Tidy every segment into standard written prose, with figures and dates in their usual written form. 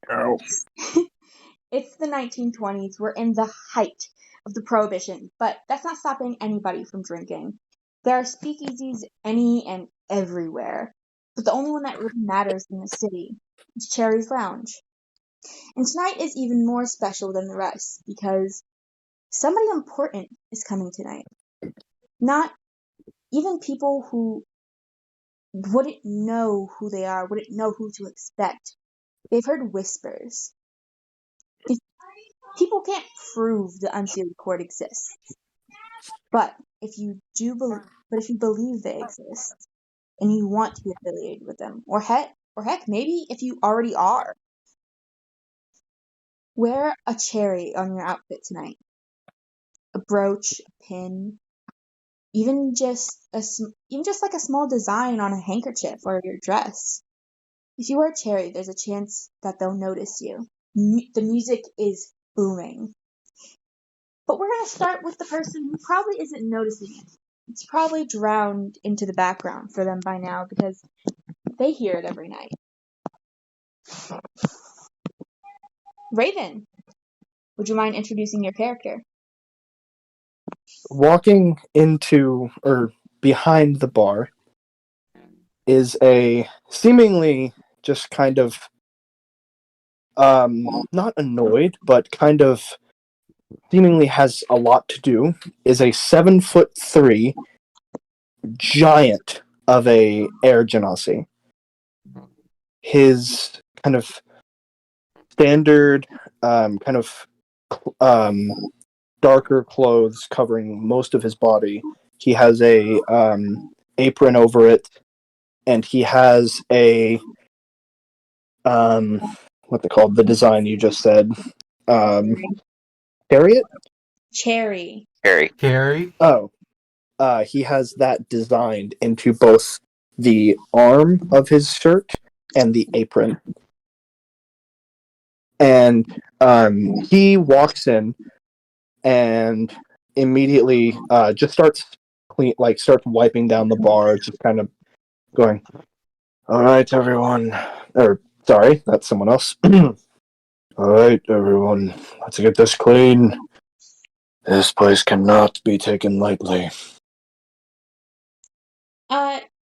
Oh. It's the 1920s. We're in the height of the prohibition, but that's not stopping anybody from drinking. There are speakeasies any and everywhere, but the only one that really matters in the city is Cherry's Lounge. And tonight is even more special than the rest because somebody important is coming tonight. Not even people who wouldn't know who they are, wouldn't know who to expect. They've heard whispers. People can't prove the Unseelie court exists, but if you believe they exist and you want to be affiliated with them, or heck, maybe if you already are, wear a cherry on your outfit tonight. A brooch, a pin, even just like a small design on a handkerchief or your dress. If you wear a cherry, there's a chance that they'll notice you. The music is booming. But we're going to start with the person who probably isn't noticing it. It's probably drowned into the background for them by now because they hear it every night. Raven, would you mind introducing your character? Walking into or behind the bar is a seemingly just kind of not annoyed, but kind of seemingly has a lot to do, is a 7'3" giant of a air genasi. His kind of standard kind of darker clothes covering most of his body. He has a apron over it, and he has a what they called the design you just said. Harriet? Cherry. Carrie. Oh. He has that designed into both the arm of his shirt and the apron. And he walks in and immediately just starts starts wiping down the bar, just kind of going, "All right, everyone," or sorry, that's someone else. "All right, everyone, let's get this clean. This place cannot be taken lightly."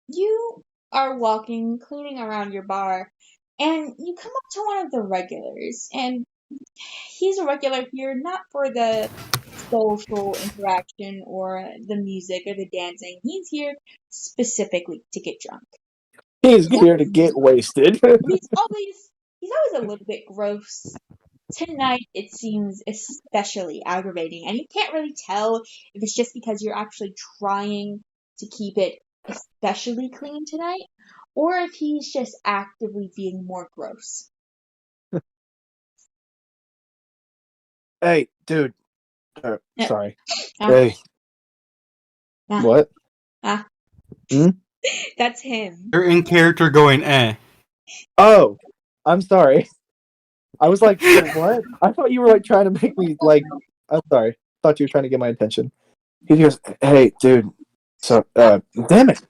You are walking, cleaning around your bar, and you come up to one of the regulars, and he's a regular here not for the social interaction or the music or the dancing. He's here specifically to get drunk. He's here to get wasted. He's always he's always a little bit gross. Tonight it seems especially aggravating, and you can't really tell if it's just because you're actually trying to keep it especially clean tonight, or if he's just actively being more gross. Hey, dude. Yeah. Sorry. Ah, Hey. ah, What? ah. Hmm? That's him. You're in character going, eh. Oh, I'm sorry. I was like, what? I thought you were like trying to make me like. I'm sorry. I thought you were trying to get my attention. He goes, "Hey, dude. So, damn it.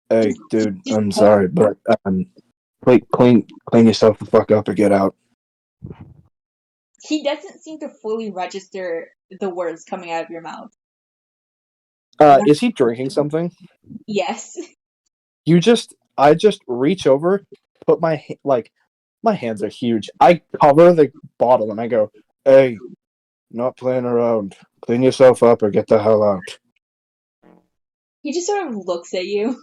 Hey, dude. I'm sorry, but clean yourself the fuck up or get out." He doesn't seem to fully register the words coming out of your mouth. Is he drinking something? Yes. I just reach over, put my my hands are huge. I cover the bottle and I go, "Hey, not playing around. Clean yourself up or get the hell out." He just sort of looks at you.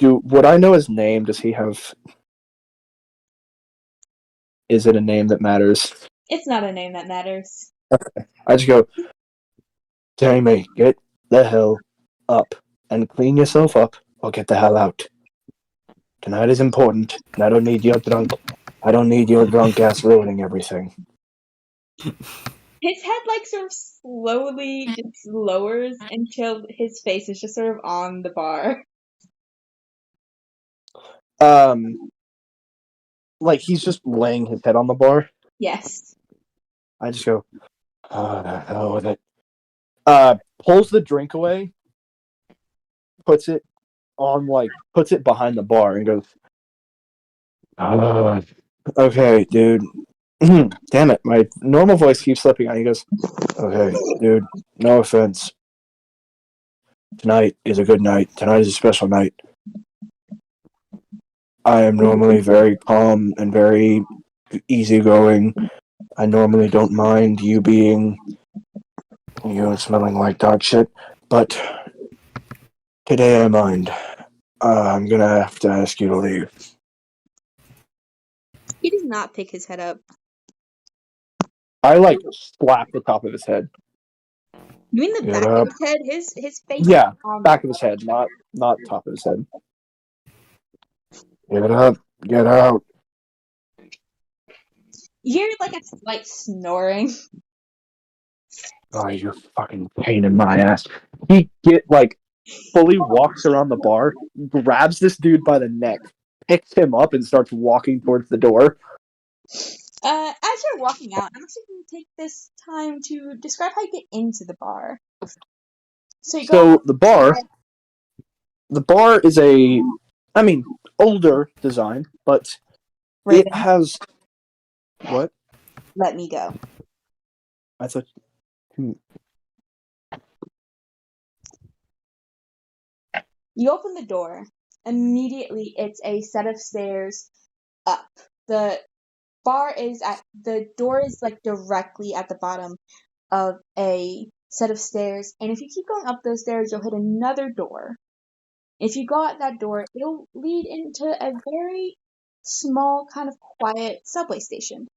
Would I know his name? Does he have? Is it a name that matters? It's not a name that matters. I just go, "Jamie, get the hell up and clean yourself up or get the hell out. Tonight is important, and I don't need your drunk ass ruining everything." His head like sort of slowly just lowers until his face is just sort of on the bar. Like he's just laying his head on the bar. Yes. I just go, "Oh, the hell with it." Pulls the drink away, puts it behind the bar, and goes, Okay, dude. Damn it, my normal voice keeps slipping out. He goes, okay, dude, no offense. Tonight is a good night. Tonight is a special night. I am normally very calm and very easygoing. I normally don't mind you smelling like dog shit, but today I mind. I'm gonna have to ask you to leave. He does not pick his head up. I slap the top of his head. You mean the Get back up. of his head? His face. Yeah, is on back the- of his head, not top of his head. Get up. Get out. You hear like a slight snoring. Oh, you fucking pain in my ass. He fully walks around the bar, grabs this dude by the neck, picks him up, and starts walking towards the door. As you're walking out, I'm actually going to take this time to describe how you get into the bar. So you go. So the bar is older design, but Raven, it has what? let me go. I thought. You open the door. Immediately, it's a set of stairs up. The door is like directly at the bottom of a set of stairs, and if you keep going up those stairs, you'll hit another door. If you go out that door, it'll lead into a very small, kind of quiet subway station.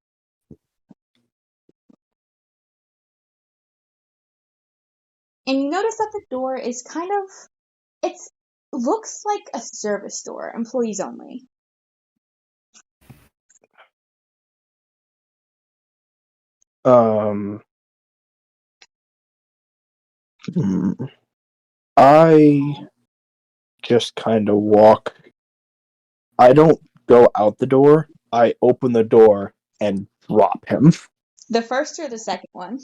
And you notice that the door is it looks like a service door, employees only. I just kind of walk. I don't go out the door. I open the door and drop him. The first or the second one?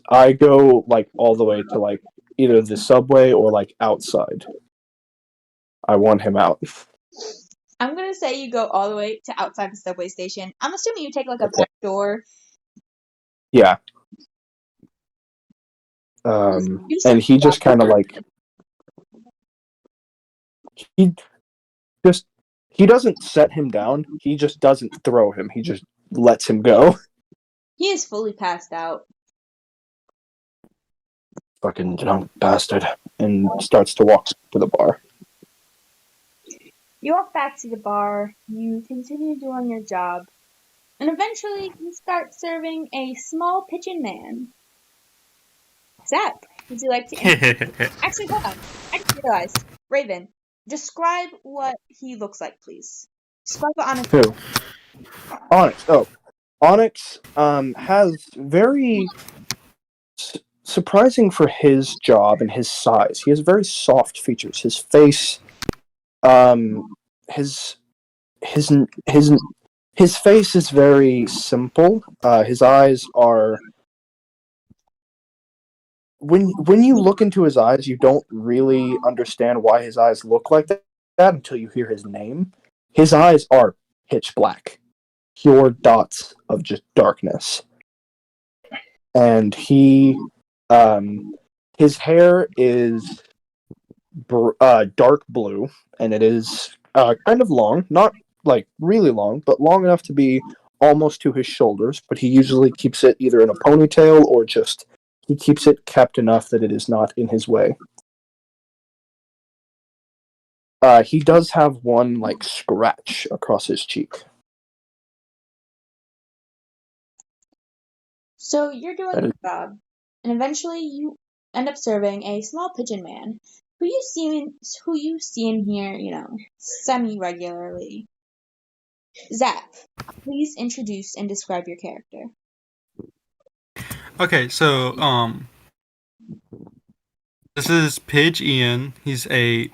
I go all the way to either the subway or outside. I want him out. I'm gonna say you go all the way to outside the subway station. I'm assuming you take a back door. Yeah. And he just kind of he doesn't set him down. He just doesn't throw him. He just lets him go. He is fully passed out. Fucking drunk bastard. And starts to walk to the bar. You walk back to the bar, you continue doing your job, and eventually you start serving a small pigeon man. Zap, would you like to Actually, hold on. I just realized. Raven, describe what he looks like, please. Describe what Onyx Who? Onyx. Oh. Onyx has very surprising for his job and his size. He has very soft features. His face, his face is very simple. His eyes are when you look into his eyes, you don't really understand why his eyes look like that until you hear his name. His eyes are pitch black, pure dots of just darkness, and his hair is dark blue, and it is kind of long, not really long, but long enough to be almost to his shoulders. But he usually keeps it either in a ponytail or just he keeps it kept enough that it is not in his way. He does have one scratch across his cheek. So you're doing your job, and eventually you end up serving a small pigeon man who you see in here, semi-regularly. Zap, please introduce and describe your character. Okay, so this is Pidge Ian. He's a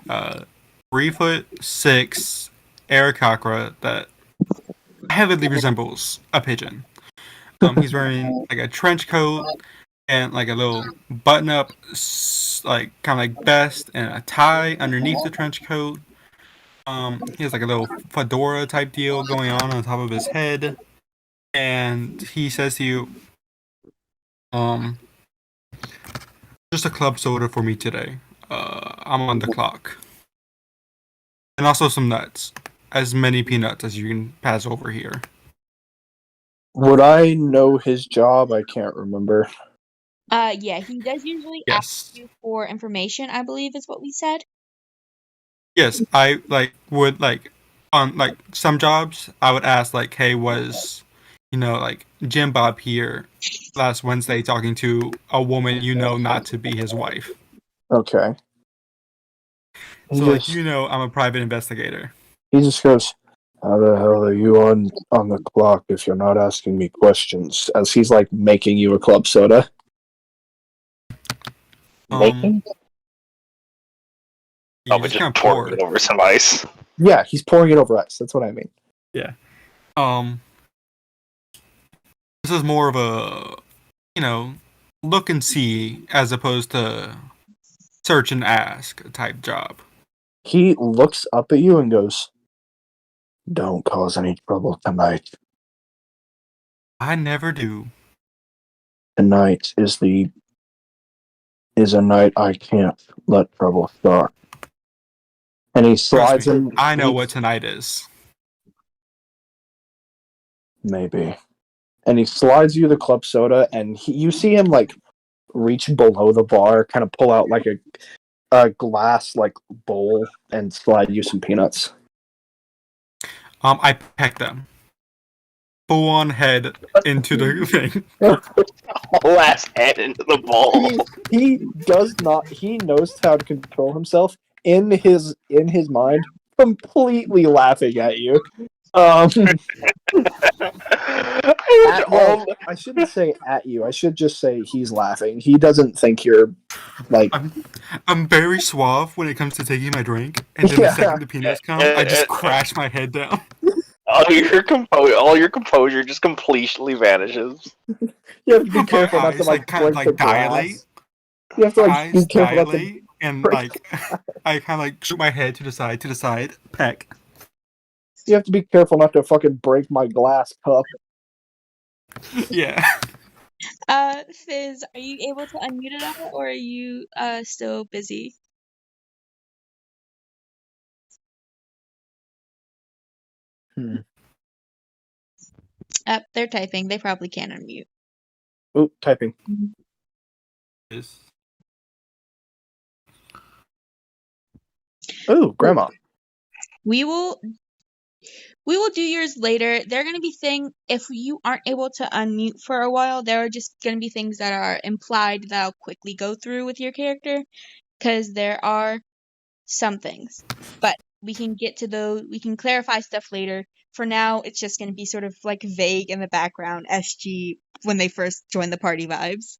3'6" Aarakocra that heavily resembles a pigeon. He's wearing a trench coat and a little button-up, kind of vest and a tie underneath the trench coat. He has like a little fedora type deal going on top of his head, and he says to you, um, "Just a club soda for me today. I'm on the clock, and also some nuts, as many peanuts as you can pass over here." Would I know his job? I can't remember. Yeah, he does usually ask Yes, you for information, I believe is what we said. yes. I would on some jobs. I would ask "Hey, was Jim Bob here last Wednesday talking to a woman not to be his wife?" Okay. He So just I'm a private investigator. he just goes, "How the hell are you on the clock if you're not asking me questions?" As he's like making you a club soda. Um, Making? you Oh, but just just kind of pouring pour. it over some ice. Yeah, he's pouring it over ice. That's what I mean. Yeah. Um, this is more of a look and see as opposed to search and ask type job. He looks up at you and goes, "Don't cause any trouble tonight. I never do. Tonight is a night I can't let trouble start." And he Trust slides me, in. I know what tonight is. Maybe. And he slides you the club soda, and you see him like reach below the bar, kind of pull out like a glass like bowl, and slide you some peanuts. I peck them. Full on head into the thing. Last head into the bowl. He does not. He knows how to control himself in his mind, completely laughing at you. I shouldn't say at you. I should just say he's laughing. He doesn't think you're like. I'm very suave when it comes to taking my drink, and then the second the peanuts come, I just crash my head down. All your composure just completely vanishes. You have to be My careful not to eyes like kind of break the dilate. glass. You have to My like be eyes careful not to dilate, and break. I kind of shoot my head to the side, peck. You have to be careful not to fucking break my glass cup. Yeah. Fizz, are you able to unmute it all, or are you still busy? They're typing. They probably can't unmute. Oop, typing. Ooh, grandma. We will do yours later. They're gonna be if you aren't able to unmute for a while, there are just gonna be things that are implied that I'll quickly go through with your character, because there are some things. But we can get to those, we can clarify stuff later. For now, it's just gonna be sort of like vague in the background, SG when they first join the party vibes.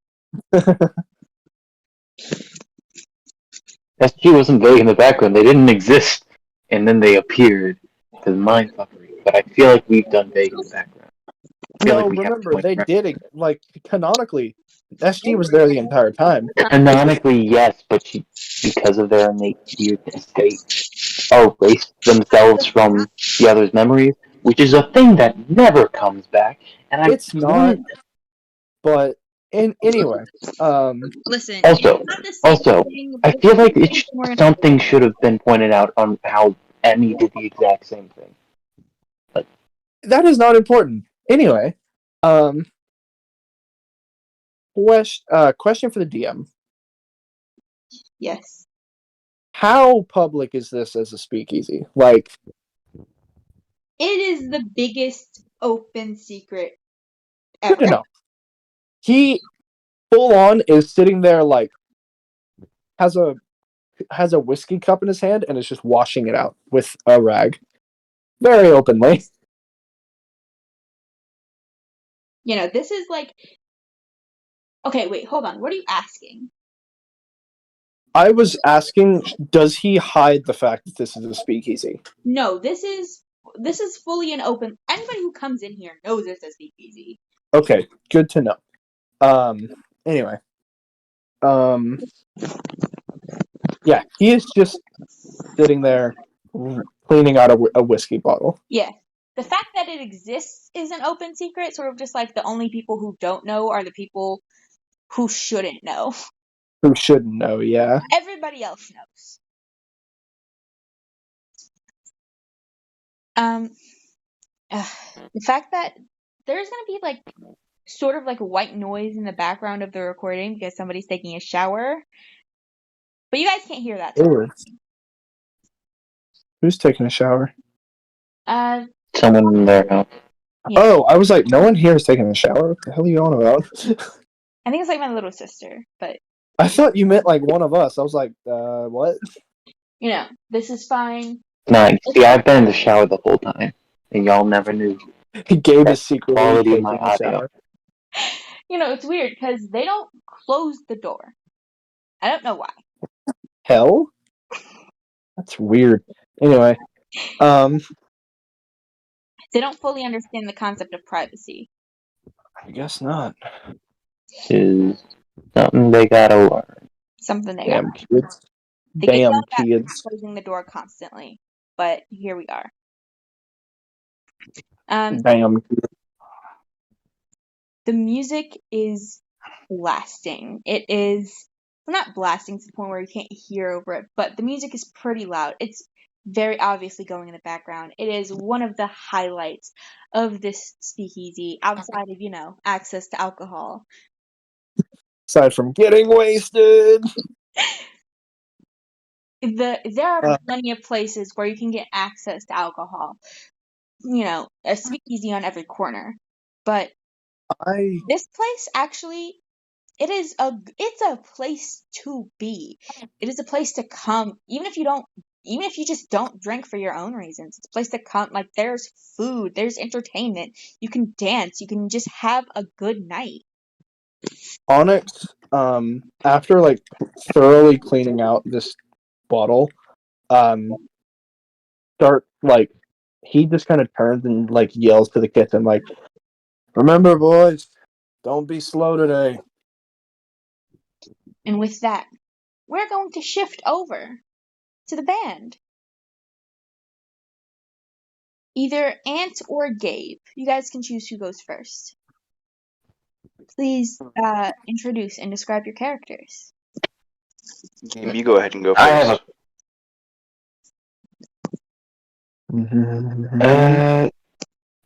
SG wasn't vague in the background. They didn't exist, and then they appeared. Because mindfuckery. But I feel like we've done vague in the background. No, remember, they did, like, canonically, SG was there the entire time. Canonically, yes, but because of their innate weirdness, they erased themselves from the other's memories, which is a thing that never comes back. And It's not, but anyway, Listen, Also, it's not the same thing, I but feel it's like more something should have been pointed out on how Emmy did the exact same thing. that is not important. Anyway, question for the DM. Yes. How public is this as a speakeasy? Like, it is the biggest open secret good to ever. know. He full on is sitting there like has a whiskey cup in his hand and is just washing it out with a rag, very openly. This is like. Okay, wait, hold on. What are you asking? I was asking, does he hide the fact that this is a speakeasy? No, this is fully an open. Anybody who comes in here knows it's a speakeasy. Okay, good to know. Anyway. Yeah, he is just sitting there cleaning out a whiskey bottle. Yeah. The fact that it exists is an open secret, sort of just like the only people who don't know are the people who shouldn't know. Who shouldn't know, yeah. Everybody else knows. The fact that there's gonna be like sort of like white noise in the background of the recording because somebody's taking a shower. But you guys can't hear that. Ew. Who's taking a shower? Someone in their house. Yeah. Oh, I was like, no one here is taking a shower? What the hell are you on about? I think it's like my little sister, but I thought you meant like one of us. I was like, what? you know, this is fine. Nah, you see, I've been in the shower the whole time, and y'all never knew. He gave That's his secret quality taking of my a audio. shower. You know, it's weird because they don't close the door. I don't know why. Hell? That's weird. Anyway, They don't fully understand the concept of privacy. I guess not. Is something they gotta learn. Something they got. Damn kids. They get Damn yelled at for kids. closing the door constantly, but here we are. Damn kids. The music is blasting. It is not blasting to the point where you can't hear over it, but the music is pretty loud. It's very obviously going in the background. It is one of the highlights of this speakeasy, outside of, you know, access to alcohol. Aside from getting wasted. There are plenty of places where you can get access to alcohol. You know, a speakeasy on every corner. But this place actually, it's a place to be. It is a place to come, even if you just don't drink for your own reasons. It's a place to come. Like, there's food, there's entertainment. You can dance. You can just have a good night. Onyx, after like thoroughly cleaning out this bottle, he just kind of turns and like yells to the kitchen, like, "Remember, boys, don't be slow today." And with that, we're going to shift over to the band. Either Ant or Gabe. You guys can choose who goes first. Please introduce and describe your characters. You go ahead and go first. I have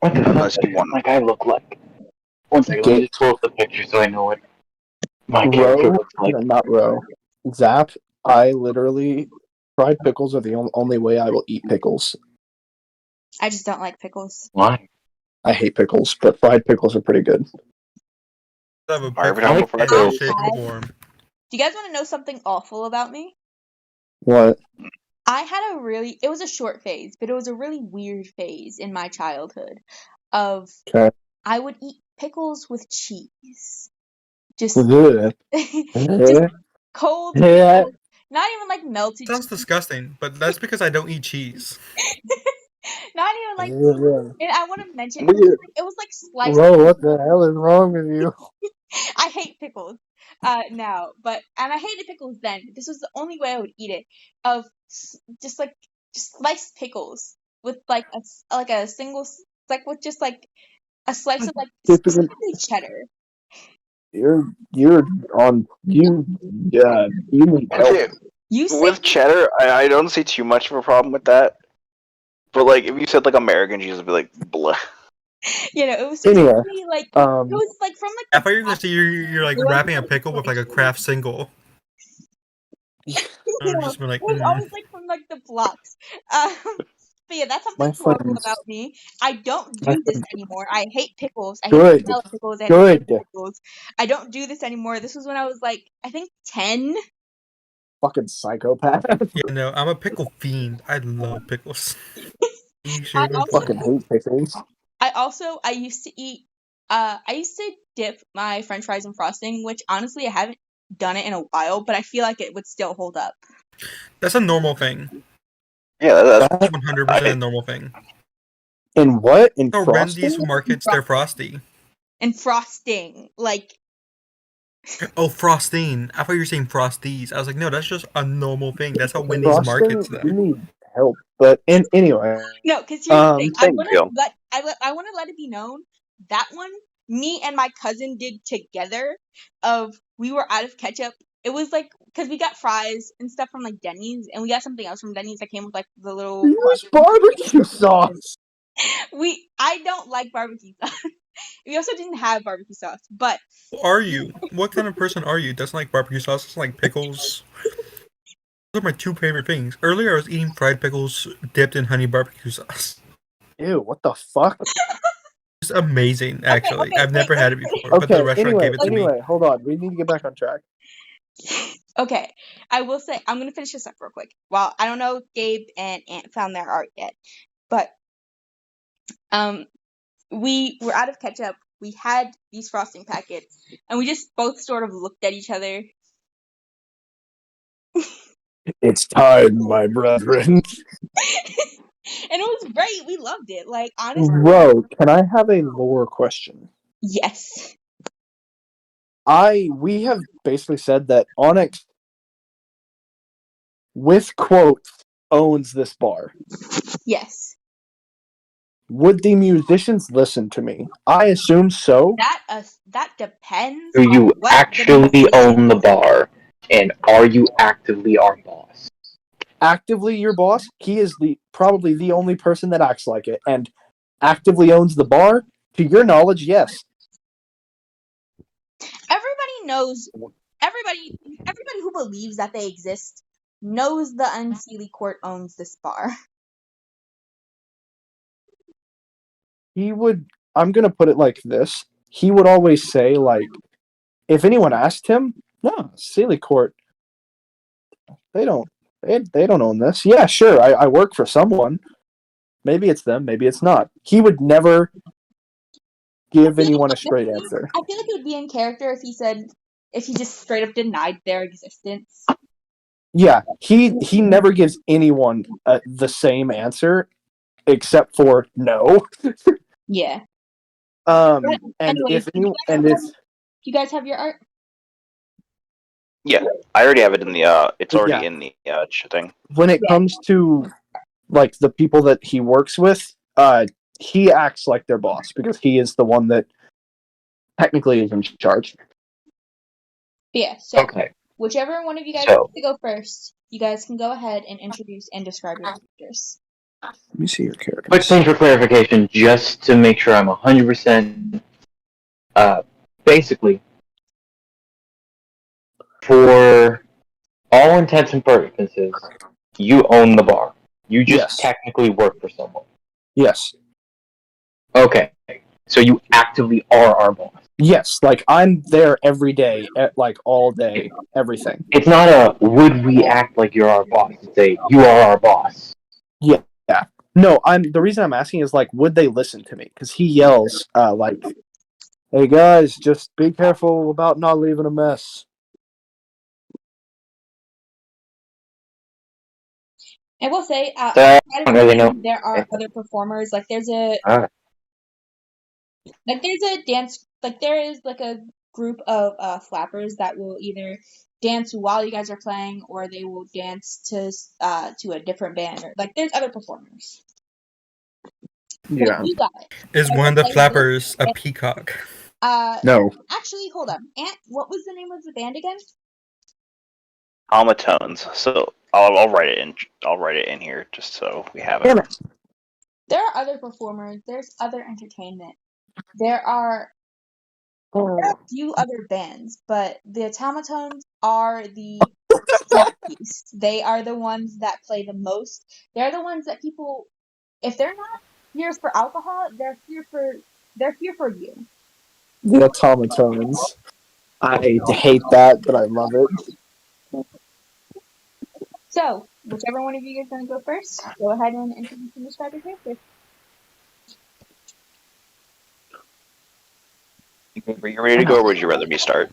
what the Unless fuck you want. does my guy look like? One second, let me just pull up the picture so I know what my Ro, character looks like. not Ro. Zap, I literally, fried pickles are the only way I will eat pickles. I just don't like pickles. Why? I hate pickles, but fried pickles are pretty good. I have a Alright, pickle but I'm in gonna a shape find- form. Do you guys want to know something awful about me? What? I had it was a short phase, but it was a really weird phase in my childhood of Okay. I would eat pickles with cheese. Just Ugh. just cold Yeah. pickles. Not even like melted Sounds cheese. disgusting, but that's because I don't eat cheese. Not even like Ugh. and I want to mention Weird. it was like sliced. Bro, what the hell is wrong with you? I hate pickles now, but and I hated pickles then. This was the only way I would eat it. Of just sliced pickles with like a single like with just like a slice of like Typical- specifically cheddar. You're on you need help. Okay, You say with cheddar, I don't see too much of a problem with that. But like, if you said like American cheese, I'd be like, blah. you know, it was Anyway, specifically like it was like from like I thought you were gonna say you're like wrapping a pickle with like a craft single. you I'm know, just been like, it was always like from like the blocks. But yeah, that's something My horrible friends- about me. I don't my do this friends- anymore. I hate pickles. I hate Good. the smell of pickles. I hate the Good. taste of pickles. I don't do this anymore. This was when I was like, I think 10. Fucking psychopath. yeah, no, I'm a pickle fiend. I love pickles. I also- Fucking hate pickles. I used to eat I used to dip my french fries in frosting, which honestly I haven't done it in a while, but I feel like it would still hold up. That's a normal thing. Yeah, that's 100% a normal thing. In what? In So frosting? Renzi's markets their frosty. And frosting, like Oh, frosting. I thought you were saying frosties. I was like, no, that's just a normal thing. That's how Wendy's Frosting? markets You them. need help. But anyway, No, because here's the thing. Same deal. I want to let it be known that one, me and my cousin did together. We were out of ketchup. It was like because we got fries and stuff from like Denny's, and we got something else from Denny's that came with like the little. use barbecue sauce. I don't like barbecue sauce. We also didn't have barbecue sauce, but Who are you? What kind of person are you? Doesn't like barbecue sauce? Doesn't like pickles? Those are my two favorite things. Earlier, I was eating fried pickles dipped in honey barbecue sauce. Ew, what the fuck? It's amazing, actually. okay, I've never wait, had it before, but the restaurant gave it to me. Hold on. We need to get back on track. okay. I will say I'm gonna finish this up real quick. Well, I don't know if Gabe and Ant found their art yet, but we were out of ketchup. We had these frosting packets, and we just both sort of looked at each other. It's time, my brethren. And it was great. We loved it. Like, honestly. Bro, can I have a lore question? Yes. We have basically said that Onyx, with quotes, owns this bar. Yes. Would the musicians listen to me? I assume so. That depends. Do you on what actually own the bar? And are you actively our boss? Actively your boss? He is probably the only person that acts like it, and actively owns the bar? To your knowledge, yes. Everybody knows. Everybody who believes that they exist knows the Unseelie court owns this bar. He would. I'm gonna put it like this. He would always say, like, if anyone asked him, no, Sealy Court, they don't own this. Yeah, sure, I work for someone. Maybe it's them, maybe it's not. He would never give anyone a straight answer. I feel like it would be in character if he just straight up denied their existence. Yeah, he never gives anyone the same answer, except for no. Yeah. And anyways, if you guys have your art? Yeah, I already have it in the. It's already Yeah. in the thing. when it comes to like the people that he works with, he acts like their boss because he is the one that technically is in charge. Yeah. So Okay. whichever one of you guys So- wants to go first, you guys can go ahead and introduce and describe your characters. Let me see your character. Quick thing for clarification, just to make sure I'm 100%. Basically, for all intents and purposes, you own the bar. You just Yes. technically work for someone. Yes. Okay. So you actively are our boss. Yes, like I'm there every day, like all day, everything. It's not a would we act like you're our boss. It's a you are our boss. No, the reason I'm asking is like, would they listen to me? Because he yells, like, "Hey guys, just be careful about not leaving a mess." I will say, I don't really know. there are other performers. Like there's a dance. Like there is like a group of flappers that will either dance while you guys are playing, or they will dance to a different band. Or, like there's other performers. Yeah. You got it. Is one of the flappers a peacock? No. Actually, hold on. Ant, what was the name of the band again? Alma Tones. So I'll write it in. I'll write it in here just so we have it. There are other performers. There's other entertainment. There are a few other bands, but the Automatones are the centerpiece. They are the ones that play the most. They're the ones that people, if they're not here for alcohol, they're here for you. The automatons. I hate that, but I love it. So, whichever one of you is going to go first, go ahead and introduce and describe your character. Are you ready to go, or would you rather me start?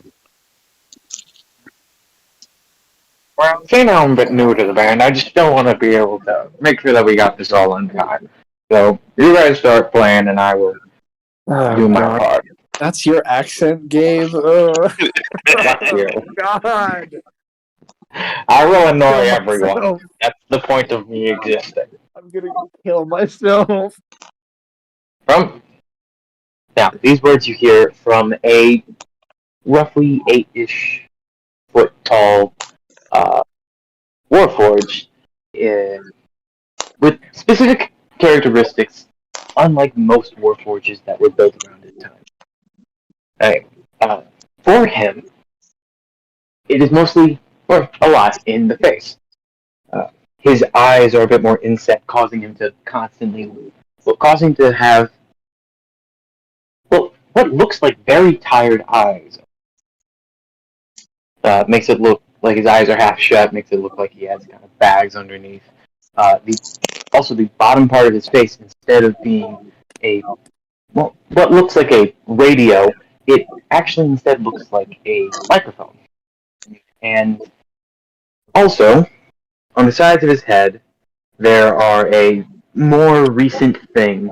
Well, seeing I'm a bit new to the band, I just still want to be able to make sure that we got this all on time. So you guys start playing, and I will do my part. That's your accent, Gabe. Fuck you. God. I will annoy Kill everyone. myself. That's the point of me existing. I'm gonna kill myself. From now, these words you hear from a roughly 8-ish foot tall Warforged with specific characteristics, unlike most Warforges that were built around his time. Right. For him, it is mostly, or a lot, in the face. His eyes are a bit more inset, causing him to causing to have, well, what looks like very tired eyes. Makes it look like his eyes are half shut, makes it look like he has kind of bags underneath. Also, the bottom part of his face, instead of being what looks like a radio, it actually instead looks like a microphone. And also, on the sides of his head, there are a more recent thing,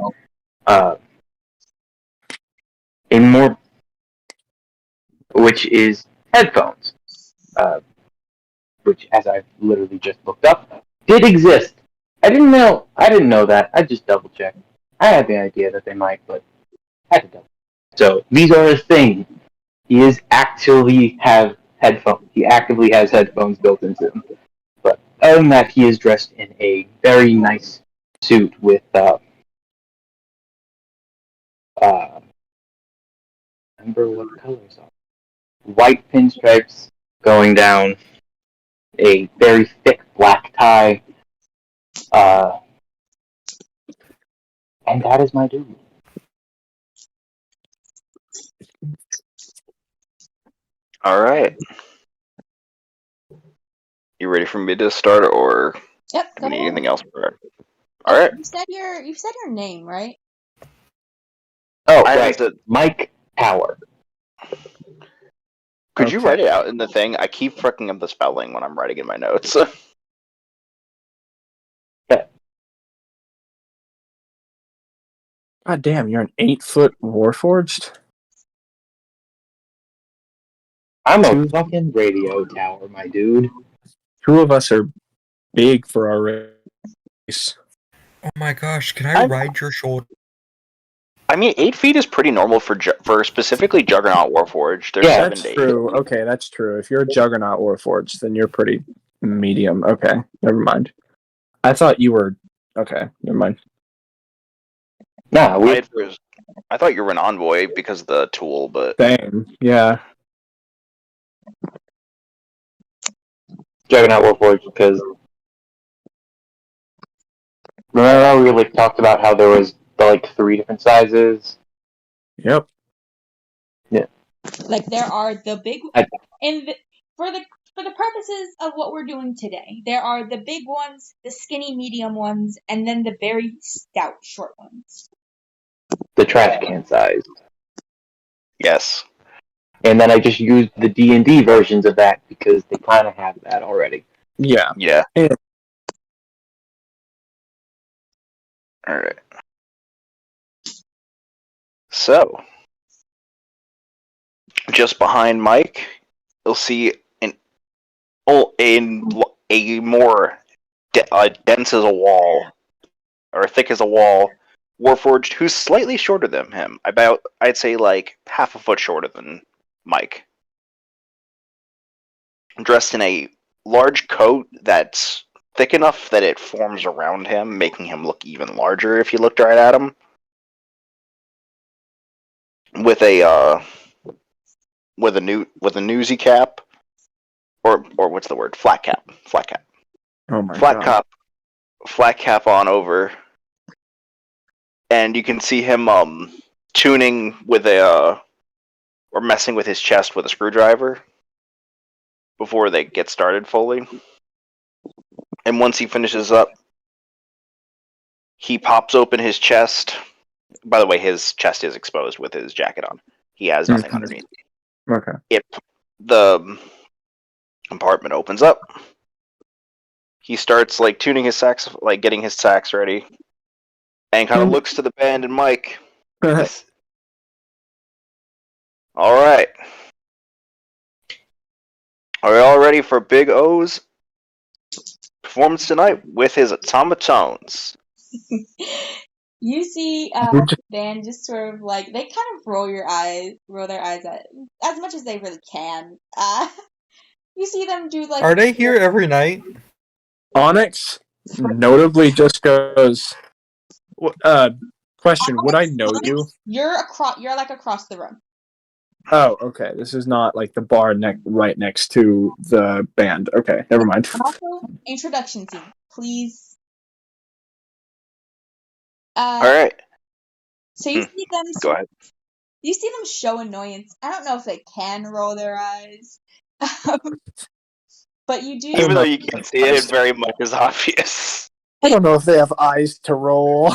a more, which is headphones, which, as I've literally just looked up, did exist. I didn't know that. I just double checked. I had the idea that they might, but I had to double. So these are a thing. He is actually have headphones. He actively has headphones built into him. But other than that, he is dressed in a very nice suit with remember what colors are. White pinstripes going down, a very thick black tie, and that is my dude. All right. You ready for me to start, or Yep. do Go we need ahead. anything else for it? All right. You said your name, right? Oh, I right. have to. Mike Tower. Could you Okay. write it out in the thing? I keep fucking up the spelling when I'm writing in my notes. God damn, you're an 8-foot Warforged? I'm a Two- fucking radio tower, my dude. Two of us are big for our race. Oh my gosh, can I ride your shoulder? I mean, 8 feet is pretty normal for specifically Juggernaut Warforged. They're Yeah, 7 that's to 8. true. Okay, that's true. If you're a Juggernaut Warforged, then you're pretty medium. Okay, never mind. I thought you were... Okay, never mind. Nah, I thought you were an envoy because of the tool, but Same, yeah. Juggernaut Warforged because remember how we talked about how there was the 3 different sizes? Yep. Like there are the big for the purposes of what we're doing today, there are the big ones, the skinny medium ones, and then the very stout short ones. The trash can size. yes. And then I just used the D&D versions of that because they kind of have that already. Yeah. Yeah. Yeah. All right. So, just behind Mike, you'll see a more dense as a wall, or thick as a wall, Warforged, who's slightly shorter than him. I'd say like half a foot shorter than Mike. Dressed in a large coat that's thick enough that it forms around him, making him look even larger if you looked right at him. With a newsy cap, or what's the word? Flat cap. Oh my Flat god. flat cap on over, and you can see him tuning with or messing with his chest with a screwdriver before they get started fully. And once he finishes up, he pops open his chest. By the way, his chest is exposed with his jacket on. He has nothing underneath. Okay. The compartment opens up. He starts tuning his sax, getting his sax ready, and kind of looks to the band and Mike. All right. Are we all ready for Big O's performance tonight with his automatones? You see, You just- Dan just sort of like they kind of roll their eyes at as much as they really can. You see them do like Are they here every night? Onyx notably just goes. Question: would I know you? You're like across the room. Oh, okay. This is not like the bar right next to the band. Okay, never mind. And also, introduction scene, please. All right, So you see them. go ahead. You see them show annoyance. I don't know if they can roll their eyes, but you do. Even though you can't see it, it very much is obvious. I don't know if they have eyes to roll.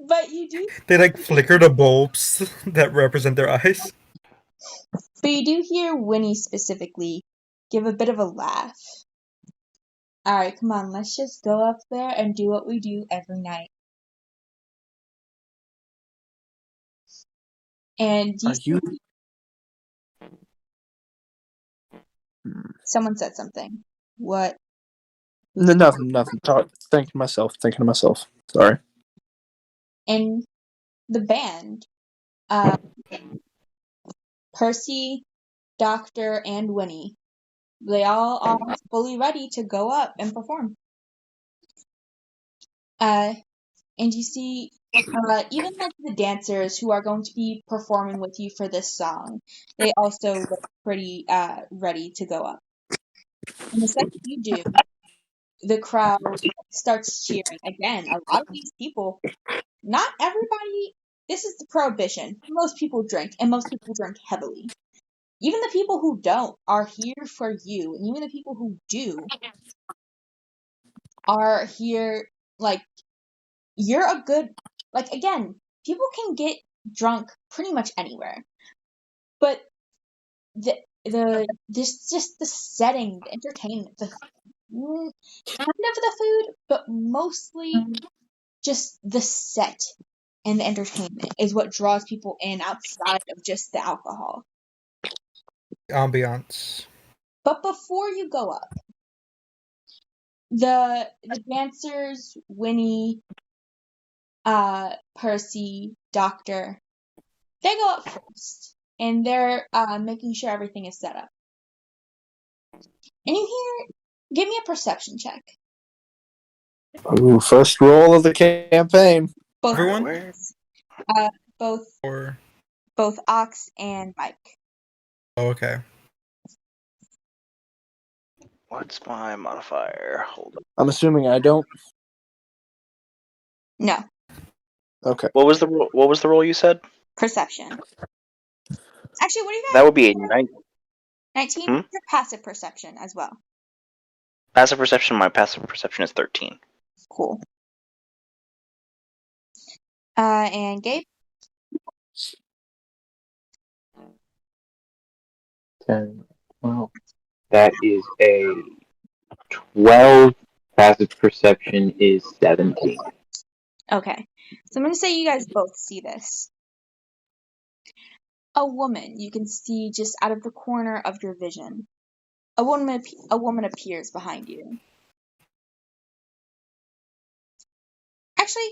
But you do. They like flicker the bulbs that represent their eyes. But you do hear Winnie specifically give a bit of a laugh. All right, come on, let's just go up there and do what we do every night. And Are you? someone said something. What? Nothing. Thinking to myself. Sorry. And the band, Percy, Doctor, and Winnie, they all are fully ready to go up and perform. And you see, even like the dancers who are going to be performing with you for this song, they also look pretty ready to go up. And the second you do, the crowd starts cheering. Again, a lot of these people, not everybody, this is the prohibition. Most people drink, and most people drink heavily. Even the people who don't are here for you, and even the people who do are here, like, you're a good, like, again, people can get drunk pretty much anywhere. But just the setting, the entertainment, kind of the food, but mostly just the set and the entertainment is what draws people in outside of just the alcohol. Ambiance. But before you go up, the dancers, Winnie, Percy, Doctor, they go up first, and they're making sure everything is set up. And you hear, give me a perception check. Ooh, first roll of the campaign. Both Everyone? Where? Or both Ox and Mike. oh, okay. What's my modifier? Hold on. I'm assuming I don't. No, Okay. What was the roll you said? perception. Actually, what do you guys? That would be a 19. Hmm? Your passive perception as well. passive perception. My passive perception is 13. Cool. And Gabe? 10, 12. That is a 12. Passive perception is 17. Okay. So I'm going to say you guys both see this. A woman you can see just out of the corner of your vision. A woman appears behind you. Actually,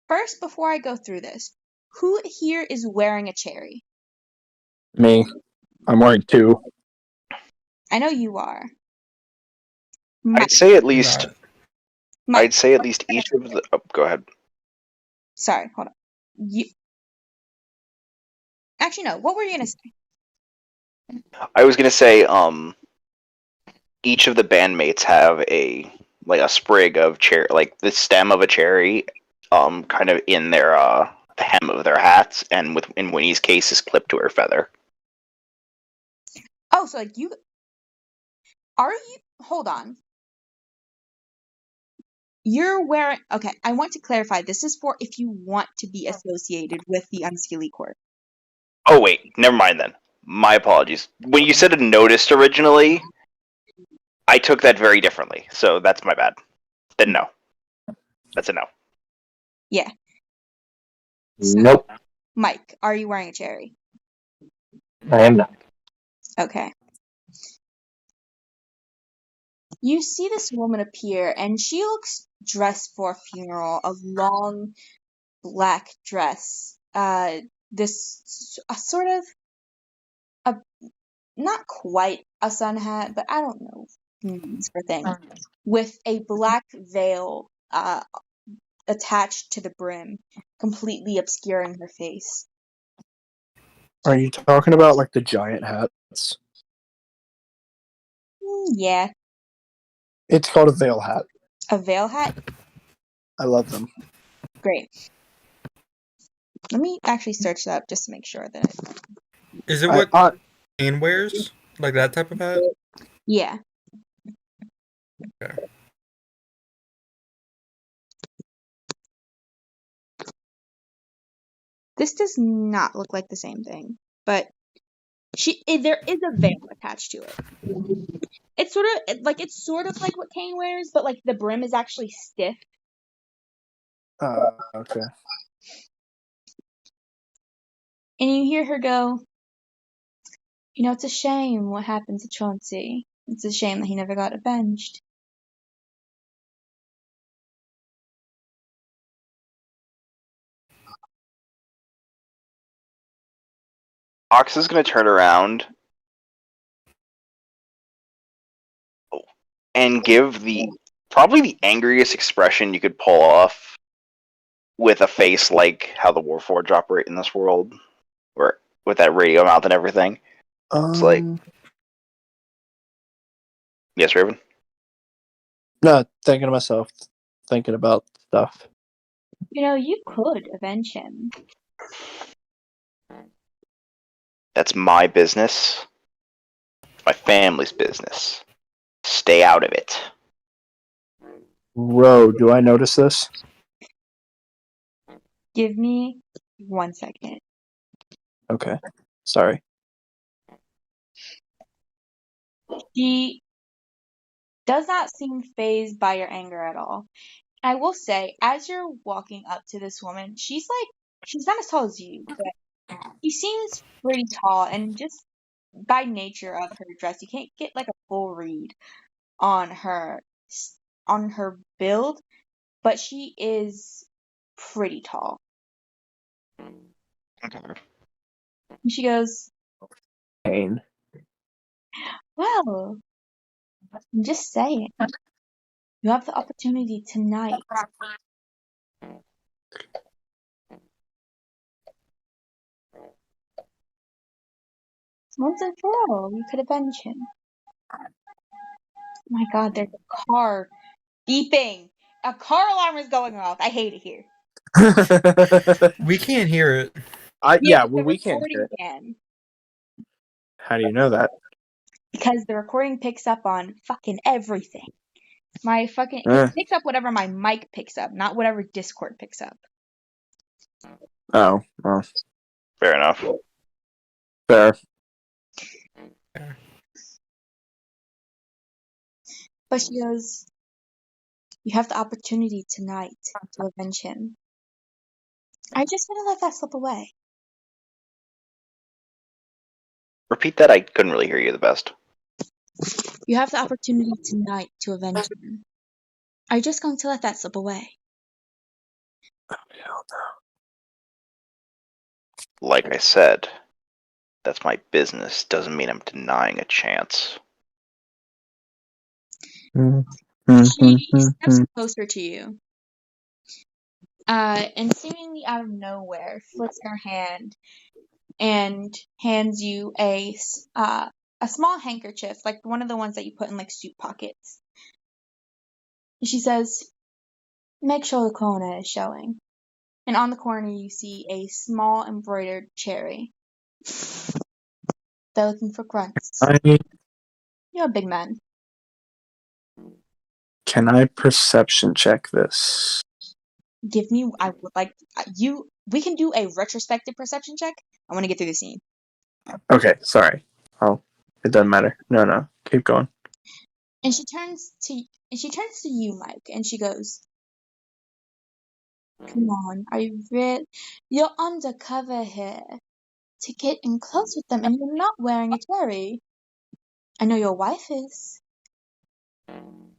first, before I go through this, who here is wearing a cherry? Me. I'm wearing 2. I know you are. I'd say at least. Mike. I'd say at least each of the. Oh, go ahead. Sorry, hold on. You. Actually, no. What were you gonna say? I was gonna say, each of the bandmates have a sprig of cherry, like the stem of a cherry, kind of in their the hem of their hats, and in Winnie's case is clipped to her feather. Oh, so like you. Are you? Hold on. You're wearing. Okay, I want to clarify. This is for if you want to be associated with the Unseelie Court. Oh wait, never mind then. My apologies. When you said a noticed originally, I took that very differently. So that's my bad. Then no. That's a no. Yeah. Nope, Mike, are you wearing a cherry? I am not. Okay. You see this woman appear, and she looks dressed for a funeral, a long black dress. This a sort of a not quite a sun hat, but I don't know names for things, with a black veil attached to the brim, completely obscuring her face. Are you talking about like the giant hats? Yeah, It's called a veil hat. a veil hat. I love them. Great. Let me actually search that up just to make sure that Is it I- what Kane wears? Like that type of hat? yeah. Okay. This does not look like the same thing, but there is a veil attached to it. It's sort of like what Kane wears, but like the brim is actually stiff. Okay. And you hear her go, "You know, it's a shame what happened to Chauncey. It's a shame that he never got avenged." Ox is going to turn around and give probably the angriest expression you could pull off with a face like how the Warforged operate in this world, or with that radio mouth and everything. It's like, yes, Raven? No, thinking to myself, thinking about stuff. You know, you could avenge him. That's my business. My family's business. Stay out of it. Ro, do I notice this? Give me 1 second. Okay. Sorry. She does not seem fazed by your anger at all. I will say, as you're walking up to this woman, she's not as tall as you, but she seems pretty tall, and just by nature of her dress, you can't get like a full read on her build, but she is pretty tall. And she goes, Pain. "Well, I'm just saying, you have the opportunity tonight. Once and for all, you could avenge him." Oh my god, there's a car beeping. A car alarm is going off. I hate it here. We can't hear it. Yeah, The well, we can't recording hear it. can. How do you know that? Because the recording picks up on fucking everything. It picks up whatever my mic picks up, not whatever Discord picks up. Oh, well, Fair enough. fair. But she goes, "You have the opportunity tonight to avenge him. I just want to let that slip away." Repeat that, I couldn't really hear you the best. "You have the opportunity tonight to avenge him. Are you just going to let that slip away?" Hell Like I said, that's my business. Doesn't mean I'm denying a chance. no. She steps closer to you, and seemingly out of nowhere, flicks her hand and hands you a small handkerchief, like one of the ones that you put in like suit pockets. And she says, "Make sure the corner is showing." And on the corner you see a small embroidered cherry. "They're looking for grunts. You're a big man." Can I perception check this? I would like you. We can do a retrospective perception check. I want to get through the scene. Okay, sorry. Oh, it doesn't matter. No, keep going. And she turns to you, Mike, and she goes, "Come on, you're undercover here to get in close with them, and you're not wearing a cherry. I know your wife is." And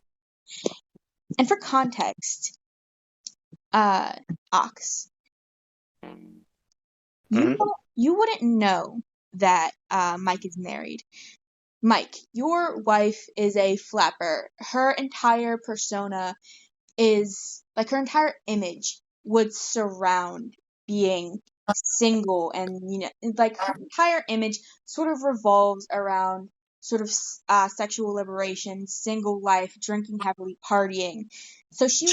for context, Ox, Mhm. you wouldn't know that Mike is married. Mike, your wife is a flapper. Her entire persona is like her entire image would surround being single, and like her entire image sort of revolves around sort of sexual liberation, single life, drinking heavily, partying. So she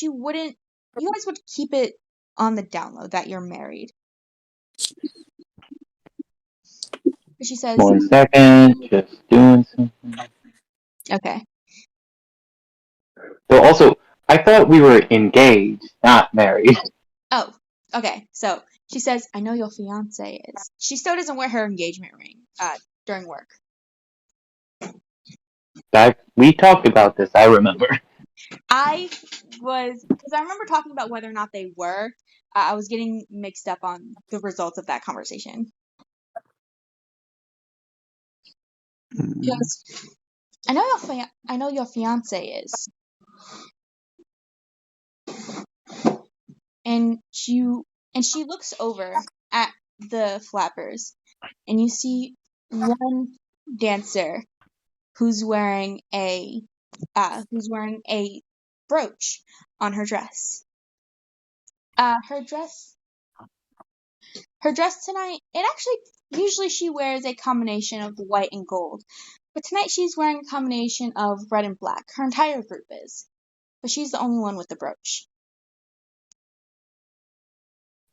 wouldn't. You guys would keep it on the down low that you're married. But she says, 1 second, just doing something. okay. So also, I thought we were engaged, not married. Oh, okay. So she says, I know your fiance is. She still doesn't wear her engagement ring during work. We talked about this, I remember. Because I remember talking about whether or not they were. I was getting mixed up on the results of that conversation. Because I know your fiance is. And she looks over at the flappers, and you see one dancer who's wearing a brooch on her dress. Her dress tonight, usually she wears a combination of white and gold, but tonight she's wearing a combination of red and black. Her entire group is, but she's the only one with the brooch.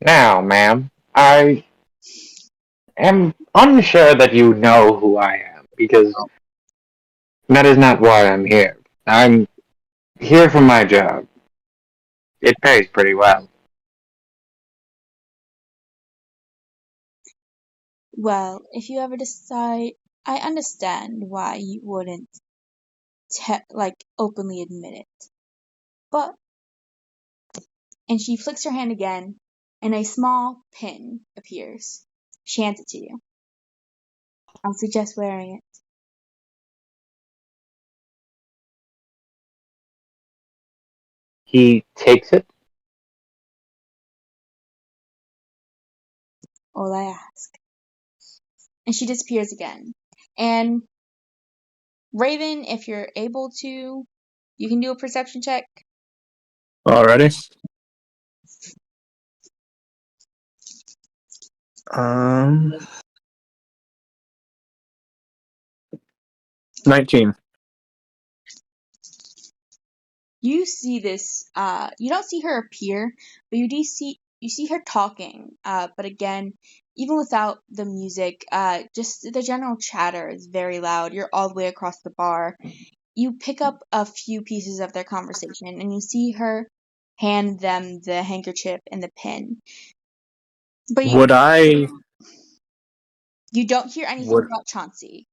Now, ma'am, I am unsure that you know who I am, because that is not why I'm here. I'm here for my job. It pays pretty well. Well, if you ever decide, I understand why you wouldn't openly admit it. But, and she flicks her hand again, and a small pin appears. She hands it to you. I'll suggest wearing it. He takes it. All I ask. And she disappears again. And Raven, if you're able to, you can do a perception check. Alrighty. 19. You see this, you don't see her appear, but you see her talking. But again, even without the music, just the general chatter is very loud. You're all the way across the bar. You pick up a few pieces of their conversation, and you see her hand them the handkerchief and the pin. But you don't hear anything about Chauncey.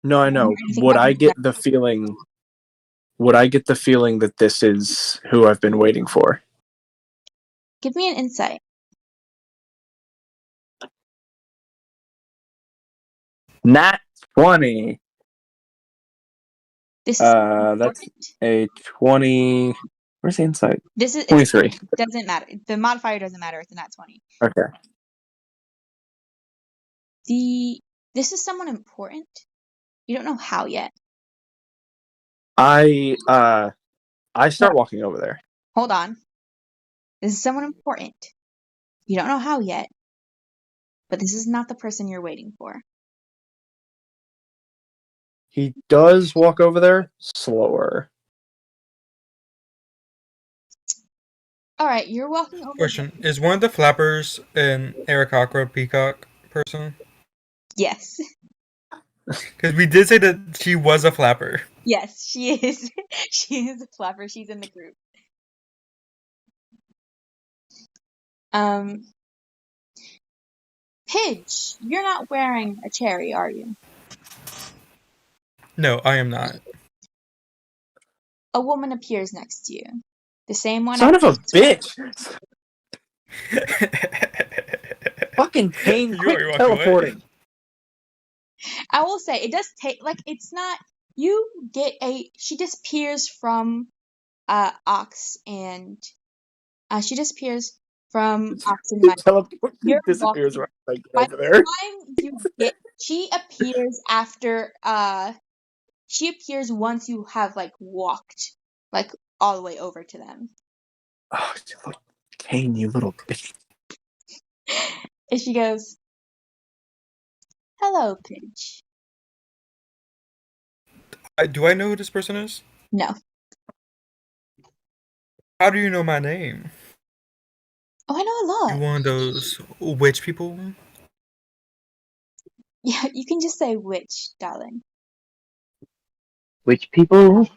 No, I know. Would I get the feeling that this is who I've been waiting for? Give me an insight. Nat 20. This is that's a 20. Where's the insight? This is 23. Doesn't matter. The modifier doesn't matter. It's a nat 20. Okay. This is someone important. You don't know how yet. I start walking over there. Hold on. This is someone important. You don't know how yet, but this is not the person you're waiting for. He does walk over there slower. All right, you're walking over. Question: is one of the flappers an Aarakocra peacock person? Yes. Because we did say that she was a flapper. Yes, she is. She is a flapper. She's in the group. Pidge, you're not wearing a cherry, are you? No, I am not. A woman appears next to you. The same one. Son of a bitch! Fucking pain, You quick already walked teleporting. away. I will say, it does take, it's not You get she disappears from Ox and Mike. Teleports You're disappears walking. right like By over the there. time you get, she appears after. She appears once you have like walked like all the way over to them. Oh, Kane, you little bitch. And she goes, "Hello, Pidge." Do I know who this person is? No. How do you know my name? Oh, I know a You lot. one of those witch people? Yeah, you can just say witch, darling. Which people?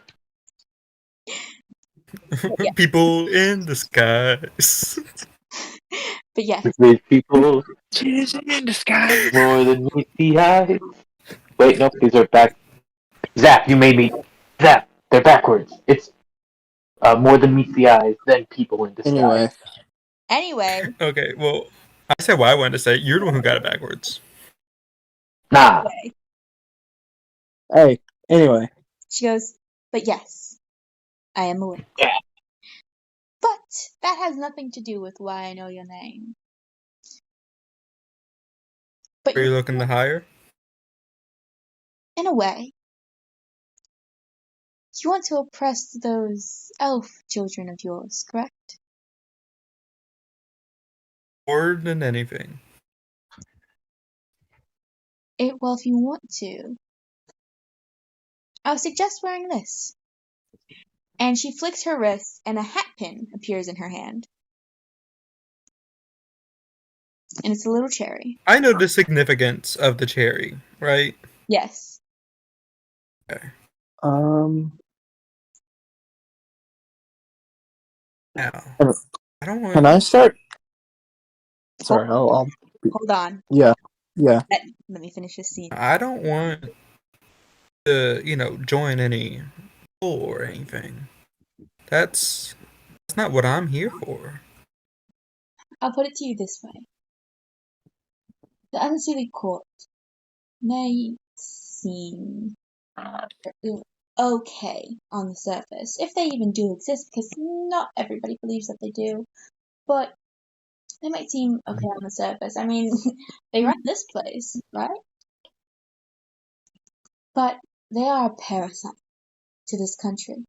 Yeah. People in disguise. But yes, Which people? She's in disguise. More than meets the eye. Wait, nope, these are back. Zap, you made me. Zap, they're backwards. It's more than meets the eyes, then people in disguise. Anyway, Okay, well, I said what I wanted to say. You're the one who got it backwards. Nah, Anyway. she goes, "But yes, I am a witch." Yeah. But that has nothing to do with why I know your name. But Are you looking to hire? in a way, you want to oppress those elf children of yours, correct? More than anything. Well, if you want to, I would suggest wearing this. And she flicks her wrist, and a hat pin appears in her hand. And it's a little cherry. I know the significance of the cherry, right? Yes. Okay. Now, I don't want. Can I start? Hold, Sorry, I'll. hold on. Yeah. Let me finish this scene. I don't want to, join any pool or anything. That's not what I'm here for. I'll put it to you this way. The Unseelie court may seem okay on the surface, if they even do exist, because not everybody believes that they do, but they might seem okay on the surface. I mean, they run this place, right? But they are a parasite to this country.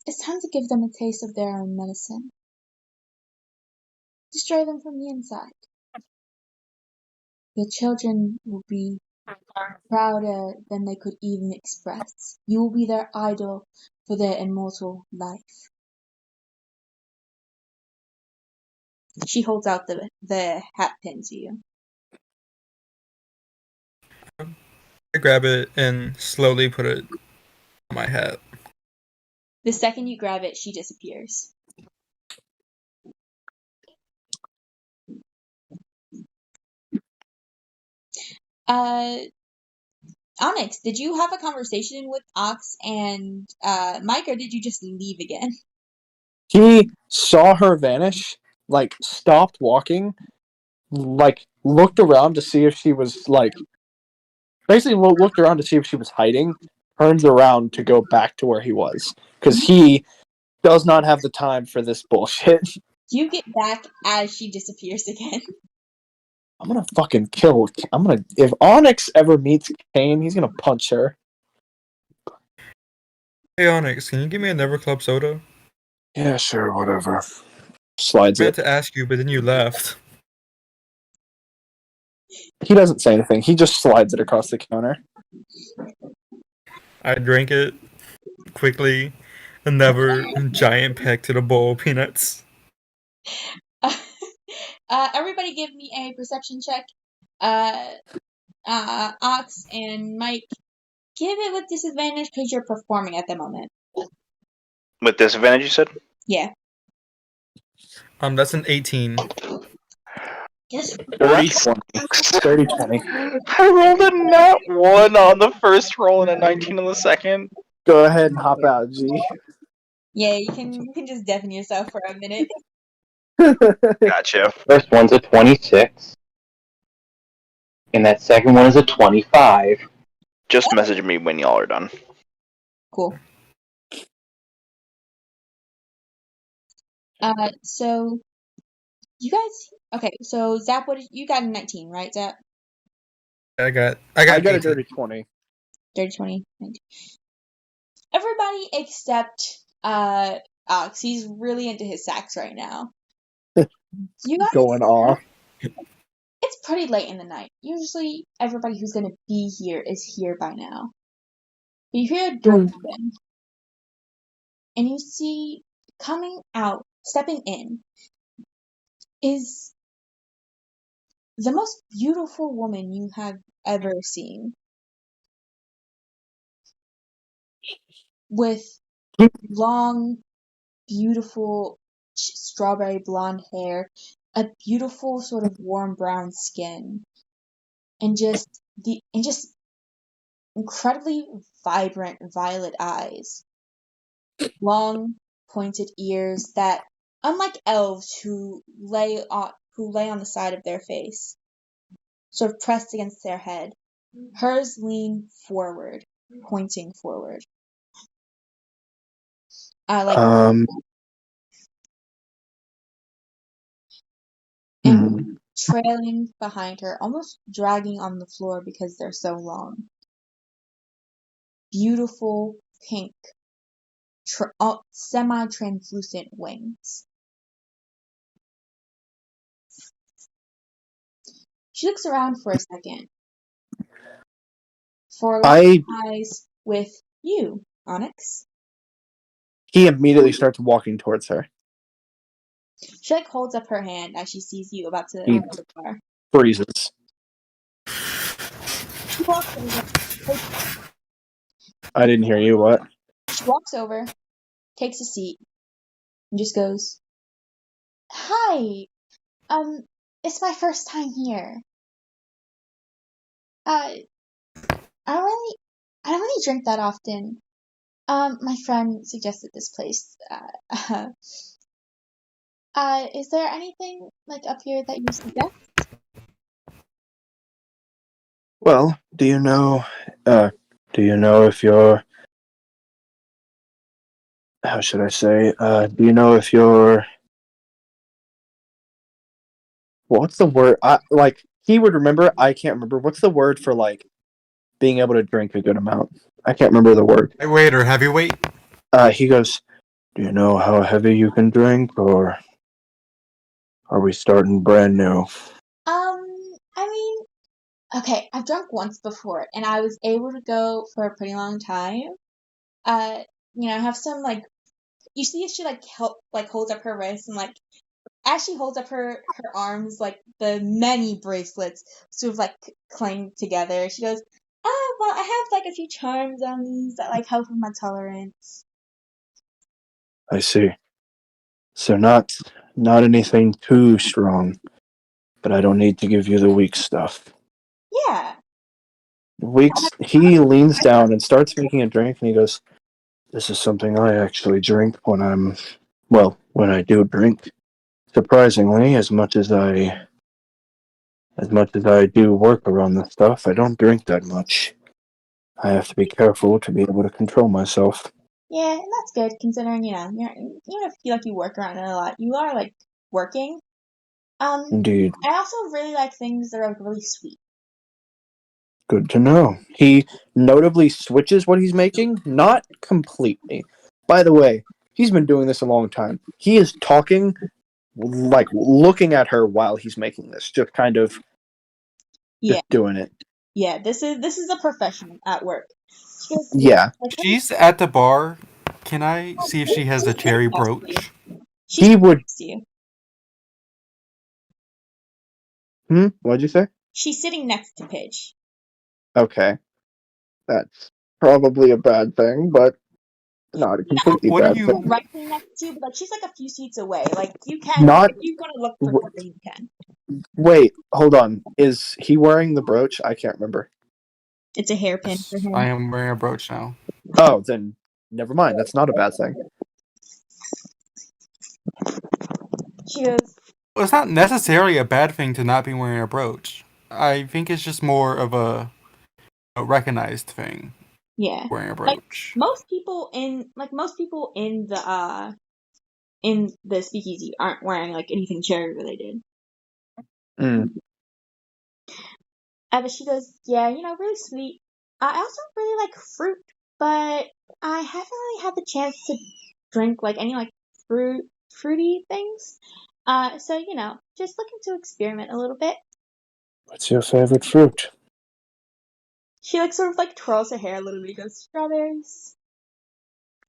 It's time to give them a taste of their own medicine. Destroy them from the inside. Your children will be prouder than they could even express. You will be their idol for their immortal life. She holds out the hat pin to you. I grab it and slowly put it on my hat. The second you grab it, she disappears. Onyx, did you have a conversation with Ox and Mike, or did you just leave again? He saw her vanish, like stopped walking, like looked around to see if she was basically looked around to see if she was hiding, turns around to go back to where he was because he does not have the time for this bullshit. You get back as she disappears again. I'm gonna fucking kill. If Onyx ever meets Kane, he's gonna punch her. Hey Onyx, can you give me another club soda? Yeah, sure, whatever. Slides I meant it. to ask you, but then you left. He doesn't say anything. He just slides it across the counter. I drink it quickly. Another giant peck to the bowl of peanuts. Everybody give me a perception check. Ox and Mike, give it with disadvantage because you're performing at the moment. With disadvantage, you said? Yeah. That's an 18. Yes. 30-20. I rolled a nat 1 on the first roll and a 19 on the second. Go ahead and hop out, G. Yeah, you can just deafen yourself for a minute. Gotcha. first one's a 26. And that second one is a 25. Just message me when y'all are done. Cool. So you guys, okay? So Zap, you got a 19, right, Zap? I got I got a 18. dirty 20. Dirty 20. 19. Everybody except Alex. He's really into his sax right now. You guys, Going off. it's pretty late in the night. Usually, everybody who's gonna be here is here by now. You hear a door open, and you see coming out, stepping in, is the most beautiful woman you have ever seen. With long, beautiful strawberry blonde hair, a beautiful sort of warm brown skin, and just incredibly vibrant violet eyes. Long, pointed ears that, unlike elves who lay on the side of their face, sort of pressed against their head, hers lean forward, pointing forward. Um. And trailing behind her, almost dragging on the floor because they're so long. Beautiful pink, semi-translucent wings. She looks around for a second. For locking eyes with you, Onyx. He immediately starts walking towards her. She holds up her hand as she sees you about to He enter the car. freezes. She walks over. I didn't hear you. What? She walks over, takes a seat, and just goes, "Hi, it's my first time here. I don't really drink that often. My friend suggested this place. Is there anything up here that you suggest?" Well, do you know if you're, how should I say, do you know if you're, what's the word? He would remember, I can't remember. What's the word for, being able to drink a good amount? I can't remember the word. Lightweight or heavyweight? He goes, do you know how heavy you can drink, or are we starting brand new? I mean, okay, I've drunk once before, and I was able to go for a pretty long time. Have some, you see if she, holds up her wrist, and, as she holds up her arms, the many bracelets sort of, clang together. She goes, "Oh, well, I have, a few charms on these that, help with my tolerance." I see. So not anything too strong, but I don't need to give you the weak stuff. Yeah. He leans down and starts making a drink, and he goes, "This is something I actually drink when I do drink. Surprisingly, as much as I do work around this stuff, I don't drink that much. I have to be careful to be able to control myself." Yeah, and that's good considering, even if you feel like you work around it a lot, you are, working. Indeed. I also really like things that are, really sweet. Good to know. He notably switches what he's making, not completely. By the way, he's been doing this a long time. He is talking, looking at her while he's making this, just kind of doing it. Yeah, this is a professional at work. Yeah. She's at the bar. Can I see if she has a cherry brooch? He would. Next to you. What'd you say? She's sitting next to Pidge. Okay. That's probably a bad thing, but not a completely bad thing. Right next to you, but she's a few seats away. You can, if you want to look for something, you can. Wait, hold on. Is he wearing the brooch? I can't remember. It's a hairpin for him. I am wearing a brooch now. Oh, then never mind. That's not a bad thing. She goes, Well, it's not necessarily a bad thing to not be wearing a brooch. I think it's just more of a a recognized thing Yeah. wearing a Like brooch. most people in the speakeasy aren't wearing like anything cherry related. Mm. But she goes, yeah, really sweet. I also really like fruit, but I haven't really had the chance to drink like any like fruity things. So just looking to experiment a little bit. What's your favorite fruit? She like sort of like twirls her hair a little bit and goes, strawberries.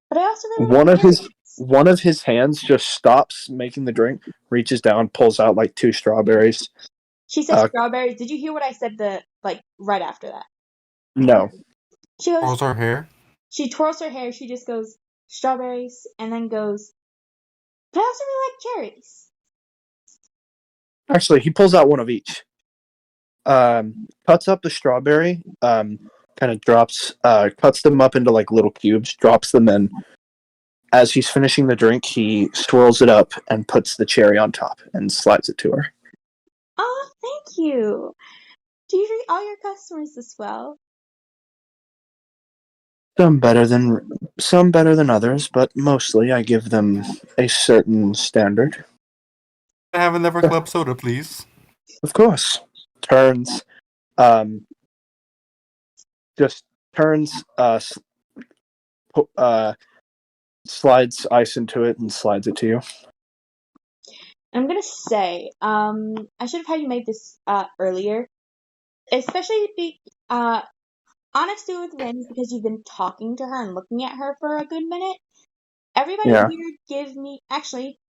But I also really One like of his berries. one of his hands just stops making the drink, reaches down, pulls out like 2 strawberries. She said strawberries. Did you hear what I said right after that? No. She goes, Twirls her hair. she twirls her hair, she just goes, strawberries, and then goes, but I also really like cherries. Actually, he pulls out one of each. Cuts up the strawberry, kind of cuts them up into like little cubes, drops them in. As he's finishing the drink, he swirls it up and puts the cherry on top and slides it to her. Oh, thank you. Do you treat all your customers this well? Some better than others, but mostly I give them a certain standard. I have another club soda, please. Of course. Turns, just turns, slides ice into it and slides it to you. I'm gonna say, I should have had you make this earlier, especially Onyx do it with advantage because you've been talking to her and looking at her for a good minute. Everybody Yeah. here give me actually.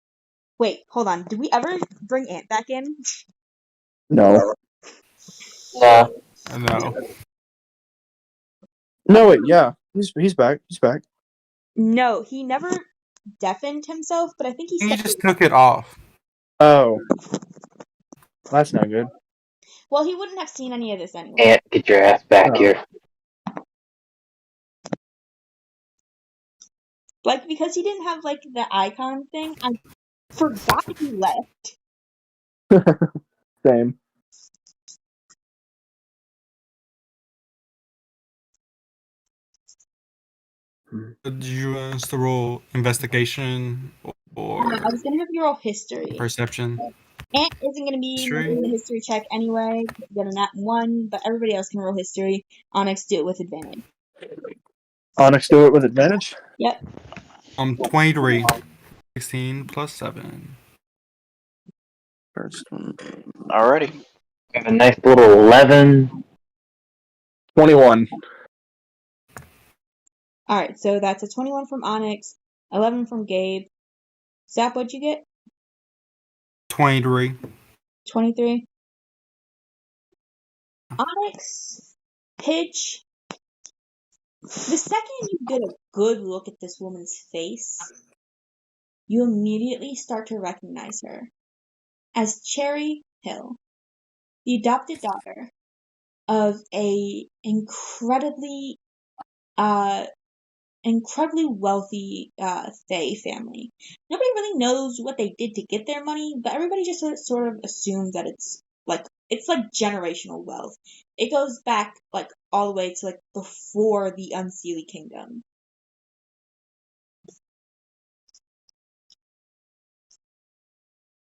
Wait, hold on. Did we ever bring Ant back in? No. No. No. No, wait, yeah. He's back. He's back. No, he never deafened himself, but I think he He said. just took it off. Oh. That's not good. Well, he wouldn't have seen any of this anyway. Ant, get your ass back Oh. here. Like, because he didn't have, like, the icon thing, I forgot he left. Same. Did you want us to roll investigation or I was gonna have you roll history. perception? Ant isn't gonna be History? making the history check anyway. He's got a nat 1, but everybody else can roll history. Onyx do it with advantage. Onyx do it with advantage? Yep. 23. 16 plus 7. First one. Alrighty. We have a nice little 11. 21. Alright, so that's a 21 from Onyx, 11 from Gabe. Zap, what'd you get? 23. 23. Onyx, Pitch. The second you get a good look at this woman's face, you immediately start to recognize her as Cherry Hill, the adopted daughter of a incredibly wealthy Fae family. Nobody really knows what they did to get their money, but everybody just sort of assumes that it's like generational wealth. It goes back like all the way to like before the Unseelie kingdom.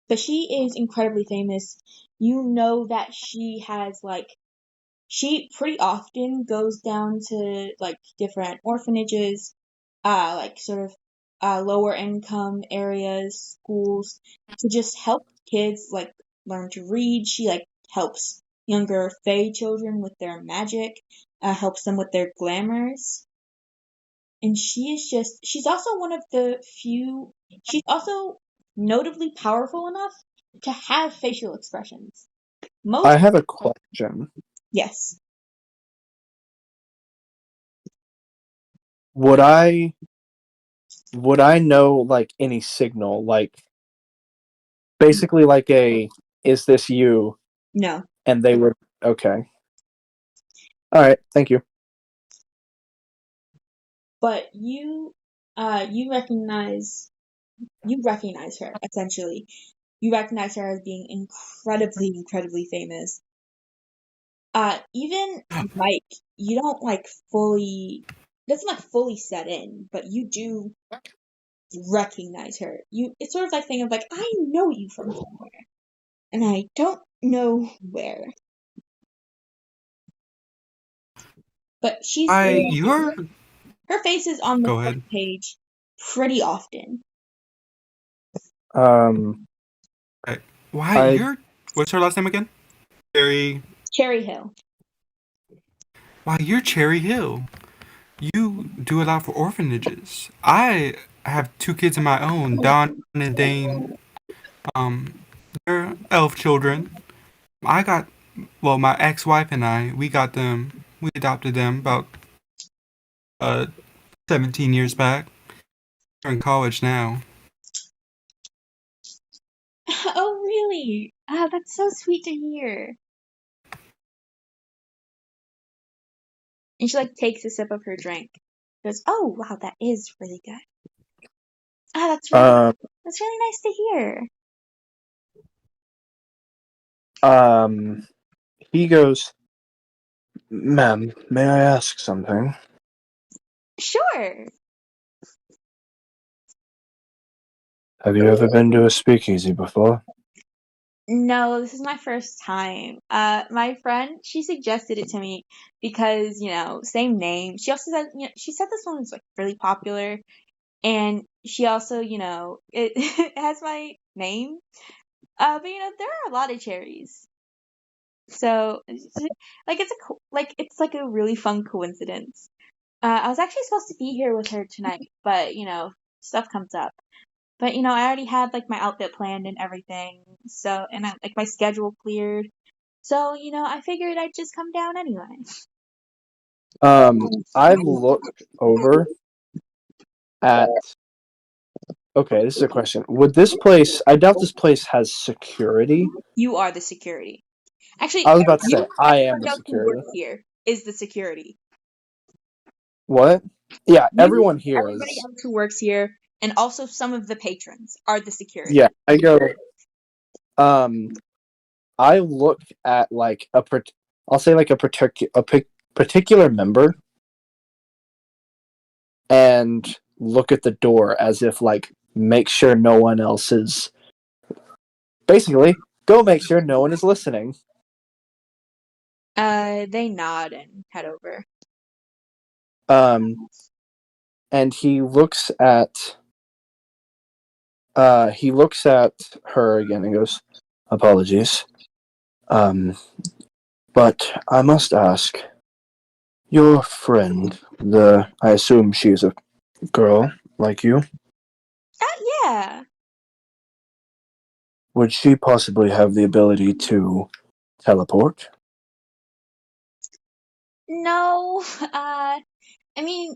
But she is incredibly famous. You know that she pretty often goes down to like different orphanages, like sort of lower income areas, schools, to just help kids like learn to read. She like helps younger Fae children with their magic, helps them with their glamours. And she's also one of the few, she's also notably powerful enough to have facial expressions. I have a question. Yes. Would I know like any signal, like basically like is this you? No. And they would okay. Alright, thank you. But you recognize her, essentially. You recognize her as being incredibly famous. Even Mike you don't like fully, doesn't like fully set in, but you do recognize her. It's sort of like thing of like, I know you from somewhere, and I don't know where. But she's You're. her face is on the Go front ahead. page pretty often. Why, I you're. What's her last name again? Cherry. Cherry Hill. Why, you're Cherry Hill. You do a lot for orphanages. I have 2 kids of my own, Don and Dane. Um, they're elf children. I got, well, my ex-wife and I, we adopted them about 17 years back. They're in college now. Oh, really? Oh, that's so sweet to hear. And she like takes a sip of her drink. Goes, oh wow, that is really good. Ah, that's really nice to hear. he goes, "Ma'am, may I ask something? Sure. Have you ever been to a speakeasy before?" No, this is my first time. My friend, she suggested it to me because, same name. She also said, she said this one was like really popular, and she also, it, it has my name. But there are a lot of cherries. So, like it's like a really fun coincidence. I was actually supposed to be here with her tonight, but stuff comes up. But I already had like my outfit planned and everything. So, and like my schedule cleared. So, I figured I'd just come down anyway. I've looked over at. Okay, this is a question. Would this place? I doubt this place has security. You are the security. Actually, I was about to say I am everyone the else who security. works here is the security. What? Yeah, You, everyone here everybody is. else who works here, and also some of the patrons are the security. Yeah, I go. I look at like I'll say like a particular member, and look at the door as if like make sure no one else is. Basically, go make sure no one is listening. They nod and head over. And he looks at her again and goes, "Apologies. But I must ask, your friend, I assume she's a girl like you, Yeah. would she possibly have the ability to teleport?" No. I mean,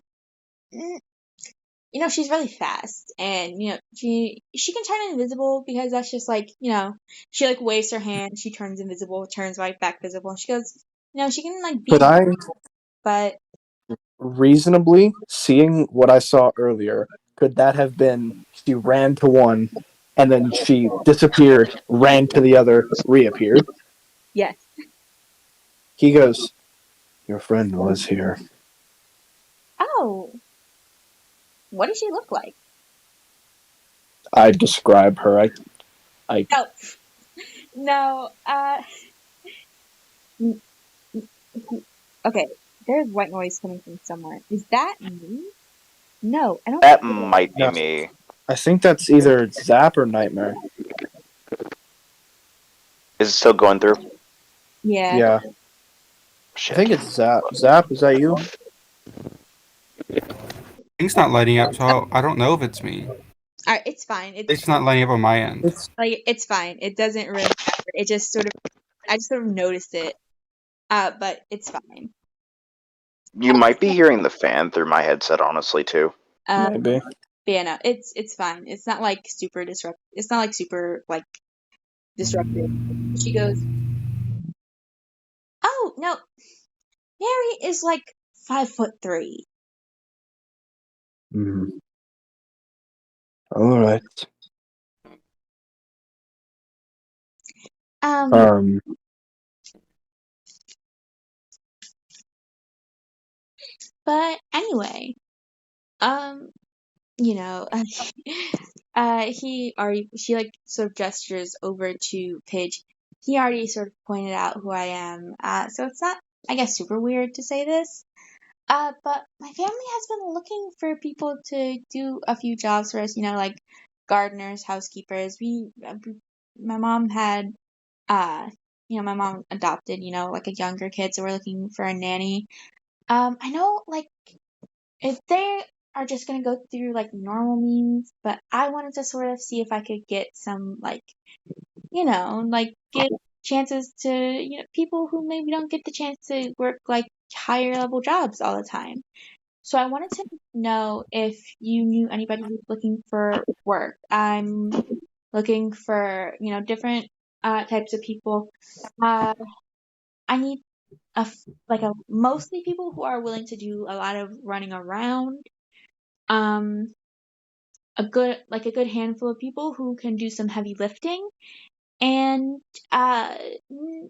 she's really fast, and she can turn invisible because that's just like she like waves her hand, she turns invisible, turns right back visible, and she goes, she can like be, Could I but reasonably, seeing what I saw earlier, could that have been she ran to one and then she disappeared, ran to the other, reappeared? yes. He goes, "Your friend was here." Oh, what does she look like? I describe her. I Oh, no. Okay. There's white noise coming from somewhere. Is that me? No, I don't. That might be No. me. I think that's either Zap or Nightmare. Is it still going through? Yeah. Yeah, Shit. I think it's Zap. Zap, is that you? Thing's not lighting up, so I don't know if it's me. Alright, it's fine. It's not lighting up on my end. It's fine. It doesn't really matter. It just sort of, I just sort of noticed it. But it's fine. You might be hearing the fan through my headset, honestly, too. Maybe. But yeah, no, it's fine. It's not like super disrupt. It's not like super like disruptive. She goes, "Oh no, Mary is like 5'3". Mm. All right. Um, Um. But anyway, you know, she like sort of gestures over to Pidge. He already sort of pointed out who I am, so it's not, I guess, super weird to say this. But my family has been looking for people to do a few jobs for us, like gardeners, housekeepers. My mom had, my mom adopted, like a younger kid, so we're looking for a nanny. I know, like, if they are just gonna go through like normal means, but I wanted to sort of see if I could get some like, get chances to, people who maybe don't get the chance to work like higher level jobs all the time. So I wanted to know if you knew anybody who's looking for work. I'm looking for, different types of people. Uh, I need mostly people who are willing to do a lot of running around. Um, a good handful of people who can do some heavy lifting, and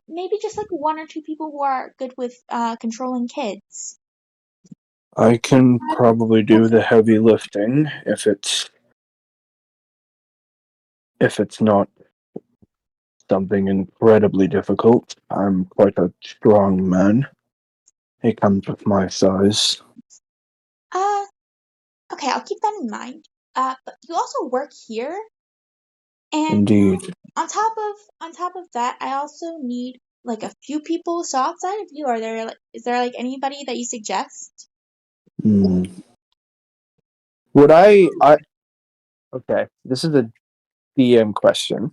maybe just like one or two people who are good with controlling kids. I can probably do the heavy lifting if it's not something incredibly difficult. I'm quite a strong man. It comes with my size. Okay, I'll keep that in mind. But you also work here, and Indeed. on top of that, I also need like a few people. So outside of you, is there like anybody that you suggest? Would I okay, this is a DM question.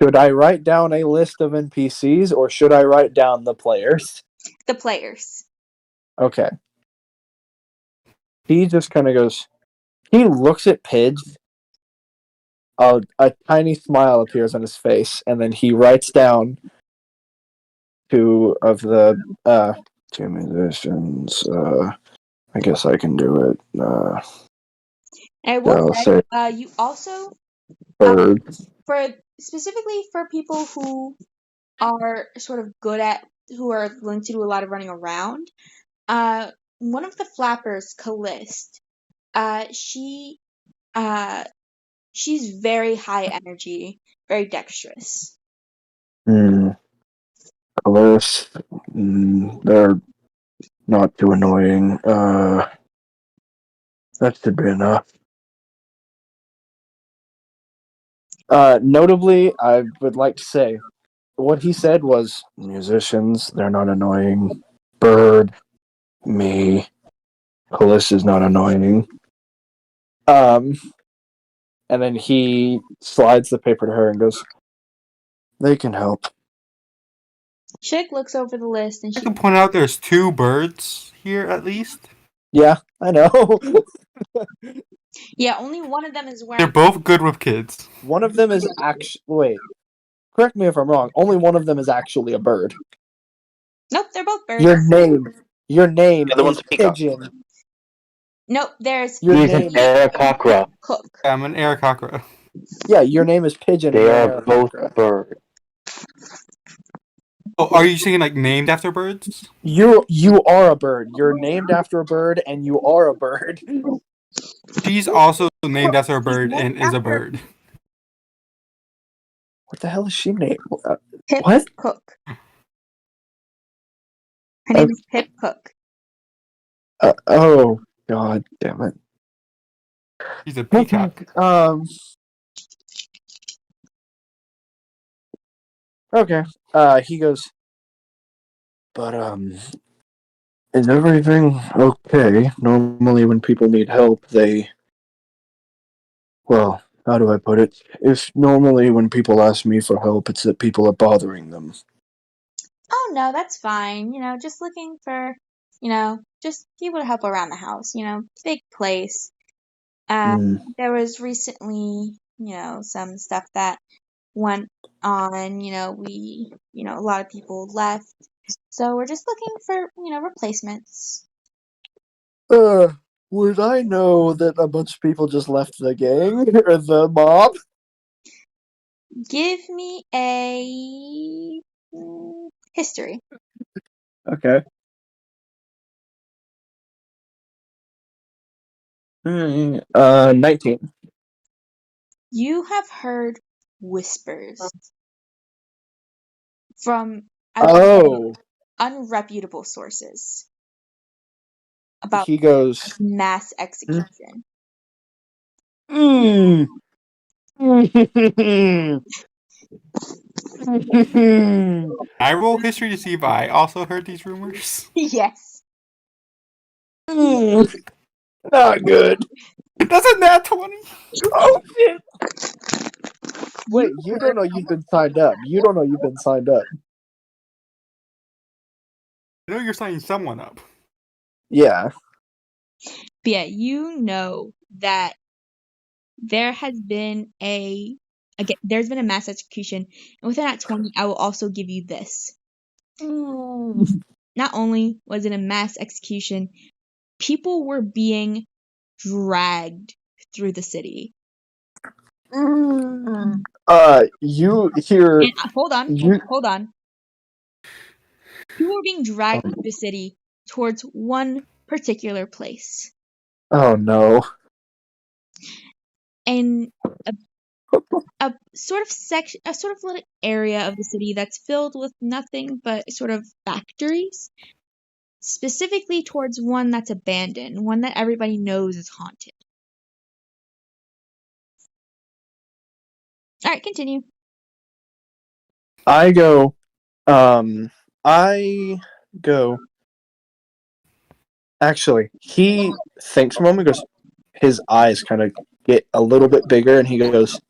Should I write down a list of NPCs or should I write down the players? The players. Okay. He just kind of goes, he looks at Pidge. A tiny smile appears on his face, and then he writes down two of the two musicians. I guess I can do it. And I will I'll say, say you also birds. specifically for people who are sort of good at, who are willing to do a lot of running around. One of the flappers, Callist, she, she's very high energy, very dexterous. Colors. They're not too annoying. That should be enough. Notably, I would like to say what he said was musicians, they're not annoying. Bird, me. Callis is not annoying. And then he slides the paper to her and goes, they can help. Chick looks over the list and I she, can point out there's 2 birds here at least. Yeah, I know. yeah, only one of them is They're wearing. both good with kids. One of them is actually. Wait, correct me if I'm wrong. Only one of them is actually a bird. Nope, they're both birds. Your name The other one's is a peacock. Pigeon. Nope, there's Your He's name, an Aarakocra. Cook. I'm an Aarakocra. yeah, your name is Pigeon. They and are both Aarakocra. birds. Oh, are you saying like named after birds? You are a bird. You're named after a bird, and you are a bird. She's also named after a She's bird named and is a after bird. What the hell is she named? Pip What? Cook. Her name is Pip Cook. Oh God damn it. She's a peacock. Okay. He goes, but is everything okay? Normally when people need help, well, how do I put it? If normally when people ask me for help, it's that people are bothering them. Oh no, that's fine. Just looking for, just people to help around the house. Big place. There was recently, some stuff that went on. A lot of people left. So we're just looking for, replacements. Would I know that a bunch of people just left the gang or the mob? Give me a history. Okay. 19. You have heard whispers from, I would say, Oh, unreputable sources about he goes. mass execution. Mm. I roll history to see if I also heard these rumors. Yes. Not good. That's a nat 20. Oh shit! Wait, You you don't know you've been signed up. You don't know you've been signed up. I know you're signing someone up. Yeah. But yeah, you know that there has been there's been a mass execution, and within that 20, I will also give you this. Not only was it a mass execution, people were being dragged through the city. You hear And hold on. you. People were being dragged through the city towards one particular place. Oh no. And a sort of little area of the city that's filled with nothing but sort of factories, specifically towards one that's abandoned, one that everybody knows is haunted. All right, continue. I go. I go. Actually, he thinks a moment. Goes. His eyes kind of get a little bit bigger, and he goes,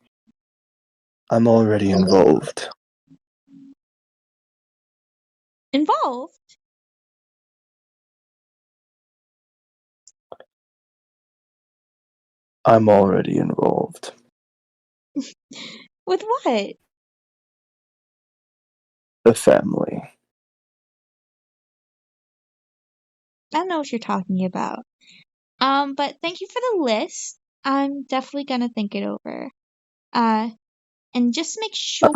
"I'm already involved." Involved? I'm already involved. With what? The family. I don't know what you're talking about. But thank you for the list. I'm definitely gonna think it over. And just to make sure,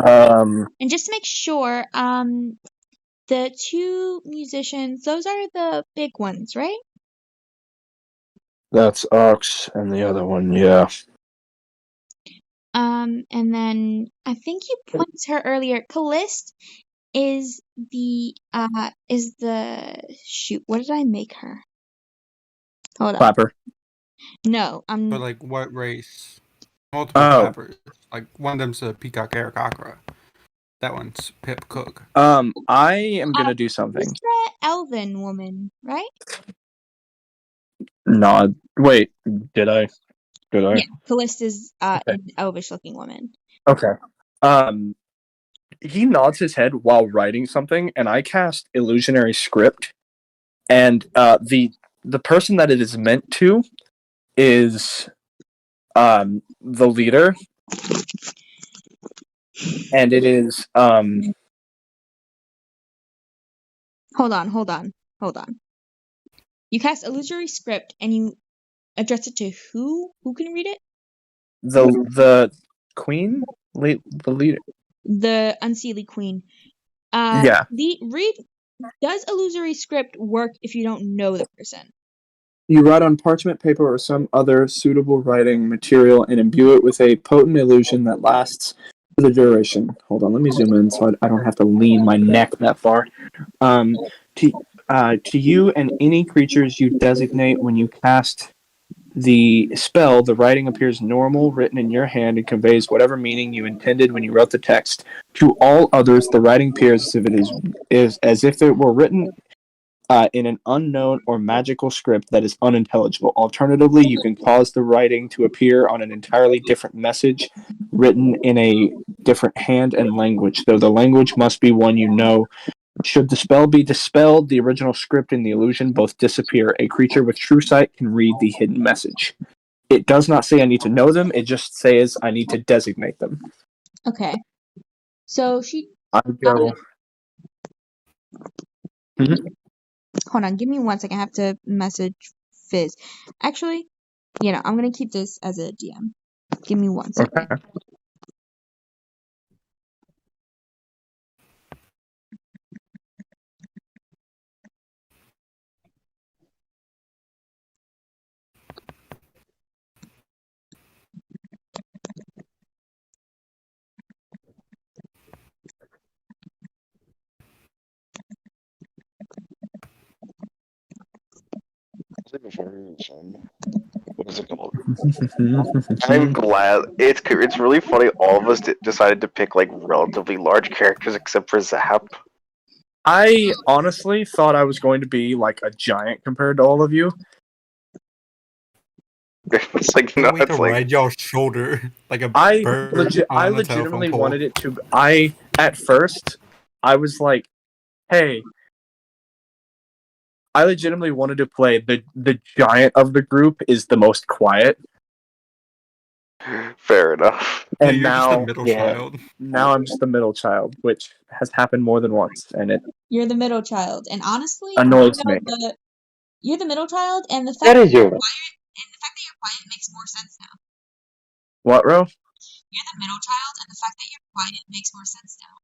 the two musicians, those are the big ones, right? That's Ox, and the other one, yeah. And then I think you pointed to her earlier. Callist is the shoot, what did I make her? Hold on. Clapper. No, But like, what race? Multiple Oh. clappers. Like, one of them's a Peacock Arakakra. That one's Pip Cook. I am gonna do something. Who's the elven woman, right? No, wait, did I? Yeah, Callist is Okay. an elvish looking woman. Okay. He nods his head while writing something, and I cast illusionary script, and the person that it is meant to is the leader, and it is Hold on. You cast illusory script and you address it to who? Who can read it? the queen, the leader. The Unseelie queen. Yeah. Does illusory script work if you don't know the person? You write on parchment paper or some other suitable writing material and imbue it with a potent illusion that lasts for the duration. Hold on, let me zoom in so I don't have to lean my neck that far. To you and any creatures you designate when you cast the spell, the writing appears normal, written in your hand, and conveys whatever meaning you intended when you wrote the text. To all others, the writing appears as if it were written in an unknown or magical script that is unintelligible. Alternatively, you can cause the writing to appear on an entirely different message, written in a different hand and language, though the language must be one you know. Should the spell be dispelled, the original script and the illusion both disappear. A creature with true sight can read the hidden message. It does not say I need to know them, it just says I need to designate them. Okay. So I go. Hold on, give me 1 second. I have to message Fizz. Actually, I'm gonna keep this as a DM. Give me 1 second. Okay. What is it called? I'm glad it's really funny. All of us decided to pick like relatively large characters except for Zap. I honestly thought I was going to be like a giant compared to all of you. It's like I no, can't wait to it's like ride y'all's shoulder like a I bird on a telephone legitimately pole. wanted it to. At first I was like, hey, I legitimately wanted to play the giant of the group is the most quiet, fair enough. Yeah, and you're just the now middle yeah. child. I'm just the middle child, which has happened more than once, and it You're the middle child, and honestly, annoys me. you're the middle child, and the fact That is your. that you're quiet makes more sense now. What, Ro? You're the middle child, and the fact that you're quiet makes more sense now.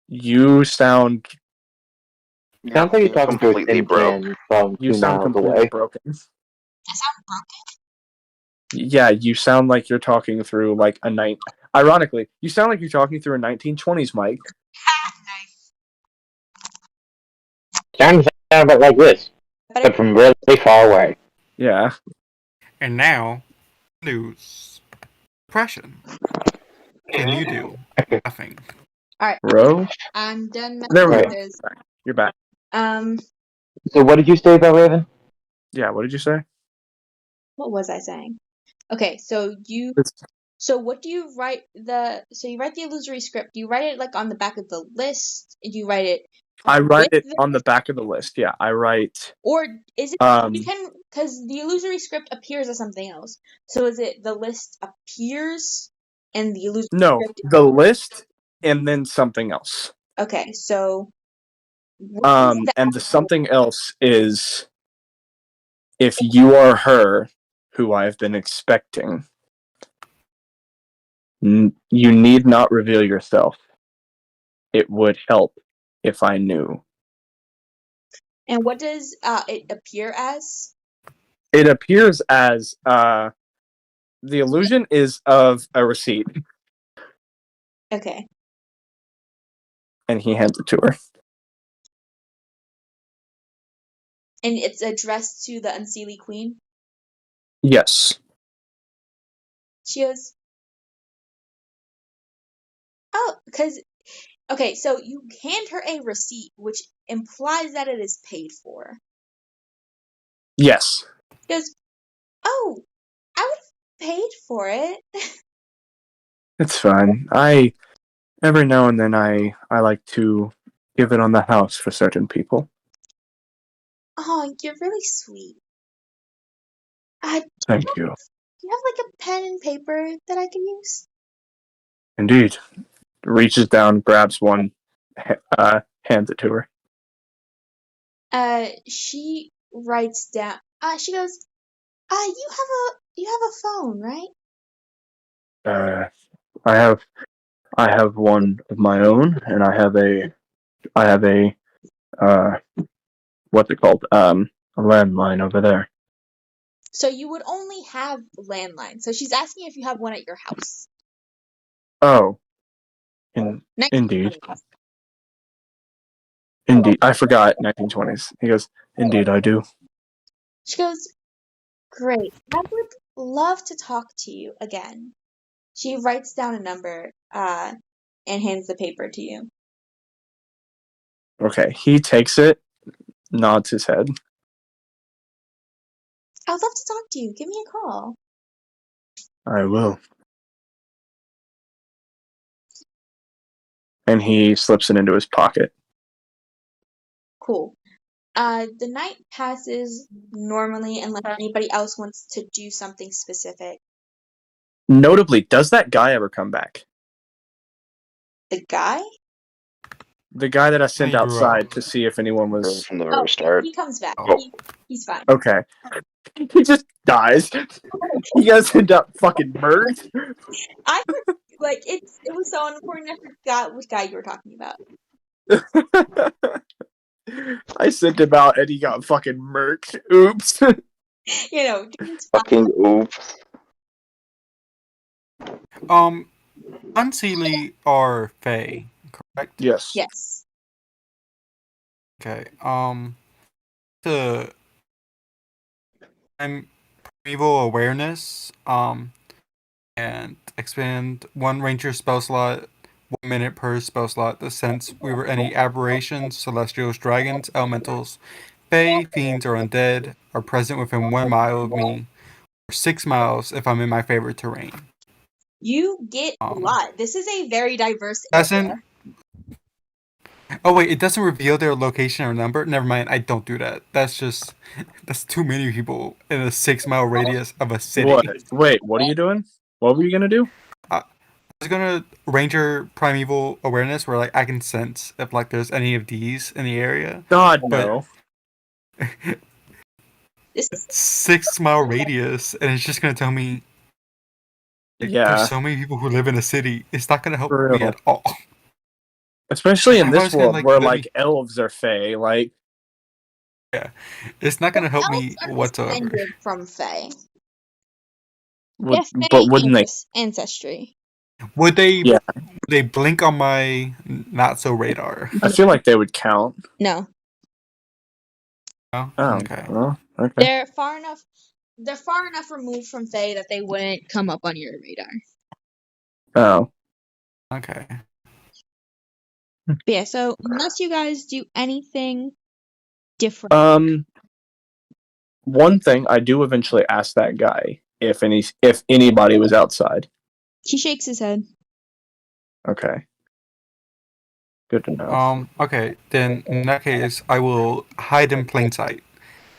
You sound Sounds like you're talking to a completely tin broke. can from you 2 sound miles completely away. broken. I sound broken. Yeah, you sound like you're talking through like a night. Ironically, you sound like you're talking through a 1920s mic. Nice. Sounds about like this, But but from really far away. Yeah. And now, news. Depression. Can you do nothing? all right, Ro? I'm done. There we Right. go. You're back. So what did you say about Raven? Yeah, what did you say? What was I saying? Okay, so what do you write you write the illusory script. Do you write it like on the back of the list? Do you write it I write with it on the back of the list. Yeah, I write or is it you can because the illusory script appears as something else. So is it the list appears and the illusory no, script? the list and then something else. Okay, so what is And the something else is if you are her who I have been expecting, you need not reveal yourself. It would help if I knew. and what does it appear as? It appears as the illusion is of a receipt, Okay. and he hands it to her. And it's addressed to the Unseelie Queen. Yes. She goes, oh, because okay, so you hand her a receipt, which implies that it is paid for. Yes. She goes, oh, I would have paid for it. It's fine. Every now and then I like to give it on the house for certain people. Oh, you're really sweet. Thank you. Do you have like a pen and paper that I can use? Indeed. Reaches down, grabs one, hands it to her. She writes down. She goes, you have a phone, right? I have one of my own, and I have a what's it called? A landline over there. So you would only have landline. So she's asking if you have one at your house. Oh, indeed. I forgot 1920s. He goes, indeed, I do. She goes, great. I would love to talk to you again. She writes down a number, and hands the paper to you. Okay, he takes it, nods his head. I would love to talk to you. Give me a call. I will. And he slips it into his pocket. Cool. The night passes normally unless anybody else wants to do something specific. Notably, does that guy ever come back? The guy? The guy that I sent He grew outside up. to see if anyone was... From the very start. He comes back. Oh. He's fine. Okay. He just dies. You guys end up fucking murdered. I like it was so unimportant I forgot which guy you were talking about. I sent him out and he got fucking murked. Oops. You know, dude's Fucking oops. Unseelie are Fae, correct? Yes. yes. Okay. To I'm primeval awareness. And expand one ranger spell slot, 1 minute per spell slot. The sense we were any aberrations, celestials, dragons, elementals, fae, fiends, or undead are present within 1 mile of me, or 6 miles if I'm in my favorite terrain. You get a lot. This is a very diverse Doesn't. area. Oh wait, it doesn't reveal their location or number. Never mind, I don't do that. That's too many people in a 6 mile radius of a city. What? Wait, what are you doing? What were you gonna do? I was gonna ranger primeval awareness where like I can sense if like there's any of these in the area. God, But- no. This is 6 mile radius, and it's just gonna tell me like, Yeah. there's so many people who live in a city. It's not gonna help For me real. at all. Especially in I this was gonna, world like, where let me- like elves are fae. Like, It's not gonna help me elves are whatsoever. descended from Fae. would, Fae but wouldn't they? ancestry. Would they? Yeah. Would they blink on my not so radar? I feel like they would count. No, Oh, Oh, okay. well, okay. they're far enough. They're far enough removed from Fae that they wouldn't come up on your radar. Oh, Okay. But yeah. So unless you guys do anything different, one thing I do eventually ask that guy if anybody was outside. he shakes his head. Okay. Good to know. Okay. Then in that case, I will hide in plain sight.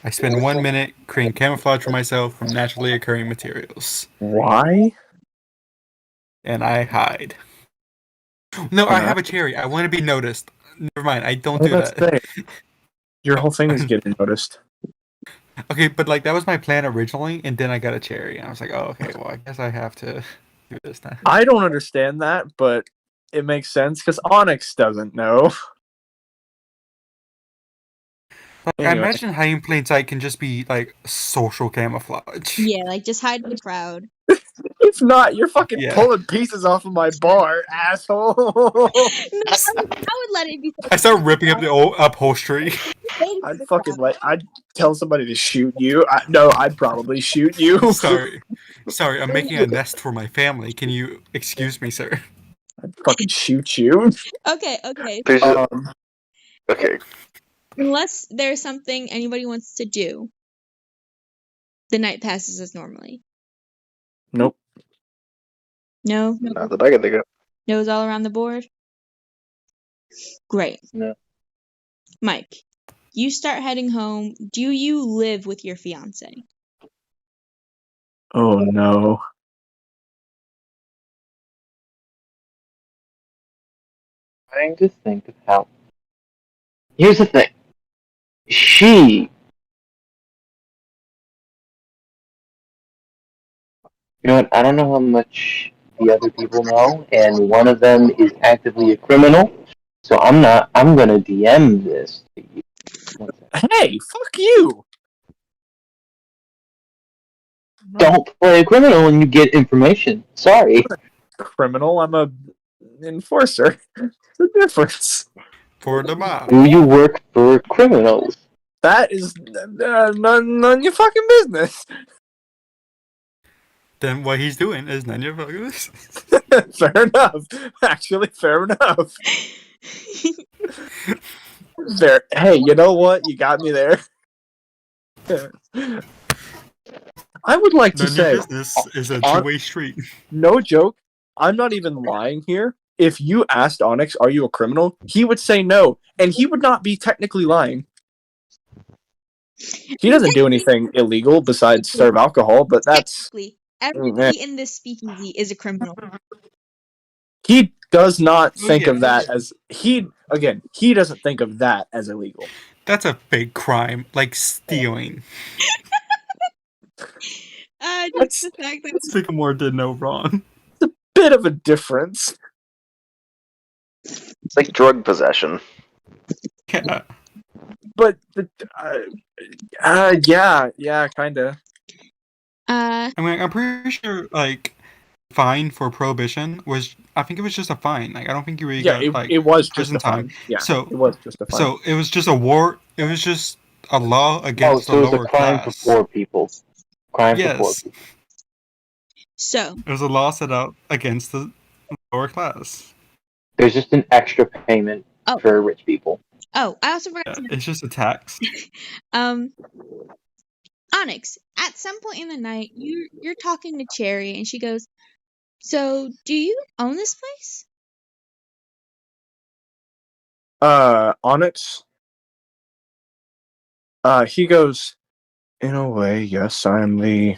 I spend 1 minute creating camouflage for myself from naturally occurring materials, Why? and I hide. No, I have a cherry. I want to be noticed. Never mind. I don't do Let's that. say your whole thing is getting noticed. Okay, but like that was my plan originally, and then I got a cherry, and I was like, oh, okay. Well, I guess I have to do this now. I don't understand that, but it makes sense because Onyx doesn't know. Like, I Anyway. imagine hiding in plain sight can just be like social camouflage. Yeah, like just hide in the crowd. If not, you're fucking Yeah. pulling pieces off of my bar, asshole. No, I would let it be. I start ripping up the old upholstery. I'd I'd tell somebody to shoot you. I'd probably shoot you. Sorry, I'm making a nest for my family. Can you excuse me, sir? I'd fucking shoot you. Okay. There's a, Um, okay. Unless there's something anybody wants to do, the night passes as normally. nope. No, Not that I can think of. no's all around the board. Great. No. Mike, you start heading home. Do you live with your fiance? Oh no. Trying to think of how. Here's the thing. She. You know what? I don't know how much the other people know, and one of them is actively a criminal. So I'm not. I'm gonna DM this to you. One second. Hey, fuck you. Don't play a criminal and you get information. Sorry. Criminal. I'm a enforcer. The difference. For the mob. Do you work for criminals? That is none your fucking business. Then what he's doing is none of your fucking business. Fair enough. Actually, fair enough. There. Hey, you know what? You got me there. I would like to None of your say, business is a on- two-way street. no joke, I'm not even lying here. If you asked Onyx, are you a criminal? He would say no, and he would not be technically lying. He doesn't do anything illegal besides serve alcohol, but that's... Technically, everybody in this speakeasy is a criminal. He does not think Yeah. of that as... He doesn't think of that as illegal. That's a big crime, like stealing. Just the fact that Sycamore did no wrong. Bit of a difference. It's like drug possession. Yeah. But, yeah, kinda. I mean, I'm pretty sure, like, fine for prohibition was, I think it was just a fine. Like, I don't think you really Yeah, got, it was just prison a fine. time. Yeah, So- it was just a fine. So it was just a war. It was just a law Oh, against so the it was lower a crime class. for poor people. Crime for poor Yes, people. So, it was a law set out against the lower class. There's just an extra payment Oh. for rich people. I also forgot Yeah, to it's just a tax. Onyx, at some point in the night, you're talking to Cherry, and she goes, "So, do you own this place?" Onyx. He goes, in a way, yes, I am I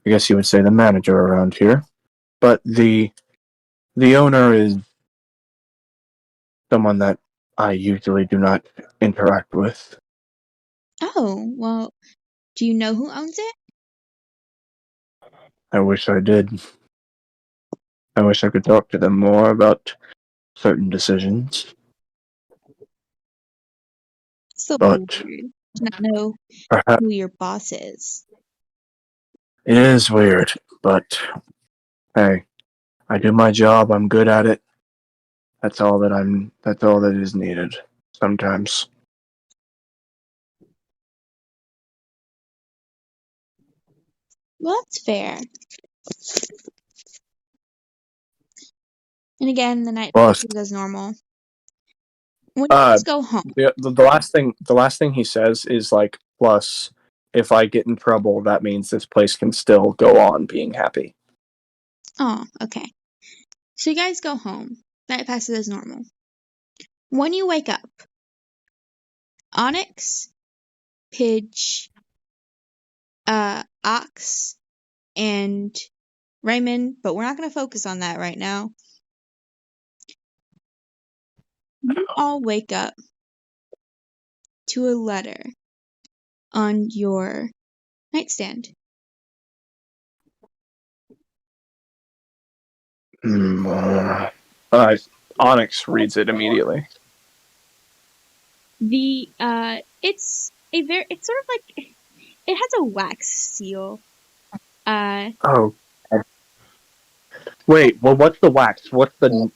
guess you would say the manager around here. But the owner is someone that I usually do not interact with. Oh, well, do you know who owns it? I wish I did. I wish I could talk to them more about certain decisions. So But weird to not know perhaps who your boss is. it is weird, but hey, I do my job, I'm good at it. That's all that is needed sometimes. Well, that's fair. And again, the night Plus, passes as normal. When you guys go home, the last thing he says is like, plus, if I get in trouble, that means this place can still go on being happy. oh, okay. So you guys go home. Night passes as normal. When you wake up, Onyx, Pidge, Ox, and Raymond, but we're not going to focus on that right now. You all wake up to a letter on your nightstand. Onyx reads it immediately. It's sort of like, it has a wax seal. Oh. Wait, well, what's the wax? What's the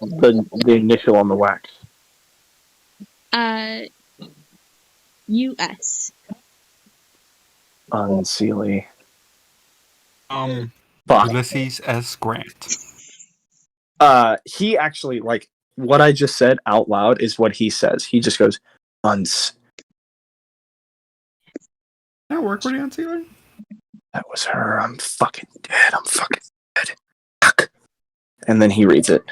initial on the wax? US. Unseelie. Um, Fuck. Ulysses S. Grant. He actually, like, what I just said out loud is what he says. He just goes, Uns. That work with the Unseelie? That was her. I'm fucking dead. I'm fucking dead. Fuck. And then he reads it.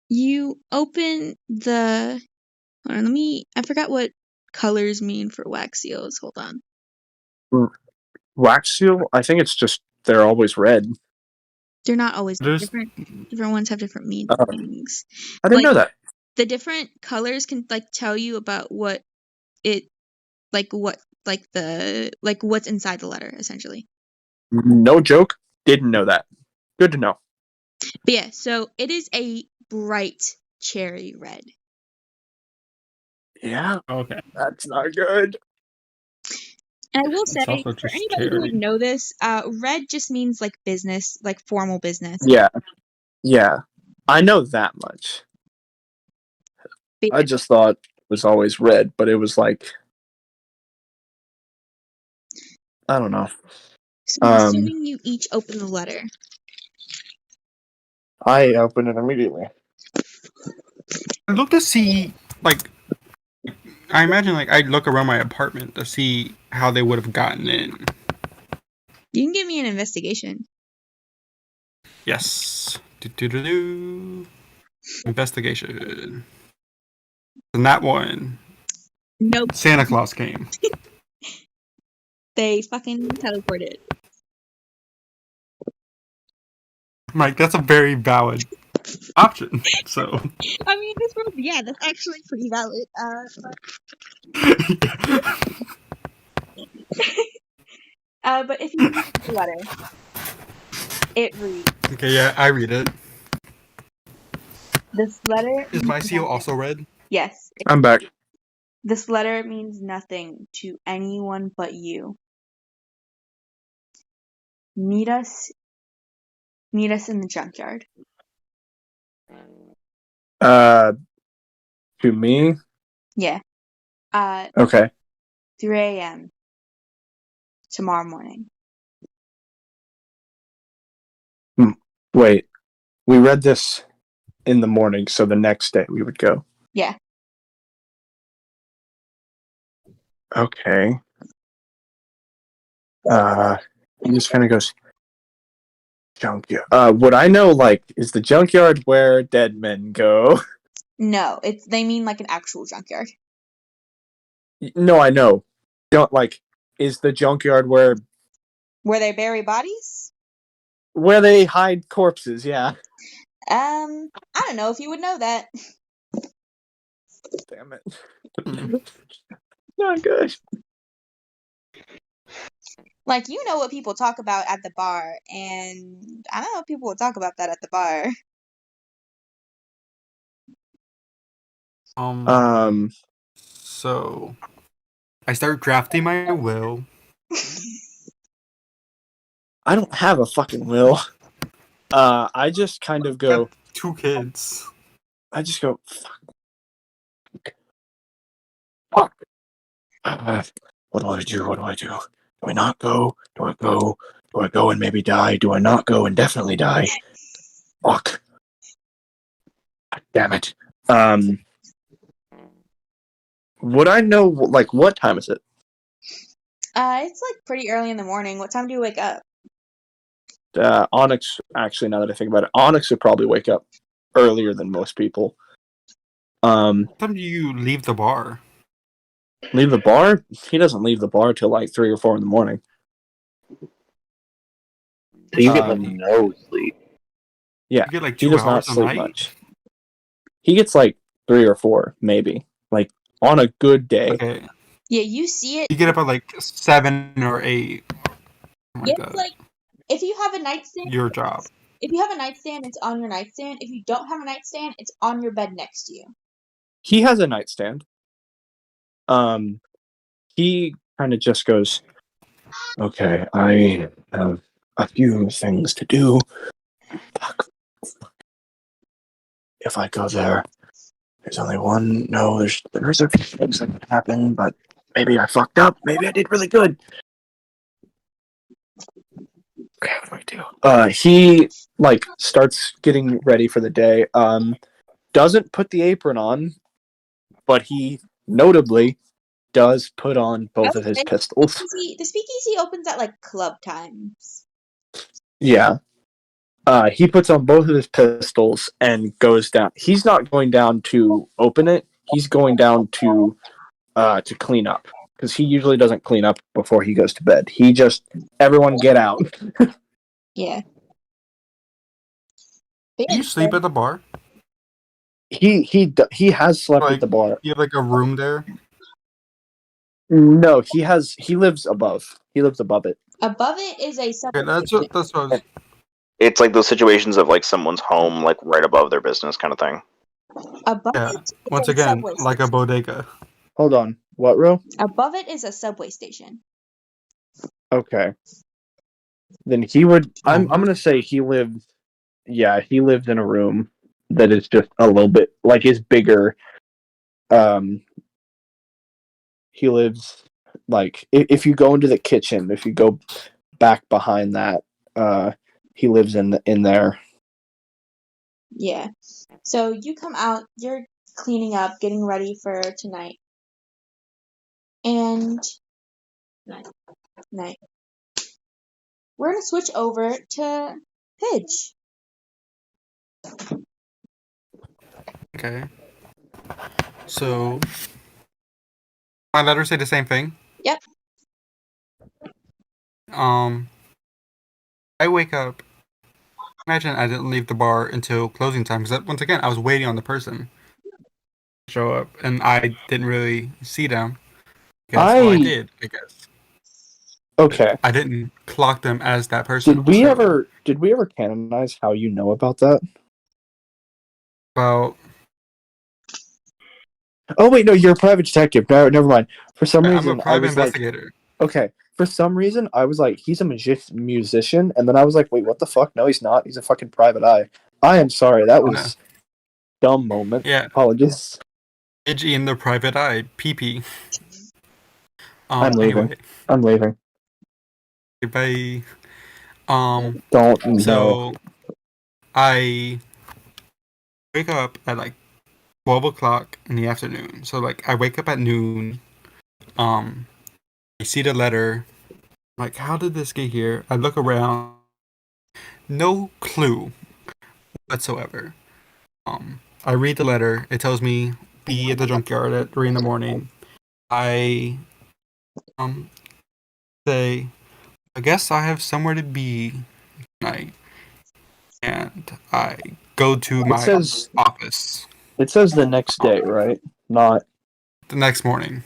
You open the. Hold on, I forgot what colors mean for wax seals. Hold on. Wax seal? I think it's just, they're always red. They're not always There's- different. Different ones have different meanings. I didn't know that. The different colors can like tell you about what it what's inside the letter essentially. No joke. Didn't know that. Good to know. But yeah, so it is a bright cherry red. Yeah, Okay. that's not good. And I will It's say, also for just anybody who cherry. would know this, red just means like business, like formal business. Yeah. I know that much. But I just thought it was always red, but it was like, I don't know. so I'm assuming you each open the letter. I opened it immediately. I'd look to see, like, I imagine, like, I'd look around my apartment to see how they would have gotten in. You can give me an investigation. Yes. Do-do-do-do. Investigation. And that one, Nope. Santa Claus came. They fucking teleported. Mike, that's a very valid option. So. I mean, this world, yeah, that's actually pretty valid. But if you read the letter, it reads. Okay, yeah, I read it. This letter. Is my seal also red? Yes. I'm back. This letter means nothing to anyone but you. Meet us in the junkyard. To me? Yeah. Okay. 3 a.m. tomorrow morning. Wait, we read this in the morning, so the next day we would go. Yeah. Okay. He just kind of goes, junkyard. Would I know, like, is the junkyard where dead men go? No, they mean like an actual junkyard. No, I know. Don't, like, is the junkyard where Where they bury bodies? they hide corpses, yeah. I don't know if you would know that. Damn it. Not good. Like, you know what people talk about at the bar, and I don't know if people would talk about that at the bar. So I start drafting my will. I don't have a fucking will. I just kind of go. Got 2 kids. I just go. Fuck. What do I do? What do I do? Do I not go? Do I go? Do I go and maybe die? Do I not go and definitely die? Fuck. God damn it. Would I know? Like, what time is it? It's like pretty early in the morning. What time do you wake up? Onyx. Actually, now that I think about it, Onyx would probably wake up earlier than most people. What time do you leave the bar? Leave the bar? He doesn't leave the bar till like 3 or 4 in the morning. So you get like no sleep. Yeah, You get like he 2 does not hours a sleep night. much. He gets like 3 or 4, maybe. Like on a good day. Okay. Yeah, you see it. You get up at like 7 or 8. Something It's like that. like if you have a nightstand. Your job. If you have a nightstand, it's on your nightstand. If you don't have a nightstand, it's on your bed next to you. He has a nightstand. He kind of just goes, okay, I have a few things to do. Fuck. If I go there, there's only one. No, there's a few things that could happen, but maybe I fucked up. Maybe I did really good. Okay, what do I do? He like starts getting ready for the day. Doesn't put the apron on, but he notably does put on both of his pistols. The speakeasy opens at like club times. Yeah. He puts on both of his pistols and goes down. He's not going down to open it. He's going down to clean up, because he usually doesn't clean up before he goes to bed. He just, everyone get out. Yeah. Do you sleep at the bar? He has slept Like, at the bar. You have like a room there? No, he lives above. He lives above it. Above it is a subway. Okay, that's what I was... It's like those situations of like someone's home, like right above their business, kind of thing. Above Yeah. it is Once a again, subway like a station. bodega. Hold on. What, Ro? Above it is a subway station. Okay. Then he would. I'm Oh. gonna say he lived. Yeah, he lived in a room that is just a little bit like is bigger. He lives like if you go into the kitchen, if you go back behind that, he lives in there. Yeah. So you come out, you're cleaning up, getting ready for tonight. And night. We're gonna switch over to Pidge. Okay. So, my letters say the same thing? Yep. I wake up. Imagine I didn't leave the bar until closing time, because once again, I was waiting on the person to show up, and I didn't really see them. I did, I guess. Okay. I didn't clock them as that person. Did we ever canonize how you know about that? Well, oh wait, no, you're a private detective. No, never mind. For some reason, I'm a private I was investigator. like, okay. For some reason, I was like, he's a musician, and then I was like, wait, what the fuck? No, he's not. He's a fucking private eye. I am sorry. That was dumb moment. Yeah. Apologies. Edgy in the private eye. PP. I'm leaving. Anyway. I'm leaving. Bye. Don't know. So I wake up at like 12 o'clock in the afternoon. So like I wake up at noon. I see the letter. Like, how did this get here? I look around. No clue whatsoever. I read the letter. It tells me be at the junkyard at 3 in the morning. I um say, I guess I have somewhere to be tonight, and I go to It my says office the next day, right? Not the next morning.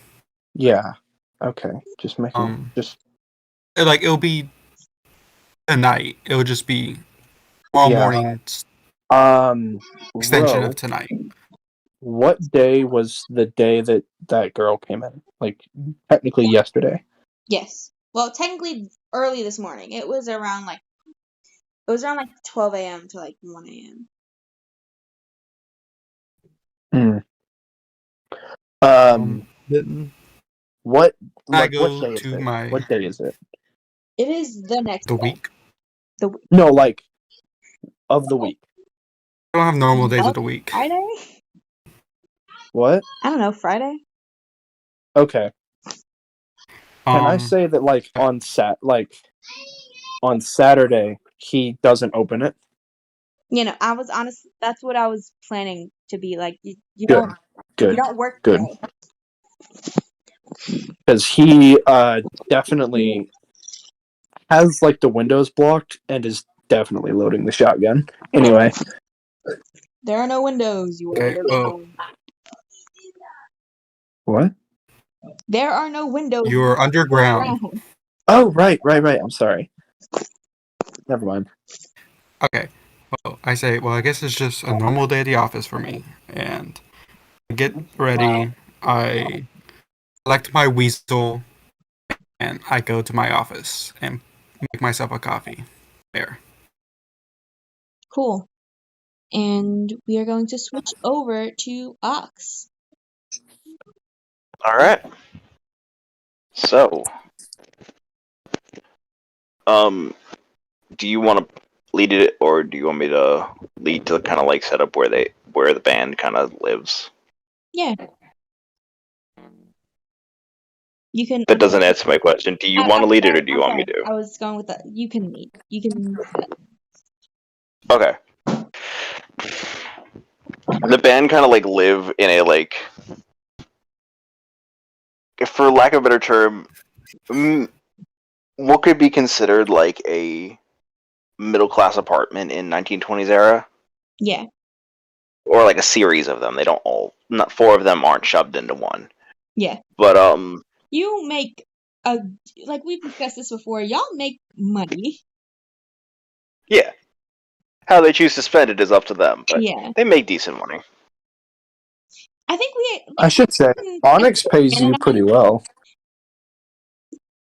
yeah. Okay. Just making Um, just it'll be tonight. It'll just be tomorrow yeah. morning's extension of Ro, tonight. what day was the day that that girl came in? Like technically yesterday. Yes. Well, technically early this morning. It was around like 12 a.m. to like 1 a.m. Hmm. Then What I like what go day is to it? my What day is it? It is the next the day. week. The week. No, like of the week. I don't have normal days of the week. Friday? What? I don't know. Friday? Okay. Can I Um, say that like on Saturday he doesn't open it? You know, I was honest. That's what I was planning to be like. You Good. you Good. don't work Good. today. Because he definitely has like the windows blocked and is definitely loading the shotgun. Anyway, There are no windows. You are okay. Well, underground. what? There are no windows. you're underground. Oh, right. I'm sorry. Never mind. Okay. Well, I say, well, I guess it's just a normal day at the office for me. And I get ready. I collect my weasel, and I go to my office and make myself a coffee. There. Cool. And we are going to switch over to Ox. All right. So, do you want to lead it, or do you want me to lead to kind of like set up where the band kind of lives? Yeah. You can. That doesn't answer my question. Do you want to lead it, or do you want me to? I was going with that. You can lead. You can. Okay. The band kind of like live in a like, for lack of a better term, what could be considered like a middle class apartment in 1920s era, Yeah. or like a series of them. They don't all, not four of them aren't shoved into one. Yeah. But You make like we've discussed this before. Y'all make money. yeah, how they choose to spend it is up to them. But Yeah. they make decent money. I think I should say Onyx pays you pretty well.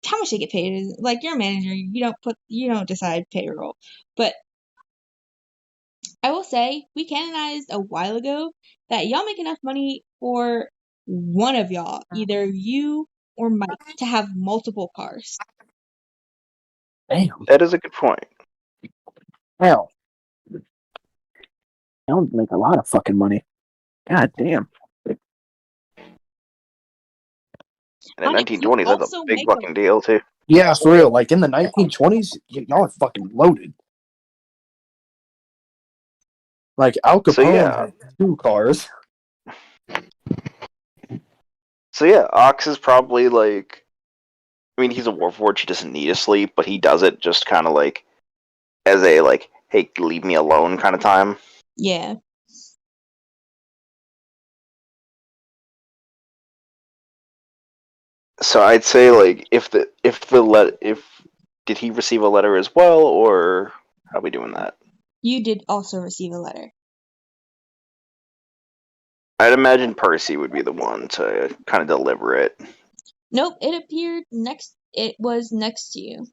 How much they get paid is like you're a manager. You don't decide payroll. But I will say we canonized a while ago that y'all make enough money for one of y'all, either you or Mike, to have multiple cars. Damn. That is a good point. Hell. I don't make a lot of fucking money. God damn. And in Onyx, you 1920s, that's a also big make fucking deal too. Yeah, for real. Like in the 1920s, y'all are fucking loaded. Like Al So Capone yeah, had 2 cars. Ox is probably like, I mean, he's a warforged. He doesn't need to sleep, but he does it just kind of like as a like, hey, leave me alone kind of time. Yeah. So I'd say like if did he receive a letter as well, or how are we doing that? You did also receive a letter. I'd imagine Percy would be the one to kind of deliver it. Nope, it was next to you.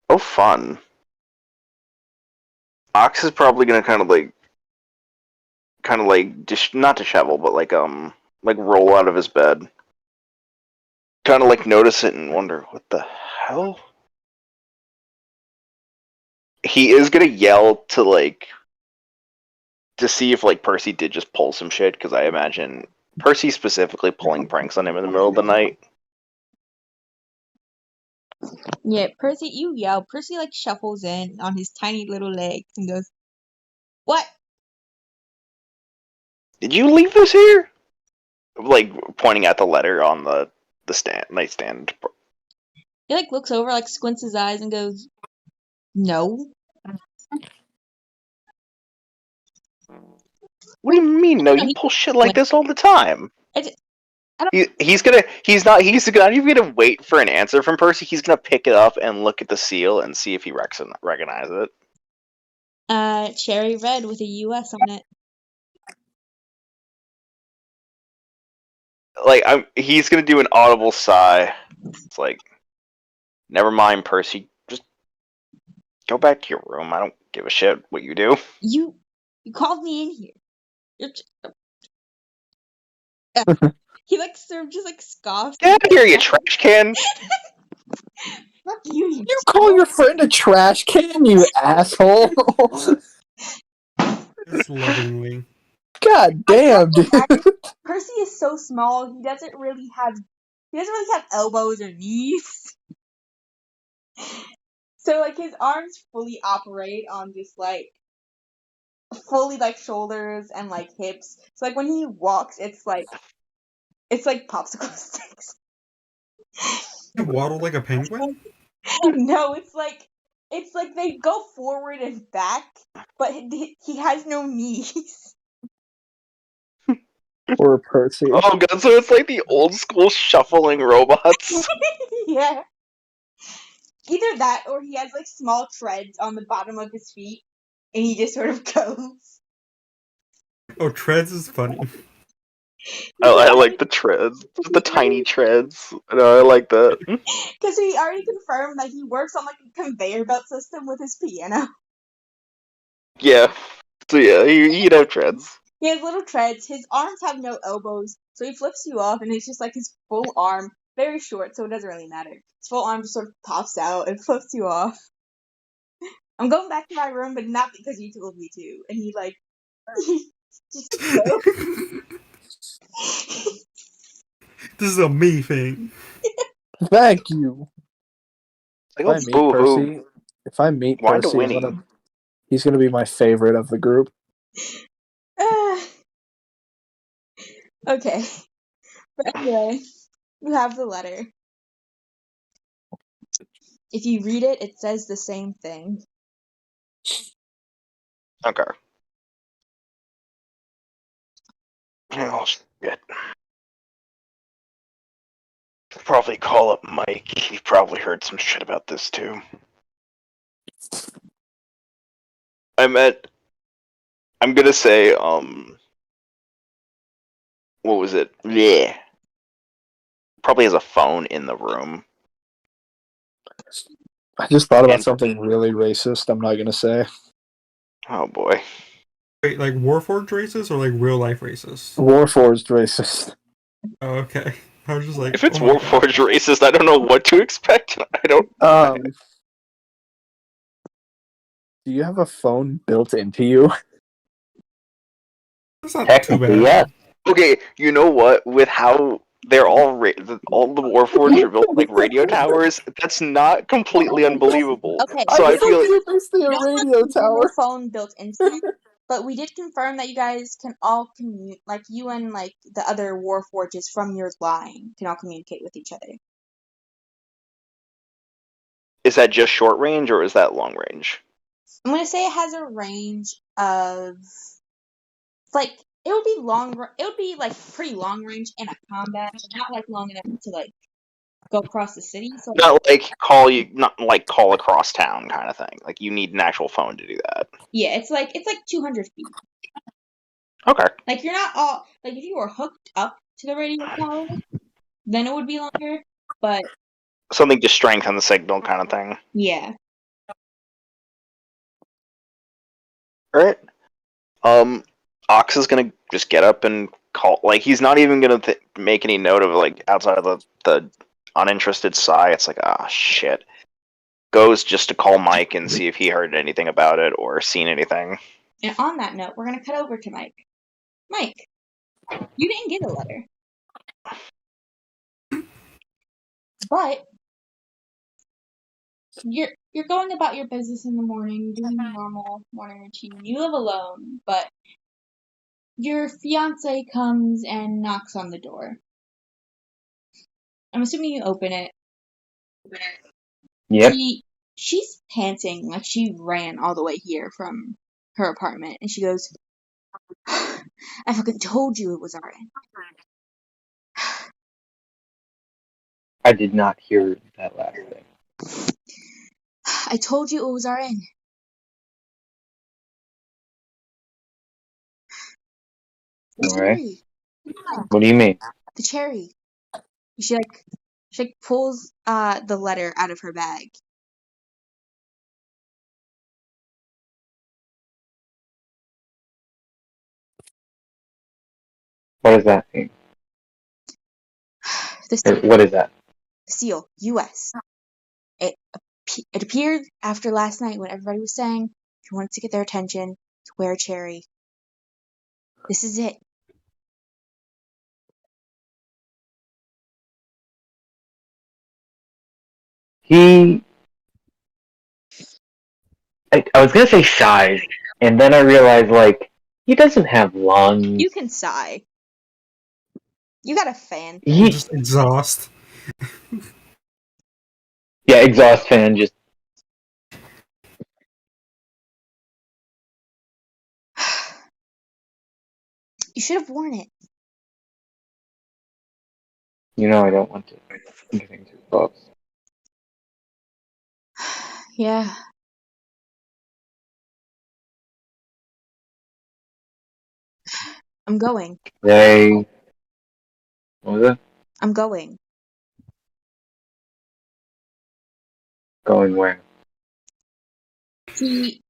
Oh, fun. Ox is probably gonna kind of like not dishevel, but like roll out of his bed, kind of like notice it and wonder what the hell? He is gonna yell to see if Percy did just pull some shit, because I imagine Percy specifically pulling pranks on him in the middle of the night. Yeah, Percy, you yell. Percy shuffles in on his tiny little legs and goes, "What?" Did you leave this here? Pointing at the letter on the nightstand. He looks over, squints his eyes and goes, "No." What do you mean? No, No, you he pull shit like this all the time. I don't. He's not even gonna wait for an answer from Percy. He's gonna pick it up and look at the seal and see if he recognizes it. Cherry red with a US on it. He's gonna do an audible sigh. It's never mind, Percy. Just go back to your room. I don't give a shit what you do. You called me in here. You're he sort of just scoffs. Get out of here, you trash can! Fuck you, You call your friend a trash can, you asshole! Just lovingly. God damn, dude. Percy is so small. He doesn't really have elbows or knees. So his arms fully operate on just fully shoulders and hips. So when he walks, it's popsicle sticks. You waddle like a penguin? No, it's they go forward and back, but he has no knees. Poor Percy. Oh god, so it's the old school shuffling robots. Yeah. Either that, or he has small treads on the bottom of his feet, and he just sort of goes. Oh, treads is funny. I like the treads, the tiny treads. No, I like that. Because he already confirmed that he works on a conveyor belt system with his piano. Yeah. So yeah, he'd have treads. He has little treads. His arms have no elbows, so he flips you off, and it's just his full arm, very short, so it doesn't really matter. His full arm just sort of pops out and flips you off. I'm going back to my room, but not because you told me to. And he just This is a me thing. Thank you. Like, If I meet Percy, Wind to Winnie. he's gonna be my favorite of the group. Okay. But anyway, you have the letter. If you read it, it says the same thing. Okay. Oh shit. Probably call up Mike. He probably heard some shit about this too. I'm gonna say, what was it? Yeah. Probably has a phone in the room. I just thought about And- something really racist. I'm not gonna say. Oh boy. Wait, Warforged racist or real life racist? Warforged racist. Oh, okay. I was just If it's oh my God. Warforged racist, I don't know what to expect. I don't. Do you have a phone built into you? That's not too Technically, bad. yeah. Okay, you know what? With how they're all the Warforged are built like radio towers, that's not completely unbelievable. Okay. So I feel You're basically a radio tower. Phone built into it, but we did confirm that you guys can all commute, you and the other Warforges from your line can all communicate with each other. Is that just short range or is that long range? I'm gonna say it has a range of it would be it would be pretty long range in a combat, but not long enough to go across the city. So Not not call across town kind of thing. You need an actual phone to do that. yeah, it's 200 feet. Okay. You're not all if you were hooked up to the radio tower, then it would be longer. But Something to strengthen the signal kind of thing. yeah. Alright. Ox is gonna just get up and call. He's not even gonna make any note of outside of the uninterested sigh. It's like, ah, shit. Goes just to call Mike and see if he heard anything about it or seen anything. And on that note, we're going to cut over to Mike. Mike, you didn't get a letter. But you're going about your business in the morning, doing your normal morning routine. You live alone, but your fiance comes and knocks on the door. I'm assuming you open it. Yep. She's panting like she ran all the way here from her apartment, and she goes, I fucking told you it was RN. I did not hear that last thing. I told you it was RN. The Alright. cherry. What do you mean? The cherry. She pulls the letter out of her bag. What does that mean? The Or what is that? seal, U.S. It appeared after last night when everybody was saying if you wanted to get their attention, to wear a cherry. This is it. I was gonna say sighs, and then I realized, like, he doesn't have lungs. You can sigh. You got a fan. Just exhaust. Yeah, exhaust fan, just... You should have worn it. You know I don't want to get anything too close. Yeah. I'm going. What was it? I'm going. Going where? The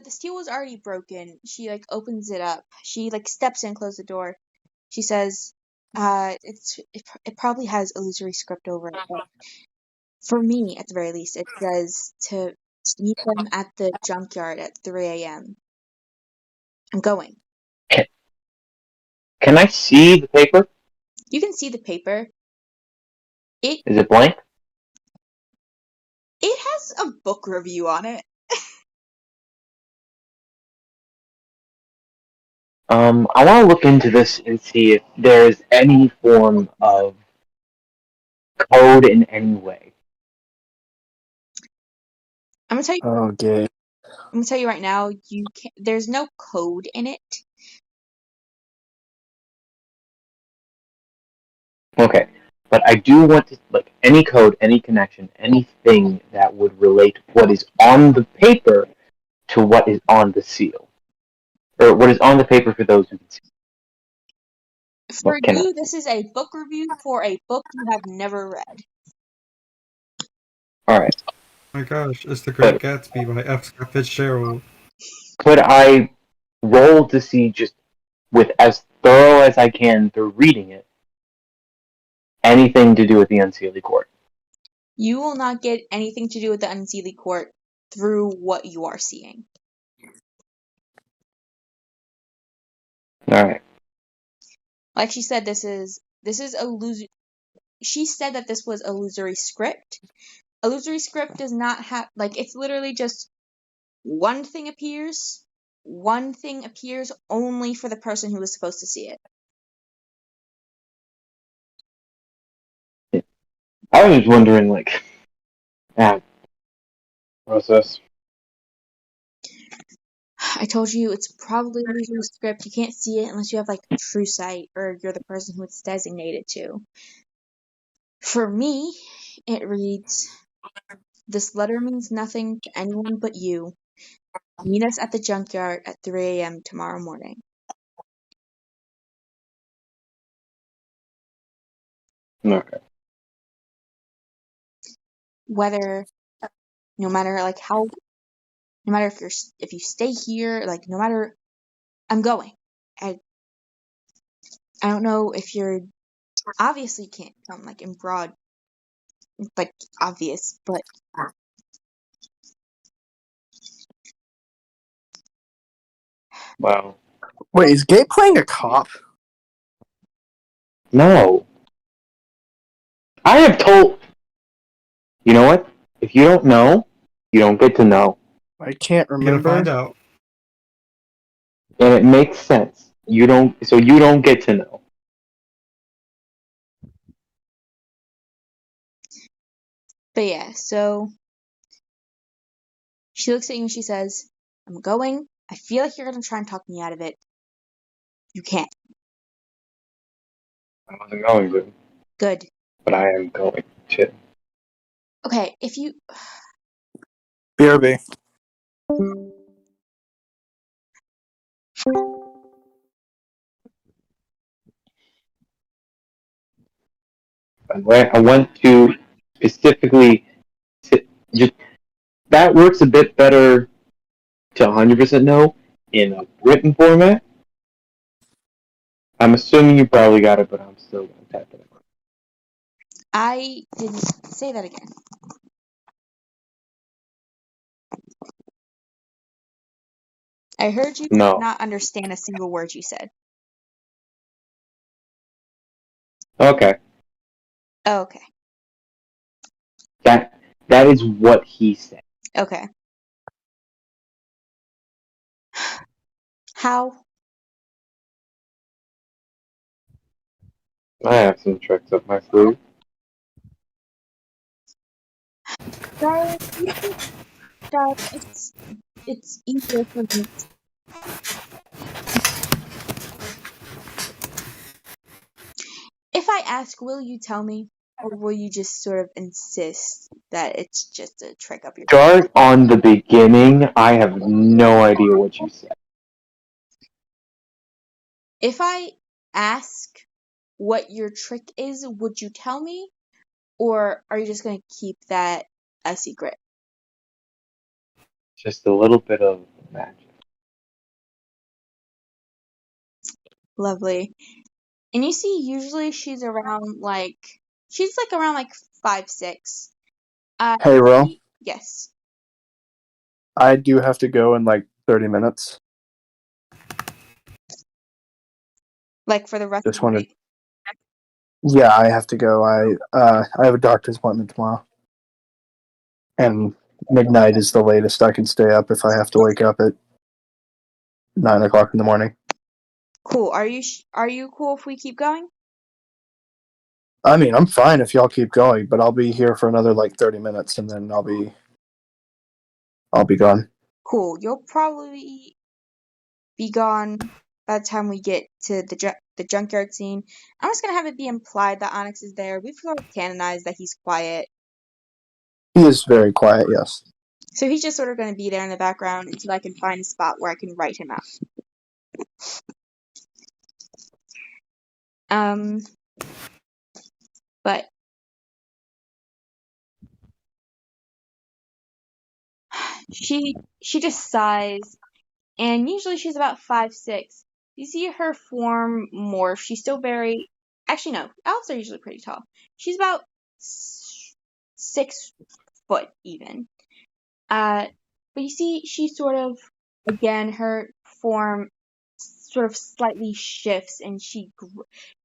seal was already broken. She opens it up. She steps in, closes the door. She says, it probably has illusory script over it, but for me, at the very least, it says to meet them at the junkyard at 3 a.m. I'm going. Can I see the paper? You can see the paper. Is it blank? It has a book review on it. I want to look into this and see if there's any form of code in any way. I'm gonna tell you. Okay. I'm gonna tell you right now. There's no code in it. Okay, but I do want to, like, any code, any connection, anything that would relate what is on the paper to what is on the seal. Or what is on the paper for those who can see. For Can you, I? this is a book review for a book you have never read. Alright. Oh my gosh, it's The Great Gatsby by F. Scott Fitzgerald. Could I roll to see, just with as thorough as I can through reading it, anything to do with the Unseelie court? You will not get anything to do with the Unseelie court through what you are seeing. Alright. Like she said, this is illusory. She said that this was illusory script. Illusory script does not have it's literally just one thing appears only for the person who is supposed to see it. I was just wondering, like, process. I told you it's probably illusory script. You can't see it unless you have true sight or you're the person who it's designated to. For me, it reads, this letter means nothing to anyone but you. Meet us at the junkyard at 3 a.m. tomorrow morning. Okay. No matter if you stay here, no matter, I'm going. I don't know if you're, obviously you can't come in broad It's like obvious, but Wow. Wait, is Gabe playing a cop? No. I have told. You know what? If you don't know, you don't get to know. I can't You gotta find remember. out. And it makes sense. You don't get to know. yeah, so she looks at you and she says, I'm going. I feel like you're gonna try and talk me out of it. You can't. I wasn't going to, Good. but I am going to. Okay, if you BRB. I went to specifically just that works a bit better to 100% no in a written format. I'm assuming you probably got it, but I'm still going to type it. I didn't say that again. I heard you No. not understand a single word you said. Okay. Oh, okay. That is what he said. Okay. How? I have some tricks up my sleeve. Darling, it's easier for me. If I ask, will you tell me? Or will you just sort of insist that it's just a trick up your Start on the beginning. I have no idea what you said. If I ask what your trick is, would you tell me? Or are you just going to keep that a secret? Just a little bit of magic. Lovely. And you see, usually she's around like 5'6". Hey, Ro. Yes. I do have to go in like 30 minutes. Like for the rest Just of the wanted. week. Yeah, I have to go. I have a doctor's appointment tomorrow, and midnight is the latest I can stay up if I have to wake up at 9 o'clock in the morning. Cool. Are you cool if we keep going? I mean, I'm fine if y'all keep going, but I'll be here for another like 30 minutes, and then I'll be gone. Cool. You'll probably be gone by the time we get to the junkyard scene. I'm just gonna have it be implied that Onyx is there. We've sort of canonized that he's quiet, He is very quiet, yes. so he's just sort of gonna be there in the background until I can find a spot where I can write him out. But she just sighs, and usually she's about 5'6". You see her form morph. She's still very. Actually, no. Elves are usually pretty tall. She's about 6 foot even. But you see, she sort of, again, her form sort of slightly shifts, and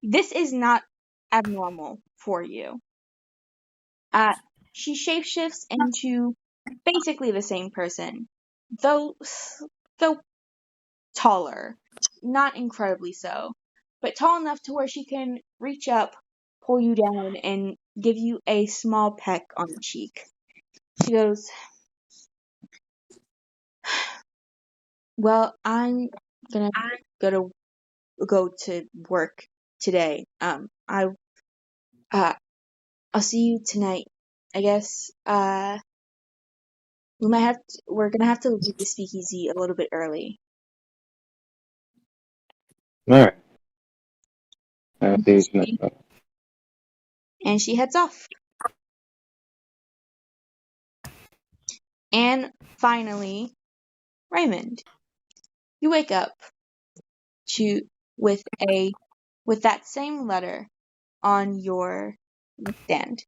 this is not abnormal for you. She shapeshifts into basically the same person, though taller, not incredibly so, but tall enough to where she can reach up, pull you down, and give you a small peck on the cheek. She goes, well, I'm gonna go to work today. I'll see you tonight. I guess, we're gonna have to leave the speakeasy a little bit early. Alright. I'll see you tonight. And she heads off. And finally, Raymond, you wake up with that same letter on your stand.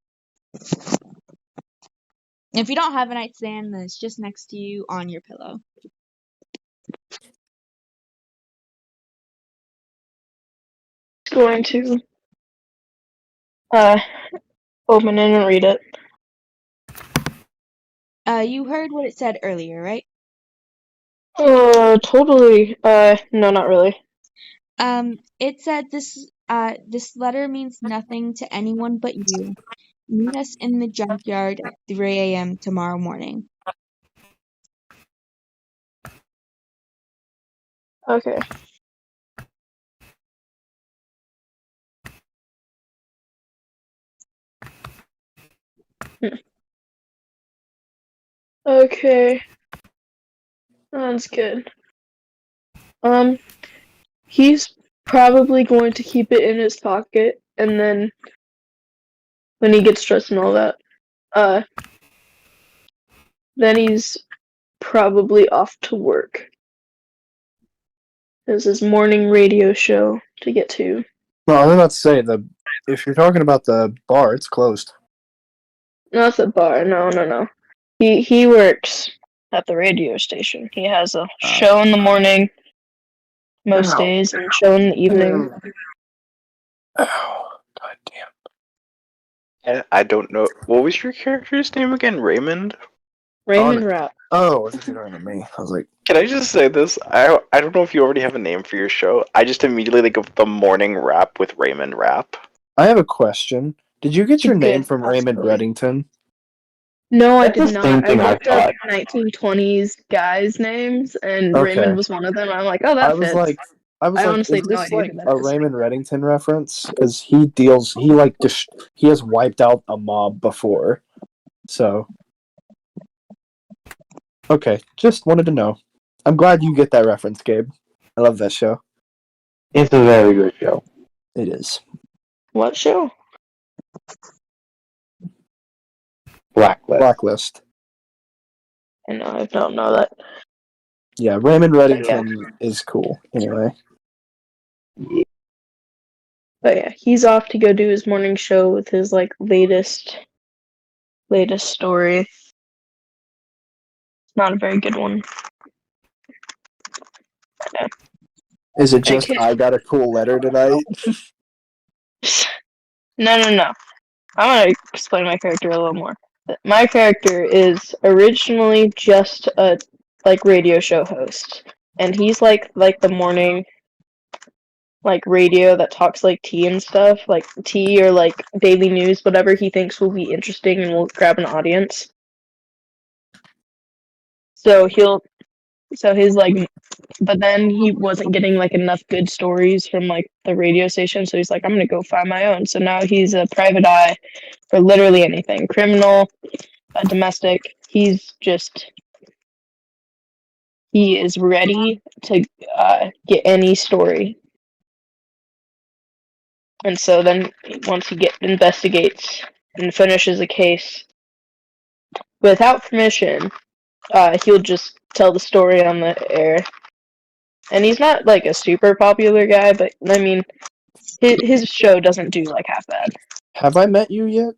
If you don't have a nightstand, then it's just next to you on your pillow. Going to open it and read it. You heard what it said earlier, right? Totally. No, not really. It said this letter means nothing to anyone but you. Meet us in the junkyard at 3 a.m. tomorrow morning. Okay. Okay. That's good. He's probably going to keep it in his pocket, and then when he gets dressed and all that, then he's probably off to work. There's his morning radio show to get to. Well, I was about to say, if you're talking about the bar, it's closed. No, it's a bar. No. He works at the radio station. He has a show in the morning most days and a show in the evening. Oh, god damn. And I don't know. What was your character's name again? Raymond? Raymond Rapp. Oh, I thought you were talking to me. I was like, Can I just say this? I don't know if you already have a name for your show. I just immediately think of the morning rap with Raymond Rapp. I have a question. Did you get your You name did, from Raymond absolutely. Reddington? No, I That's the did same not. I thing I looked up thought. 1920s guys' names, and Okay. Raymond was one of them. I'm like, oh, that I was fits. like, I is honestly have no this idea like who that a is. Raymond Reddington reference? Because he has wiped out a mob before. So, okay, just wanted to know. I'm glad you get that reference, Gabe. I love that show. It's a very good show. It is. What show? Blacklist. I know, I don't know that. Yeah, Raymond Reddington is cool. Anyway. But yeah, he's off to go do his morning show with his like latest story. It's not a very good one. Is it just Okay. I got a cool letter tonight? No. I want to explain my character a little more. My character is originally just a like radio show host, and he's like the morning like radio that talks like tea and stuff, like tea or like daily news, whatever he thinks will be interesting and will grab an audience. So he's like, but then he wasn't getting like enough good stories from like the radio station, so he's like, I'm gonna go find my own. So now he's a private eye for literally anything, criminal, domestic. He is ready to get any story. And so then once he investigates and finishes a case without permission, he'll just tell the story on the air. And he's not like a super popular guy, but I mean, his show doesn't do like half bad. Have I met you yet?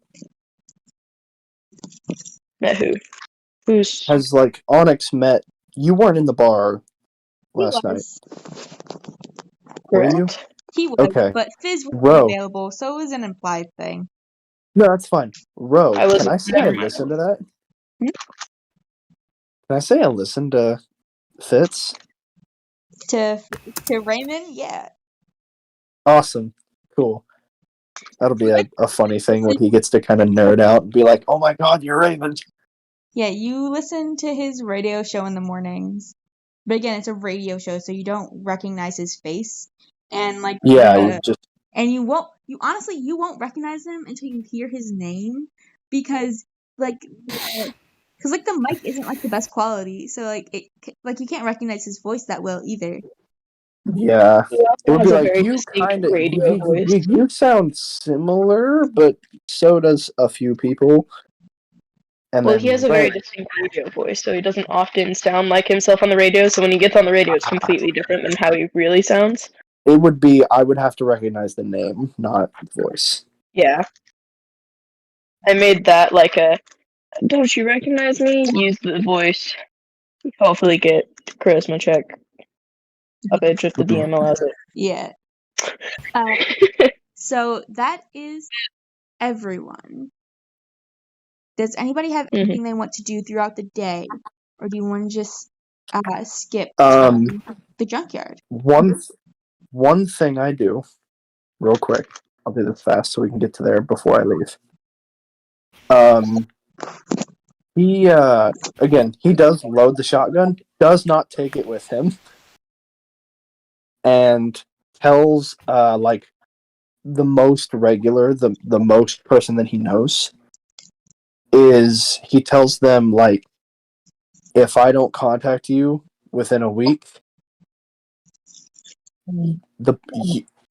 Met who? Who's Has like Onyx met? You weren't in the bar last night. Were you? correct? He was, Okay. but Fizz Ro. wasn't available, so it was an implied thing. No, that's fine. Ro, I was- can I say never I mind. listened to that? Hmm? Can I say I listened to Fitz? To Raymond, yeah. Awesome. Cool. That'll be a funny thing when he gets to kind of nerd out and be like, oh my god, you're Raymond. Yeah, you listen to his radio show in the mornings. But again, it's a radio show, so you don't recognize his face. And like Yeah, you honestly won't recognize him until you hear his name because the mic isn't like the best quality, so you can't recognize his voice that well either. yeah. It would has be a like very you distinct kind of radio voice. you sound similar, but so does a few people. And Well, then he has a very distinct radio voice, so he doesn't often sound like himself on the radio. So when he gets on the radio, it's completely different than how he really sounds. it would be I would have to recognize the name, not voice. Yeah. I made that like a "Don't you recognize me?" Use the voice. Hopefully get charisma check up edge if the DM allows it. Yeah. So that is everyone. Does anybody have Mhm. anything they want to do throughout the day, or do you want to just skip the junkyard? One thing I do, real quick. I'll do this fast so we can get to there before I leave. He he does load the shotgun, does not take it with him, and tells like the most regular, the most person that he knows is he tells them like, if I don't contact you within a week,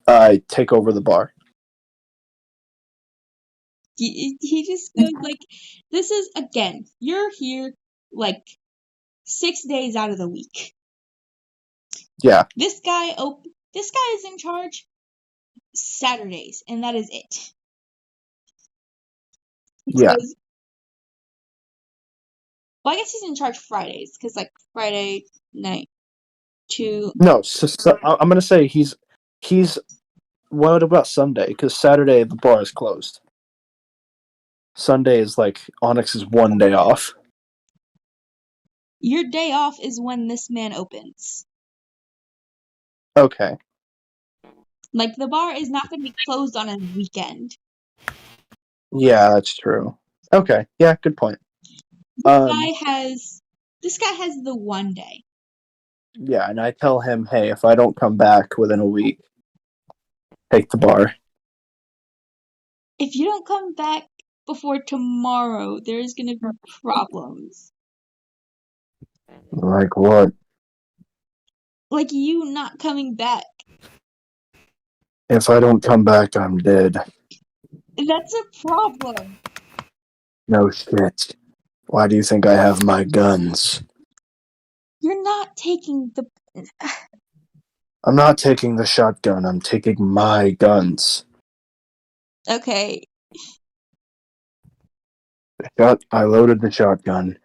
I take over the bar. He just goes like, this is, again, you're here like 6 days out of the week. Yeah. This guy is in charge Saturdays, and that is it. Yeah. Well, I guess he's in charge Fridays, because like Friday night to No, so I'm gonna say he's. What about Sunday? Because Saturday the bar is closed. Sunday is like Onyx's one day off. your day off is when this man opens. Okay. Like, the bar is not going to be closed on a weekend. Yeah, that's true. Okay. Yeah, good point. This guy has the one day. Yeah, and I tell him, hey, if I don't come back within a week, take the bar. If you don't come back before tomorrow, there's going to be problems. Like what? Like you not coming back. If I don't come back, I'm dead. That's a problem. No shit. Why do you think I have my guns? You're not taking the... I'm not taking the shotgun, I'm taking my guns. Okay. I loaded the shotgun.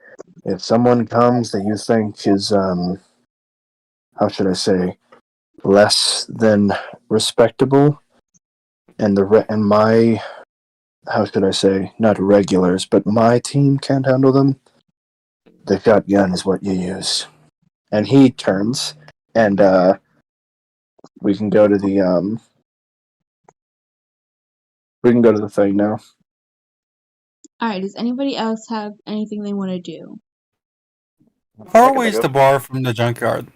If someone comes that you think is, how should I say, less than respectable, and my, how should I say, not regulars, but my team can't handle them, the shotgun is what you use. And he turns, and we can go to the thing now. Alright, does anybody else have anything they want to do? How far away is the bar from the junkyard?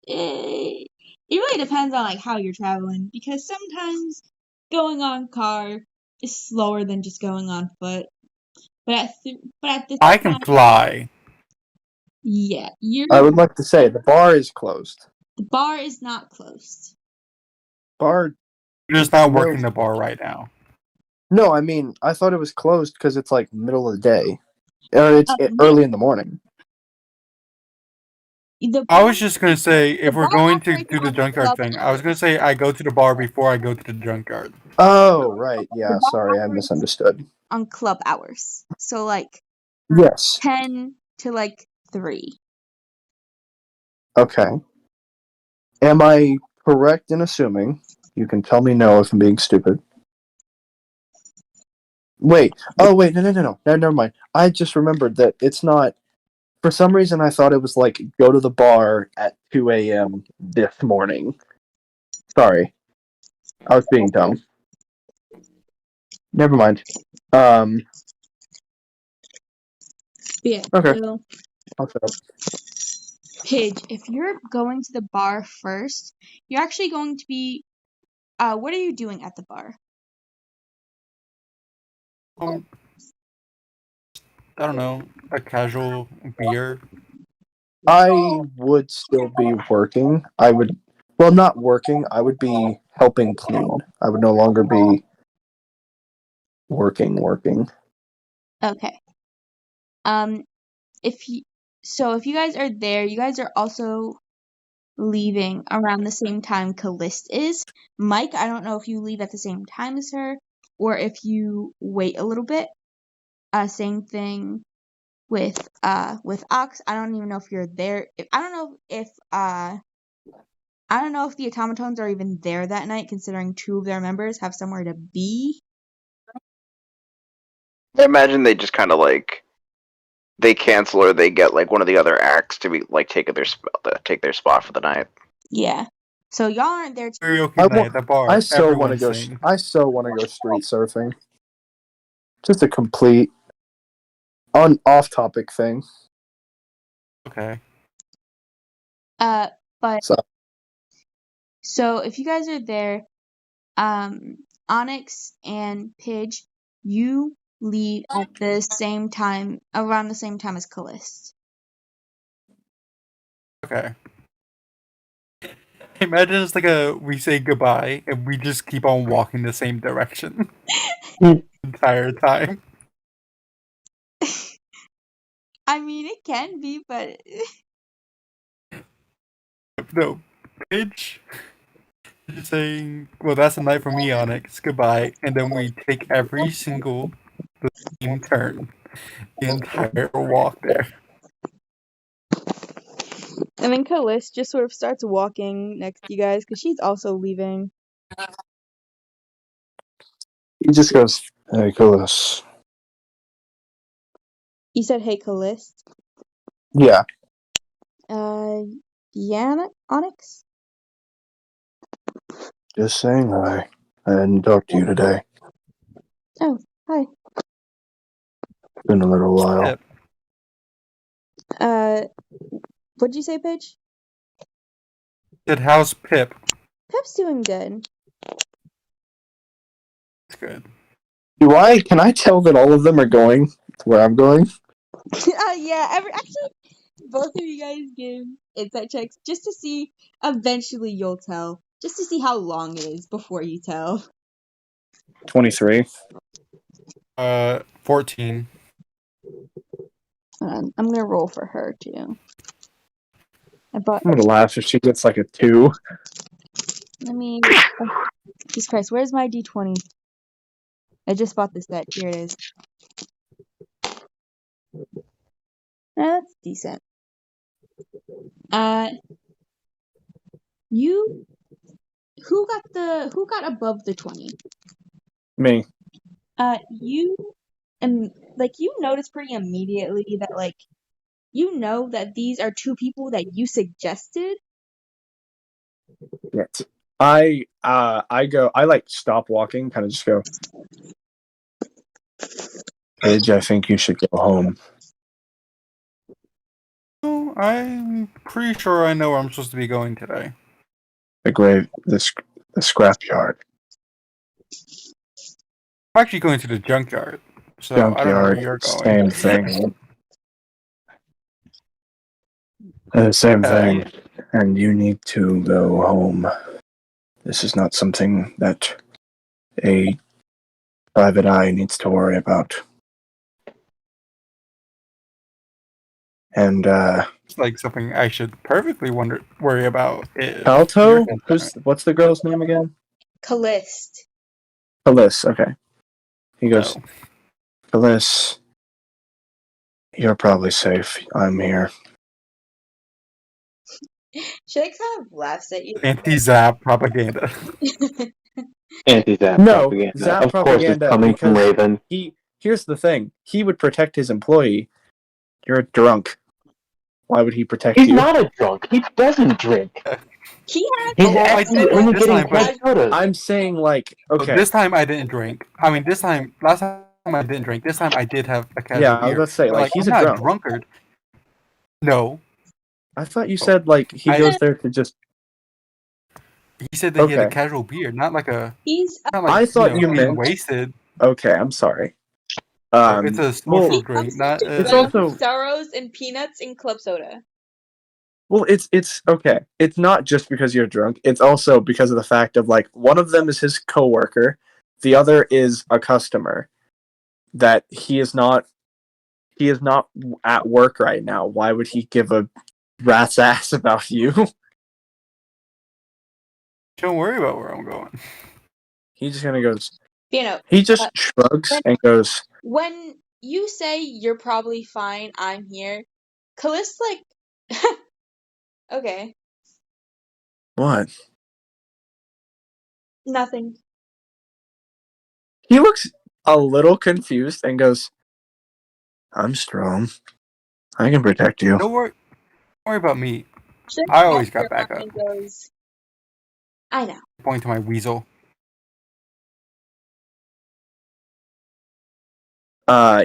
It really depends on like how you're traveling, because sometimes going on car is slower than just going on foot. But at this I can fly. yeah, I would like to say the bar is closed. the bar is not closed. Bar. You're just not working the bar right now. No, I mean, I thought it was closed because it's like middle of the day. It's early in the morning. I was just gonna say, if we're bar going to operates do the on junkyard club thing, I was gonna say I go to the bar before I go to the junkyard. Oh, right. Yeah, The bar sorry, I operates misunderstood. on club hours. So like Yes. 10 to like 3. Okay. Am I correct in assuming, you can tell me no if I'm being stupid. Wait. Oh, wait. No, never mind. I just remembered that it's not. For some reason, I thought it was like go to the bar at 2 a.m. this morning. Sorry. I was being dumb. Never mind. Yeah. Okay. So, I'll shut up. Pidge, if you're going to the bar first, you're actually going to be what are you doing at the bar? I don't know, a casual beer. I would still be working. Not working. I would be helping clean. I would no longer be working. Okay. If you guys are there, you guys are also leaving around the same time Callist is. Mike, I don't know if you leave at the same time as her or if you wait a little bit. Same thing with Ox. I don't even know if you're there. I don't know if the automatons are even there that night, considering 2 of their members have somewhere to be. I imagine they just kind of like they cancel or they get like one of the other acts to be like take their spot for the night. Yeah. So y'all aren't there. Karaoke I night at the bar. I so want to go. Sing. I so want to go street surfing. Just a complete off-topic thing. Okay. But So so if you guys are there, Onyx and Pidge, you leave at the same time, around the same time as Callist. Okay. Imagine it's like we say goodbye and we just keep on walking the same direction the entire time. I mean, it can be, but No, Paige is saying, well, that's a night for me, Onyx. Goodbye, and then we take every single the same turn, the entire walk there. and then Callist just sort of starts walking next to you guys because she's also leaving. he just goes, "Hey, Coolus." You said, "Hey, Callist." Yeah, Yeah, Onyx. just saying hi. I hadn't talked to you today. Oh, hi. Been a little while. Pip. What'd you say, Paige? Said, how's Pip? Pip's doing good. It's good. Can I tell that all of them are going to where I'm going? Yeah. Actually, both of you guys give insight checks just to see. Eventually, you'll tell. Just to see how long it is before you tell. 23. 14. I'm gonna roll for her too. I'm gonna laugh if she gets like a 2. Let me. Jesus Christ, where's my D20? I just bought this set. Here it is. That's decent. You. Who got above the 20? Me. You. And you notice pretty immediately that you know that these are 2 people that you suggested. Yes. I stop walking, kind of just go, Paige, I think you should go home. Oh, I'm pretty sure I know where I'm supposed to be going today. The scrapyard. I'm actually going to the junkyard, so I don't know where you're going. Same thing. Same thing. And you need to go home. This is not something that a private eye needs to worry about. And It's like something I should perfectly worry about. Alto? What's the girl's name again? Callist. Phyllis, okay. He goes, No. Phyllis, you're probably safe. I'm here. She kind of laughs at you. Anti-Zap propaganda. Anti-Zap No, propaganda. Zap Of course, it's propaganda, coming from because Raven. Here's the thing. He would protect his employee. You're a drunk. Why would he protect He's you? not a drunk. He doesn't drink. He has. He's Well, I actually did only this getting time, but sodas. I'm saying, like, okay. This time I didn't drink. I mean, last time I didn't drink. This time I did have a casual Yeah, I was beer. about to say, But, he's I'm a not drunk. a drunkard. No. I thought you said, he goes there to just... He said that he had a Okay. casual beer, not like a. He's. Not I thought you being meant... wasted. Okay, I'm sorry. It's a social well, drink, not. It's also... Sorrows and peanuts and club soda. Well, it's okay. It's not just because you're drunk. It's also because of the fact of, one of them is his coworker. The other is a customer. That he is not at work right now. Why would he give a rat's ass about you? Don't worry about where I'm going. He just kind of goes. You He just shrugs and goes. when you say you're probably fine, I'm here, Callista's like, okay, What? nothing. He looks a little confused and goes, "I'm strong. I can protect you." Don't worry about me. Shakes I always her got arm backup. and goes, I know. Point to my weasel.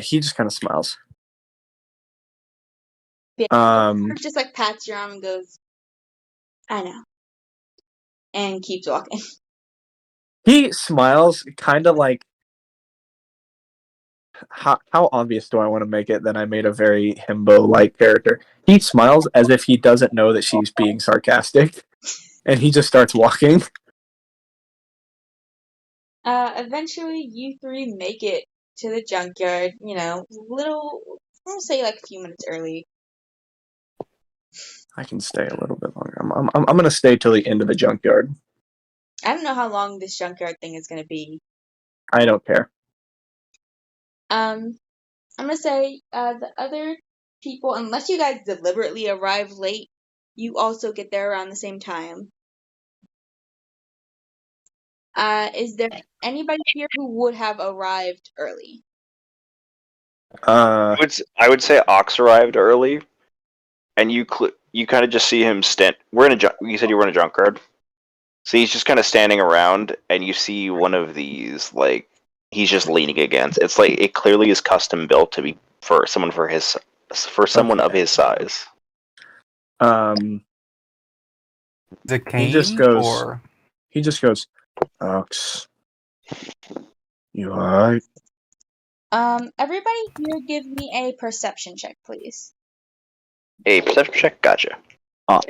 He just kind of smiles. Yeah. Just like pats your arm and goes, I know. And keeps walking. He smiles, kind of like. How obvious do I want to make it that I made a very himbo-like character? He smiles as if he doesn't know that she's being sarcastic, and he just starts walking. Eventually you three make it to the junkyard, I'm gonna say like a few minutes early. I can stay a little bit longer. I'm gonna stay till the end of the junkyard. I don't know how long this junkyard thing is gonna be. I don't care. I'm gonna say, the other people, unless you guys deliberately arrive late, you also get there around the same time. Is there anybody here who would have arrived early? Uh, I would say Ox arrived early, and you kind of just see him stand. You said you were in a junkyard, so he's just kind of standing around, and you see one of these like he's just leaning against. It's like it clearly is custom built to be for someone Okay. of his size. Is it cane He just goes. or He just goes. Ox, you alright? Everybody here give me a perception check, please. A perception check, gotcha.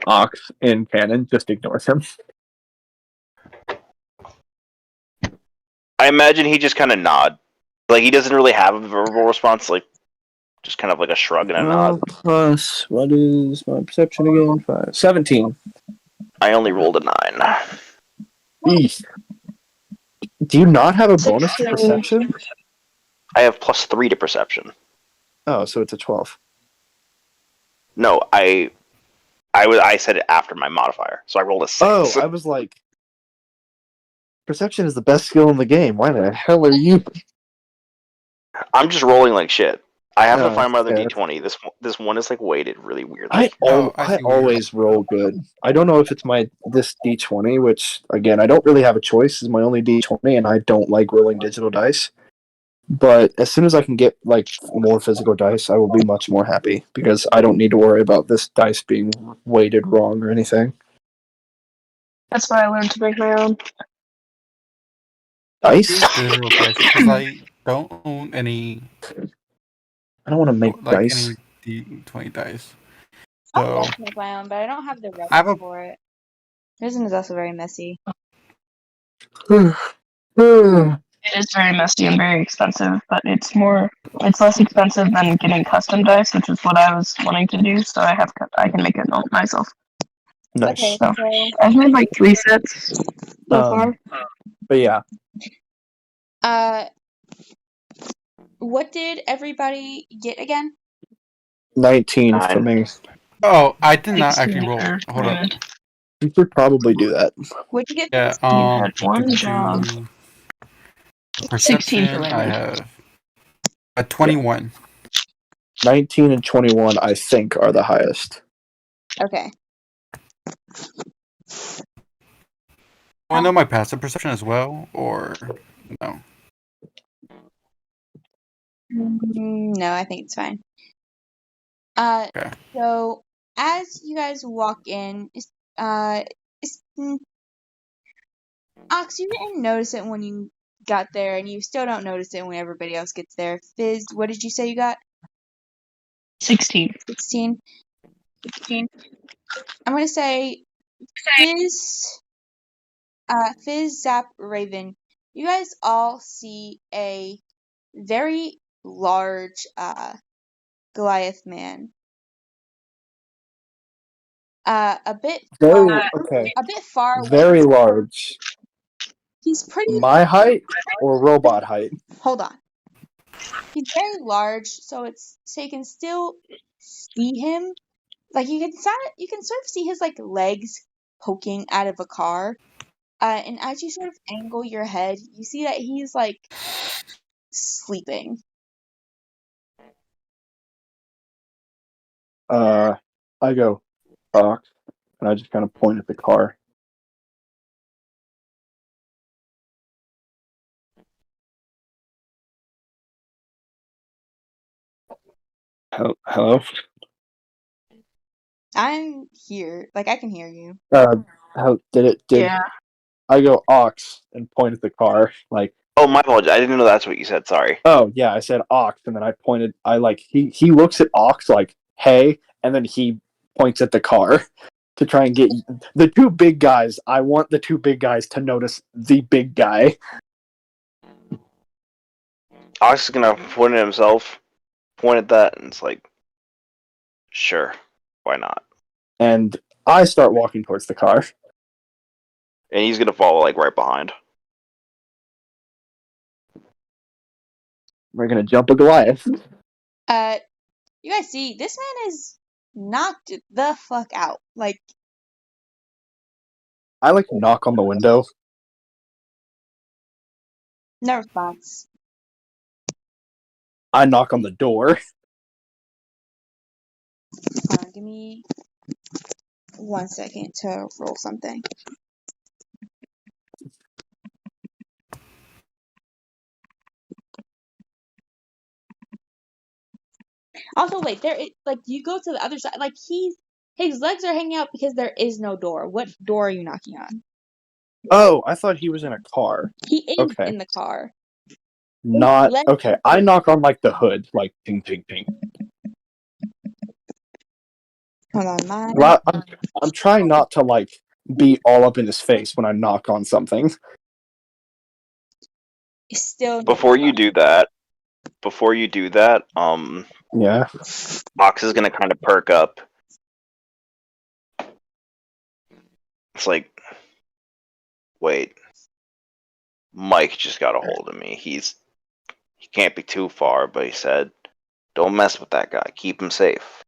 Ox in canon just ignores him. I imagine he just kind of nod, like he doesn't really have a verbal response, like just kind of like a shrug and a nod. Plus, what is my perception again? 5. 17. I only rolled a 9. Eesh. Do you not have a bonus to perception? I have +3 to perception. Oh, so it's a 12. No, I said it after my modifier, so I rolled a 6. Oh, I was like, perception is the best skill in the game. Why the hell are you? I'm just rolling like shit. I have to Oh, find my other fair. D20. This one is like weighted really weirdly. I I see what you're always roll good. I don't know if it's this D20, which again I don't really have a choice. Is my only D20, and I don't like rolling digital dice. But as soon as I can get like more physical dice, I will be much more happy because I don't need to worry about this dice being weighted wrong or anything. That's why I learned to make my own. Dice? digital dice because I don't own any I don't want to make dice. any D20 dice. I'd So like to make my own, but I don't have the I have rest a for it. This one is also very messy. It is very messy and very expensive, but it's less expensive than getting custom dice, which is what I was wanting to do. So I can make it all myself. Nice. Okay, So so I've made like 3 sets so far. But yeah, what did everybody get again? 19 for me. oh, I did not 16 actually roll. for Hold up. Raymond. You should probably do that. What'd you get? Yeah. You had one job. Perception. 16 for I Raymond. have a 21. 19 and 21, I think, are the highest. Okay. Want to know my passive perception as well, or no? No, I think it's fine. Okay. So as you guys walk in, Ox, you didn't notice it when you got there, and you still don't notice it when everybody else gets there. Fizz, what did you say you got? 16. 16? 16. I'm gonna say Fizz, Zap, Raven, you guys all see a very large, Goliath man. A bit Very far, okay. a bit far away. Very large. He's pretty. My height or robot height? Hold on. He's very large, so you can still see him. Like you can sort of see his like legs poking out of a car. And as you sort of angle your head, you see that he's like sleeping. I go, Ox, and I just kind of point at the car. Hello? I'm here. Like I can hear you. How did Yeah. I go Ox and point at the car, like, Oh, my apologies. I didn't know that's what you said. Sorry. oh yeah, I said Ox, and then I pointed. I like he looks at Ox like, hey, and then he points at the car to try and get the two big guys. I want the two big guys to notice the big guy. Ox is gonna point at himself, point at that, and it's like, sure, why not? And I start walking towards the car. And he's gonna follow like right behind. We're gonna jump a Goliath. You guys see this man is knocked the fuck out. Like I like knock on the window. no response. I knock on the door. Give me 1 second to roll something. Also, wait, like you go to the other side. Like his legs are hanging out because there is no door. What door are you knocking on? Oh, I thought he was in a car. He is Okay. in the car. Not Let's- okay. I knock on like the hood, like ping, ping, ping. Hold on, mine. Well, I'm trying not to like be all up in his face when I knock on something. is still Before you do that, Yeah. Ox is gonna kind of perk up. It's like, wait, Mike just got a hold of me. He can't be too far, but he said, don't mess with that guy. Keep him safe.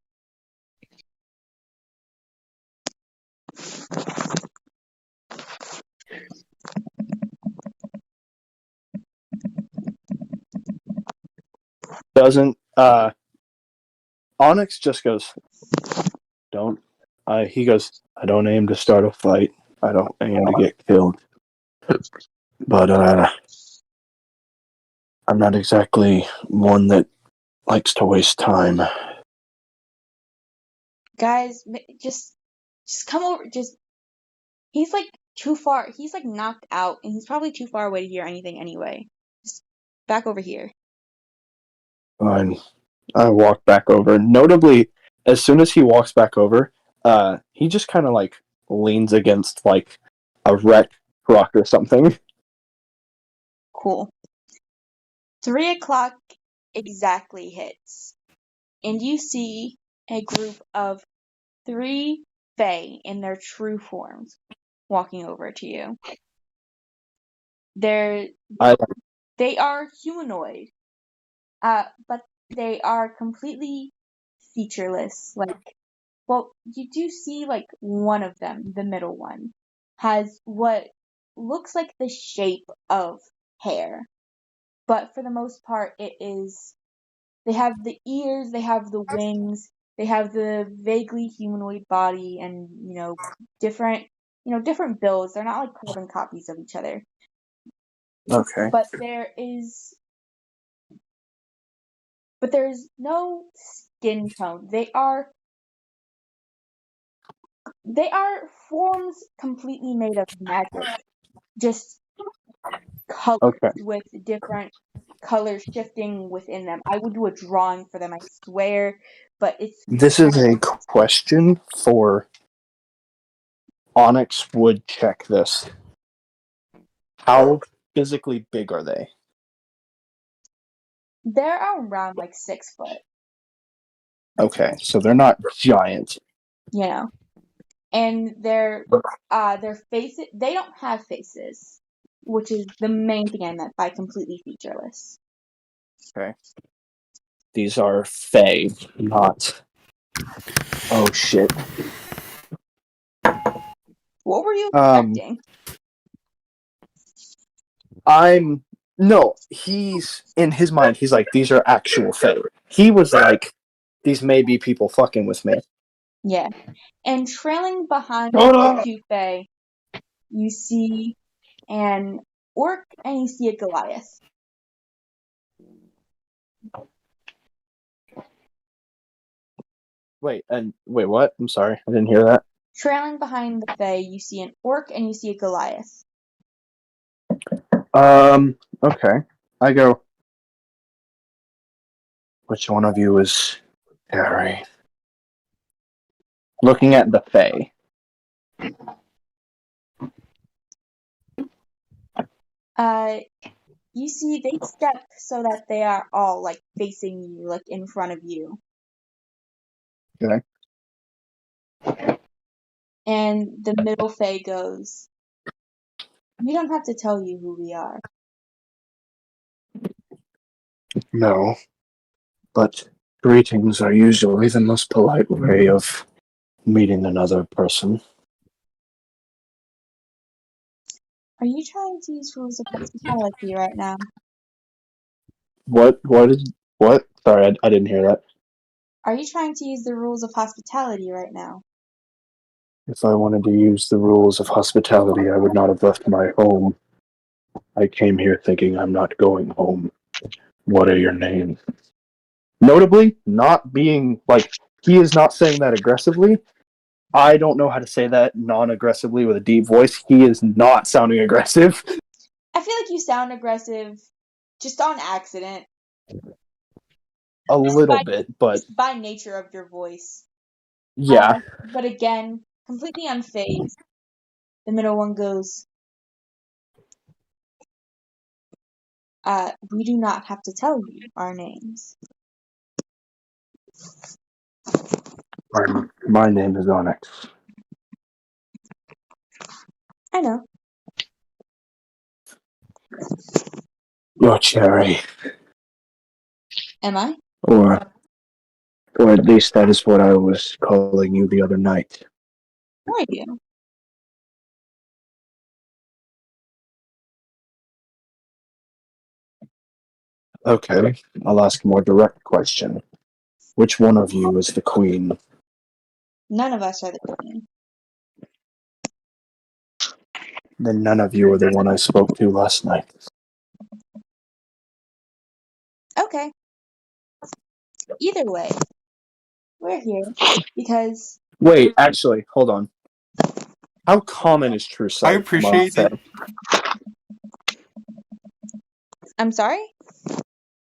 Doesn't Onyx just goes, don't he goes, I don't aim to start a fight. I don't aim to get killed. But I'm not exactly one that likes to waste time. guys, just come over. Just he's like too far. He's like knocked out, and he's probably too far away to hear anything anyway. Just back over here. Fine. I walk back over. Notably, as soon as he walks back over, he just kind of like leans against like a wrecked truck or something. Cool. 3 o'clock exactly hits, and you see a group of 3 Fae in their true forms walking over to you. They are humanoid, but they are completely featureless. Like, well, you do see like one of them, the middle one, has what looks like the shape of hair, but for the most part, they have the ears, they have the wings, they have the vaguely humanoid body, and different builds. They're not like carbon copies of each other. Okay. But there's no skin tone. They are forms completely made of magic. Just colors with different colors shifting within them. I would do a drawing for them, I swear, but This is a question for Onyx would check this. How physically big are they? they're around like 6 foot. Okay, so they're not giant. You know. and their faces, they don't have faces, which is the main thing I meant by completely featureless. Okay. These are Fae, not. Oh shit. What were you expecting? He's in his mind, he's like, these are actual Fae. He was like, these may be people fucking with me. Yeah. And trailing behind Hold the up! two Fae, you see an orc and you see a Goliath. Wait, what? I'm sorry, I didn't hear that. Trailing behind the Fae, you see an orc and you see a Goliath. Okay. I go, which one of you is Harry? Looking at the Fae. You see they step so that they are all, like, facing you, like, in front of you. Okay. And the middle Fae goes, "We don't have to tell you who we are." No. But greetings are usually the most polite way of meeting another person. Are you trying to use rules of hospitality right now? What? Sorry, I didn't hear that. Are you trying to use the rules of hospitality right now? If I wanted to use the rules of hospitality, I would not have left my home. I came here thinking I'm not going home. What are your names? Notably, not being, like, he is not saying that aggressively. I don't know how to say that non-aggressively with a deep voice. He is not sounding aggressive. I feel like you sound aggressive just on accident. A little bit, but Just by nature of your voice. yeah. But again, completely unfazed. The middle one goes, "We do not have to tell you our names." My name is Onyx. I know. You're Cherry. Am I? Or at least that is what I was calling you the other night. How are you? Okay, I'll ask a more direct question. Which one of you is the queen? None of us are the queen. Then none of you are the one I spoke to last night. Okay. Either way, we're here because Wait, actually, hold on. How common is true I sight among appreciate Fae? it. I'm sorry?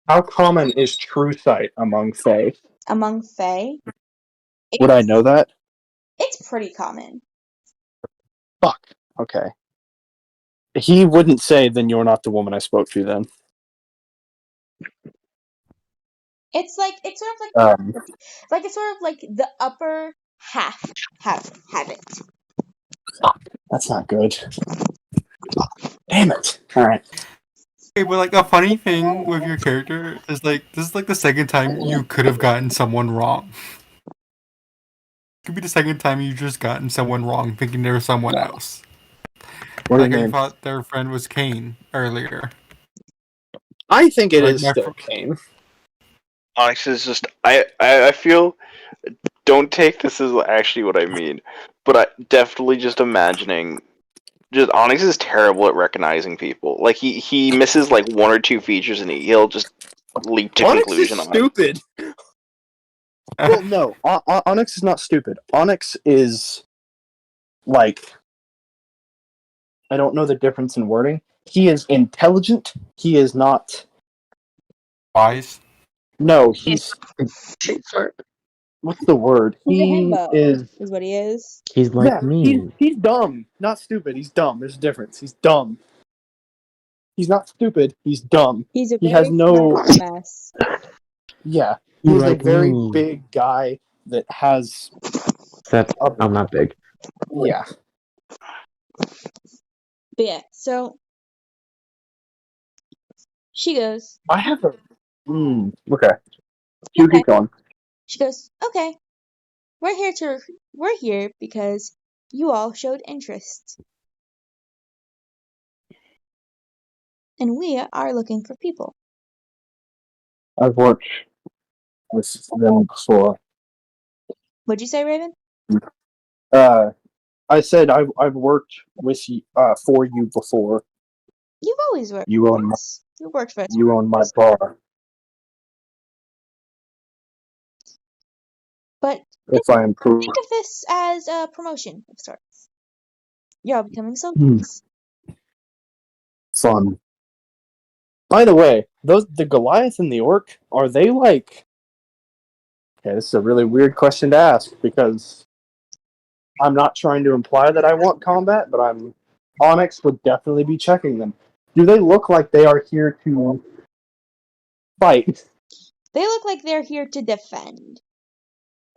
How common is true sight among Fae? Among Fae, Would I know that? it's pretty common. Fuck. Okay. He wouldn't say, then you're not the woman I spoke to then. It's sort of like it's sort of like the upper half have it. That's not good. Damn it. Alright. Okay, but like a funny thing with your character is like this is like the second time you could have gotten someone wrong. Could be the second time you just gotten someone wrong, thinking they were someone else. What Like is I name? thought their friend was Kane earlier. I think it Like is my still Kane. Onyx is just I feel, don't take this as actually what I mean, but I definitely just imagining, just Onyx is terrible at recognizing people. Like he misses like one or two features and he'll just leap to Onyx is conclusion on it. stupid. Well, no. Onyx is not stupid. Onyx is, like, I don't know the difference in wording. He is intelligent. He is not. Wise. No, he's. What's the word? He's a He himbo, is. is what he is. He's like Yeah, me. he's dumb. Not stupid. He's dumb. There's a difference. He's dumb. He's not stupid. He's dumb. He's a He very has no. smart mess. Yeah. He's He's a like very me. big guy that has. Except I'm not big. Yeah. But yeah, so she goes, I have a. Okay. You okay. keep going. She goes, okay. We're here because you all showed interest. And we are looking for people. I've worked with them before. What'd you say, Raven? I said I've worked with you, for you before. You've always worked You for own us. You worked for us. you own my bar. But If I improve. think of this as a promotion of sorts. You're all becoming Hmm. soldiers. Fun. By the way, the Goliath and the Orc, are they like? Okay, this is a really weird question to ask because I'm not trying to imply that I want combat, but Onyx would definitely be checking them. Do they look like they are here to fight? They look like they're here to defend.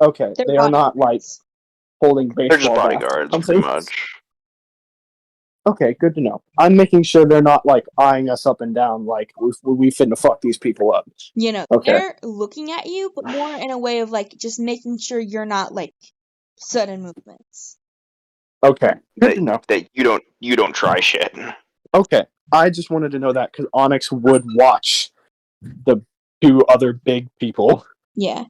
Okay, They're they are not like bodyguards. holding They're just baseball bats. bodyguards, I'm pretty saying- much. Okay, good to know. I'm making sure they're not like eyeing us up and down like we finna fuck these people up. You know, Okay. they're looking at you, but more in a way of like just making sure you're not like sudden movements. Okay, good to know. That you don't try shit. Okay, I just wanted to know that because Onyx would watch the two other big people. Yeah.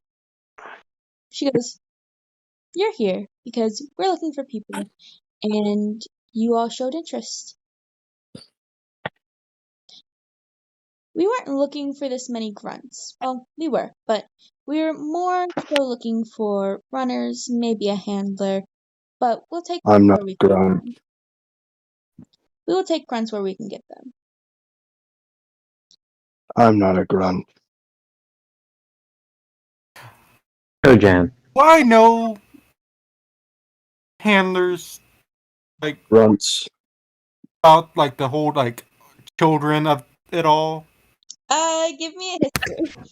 She goes, you're here because we're looking for people, and you all showed interest. We weren't looking for this many grunts. Well, we were, but we were more so looking for runners, maybe a handler, but we'll take I'm not where we can get grunt. them. We will take grunts where we can get them. I'm not a grunt. Oh, Jan. Why no handlers like Grunts. about like the whole like children of it all? Give me a history.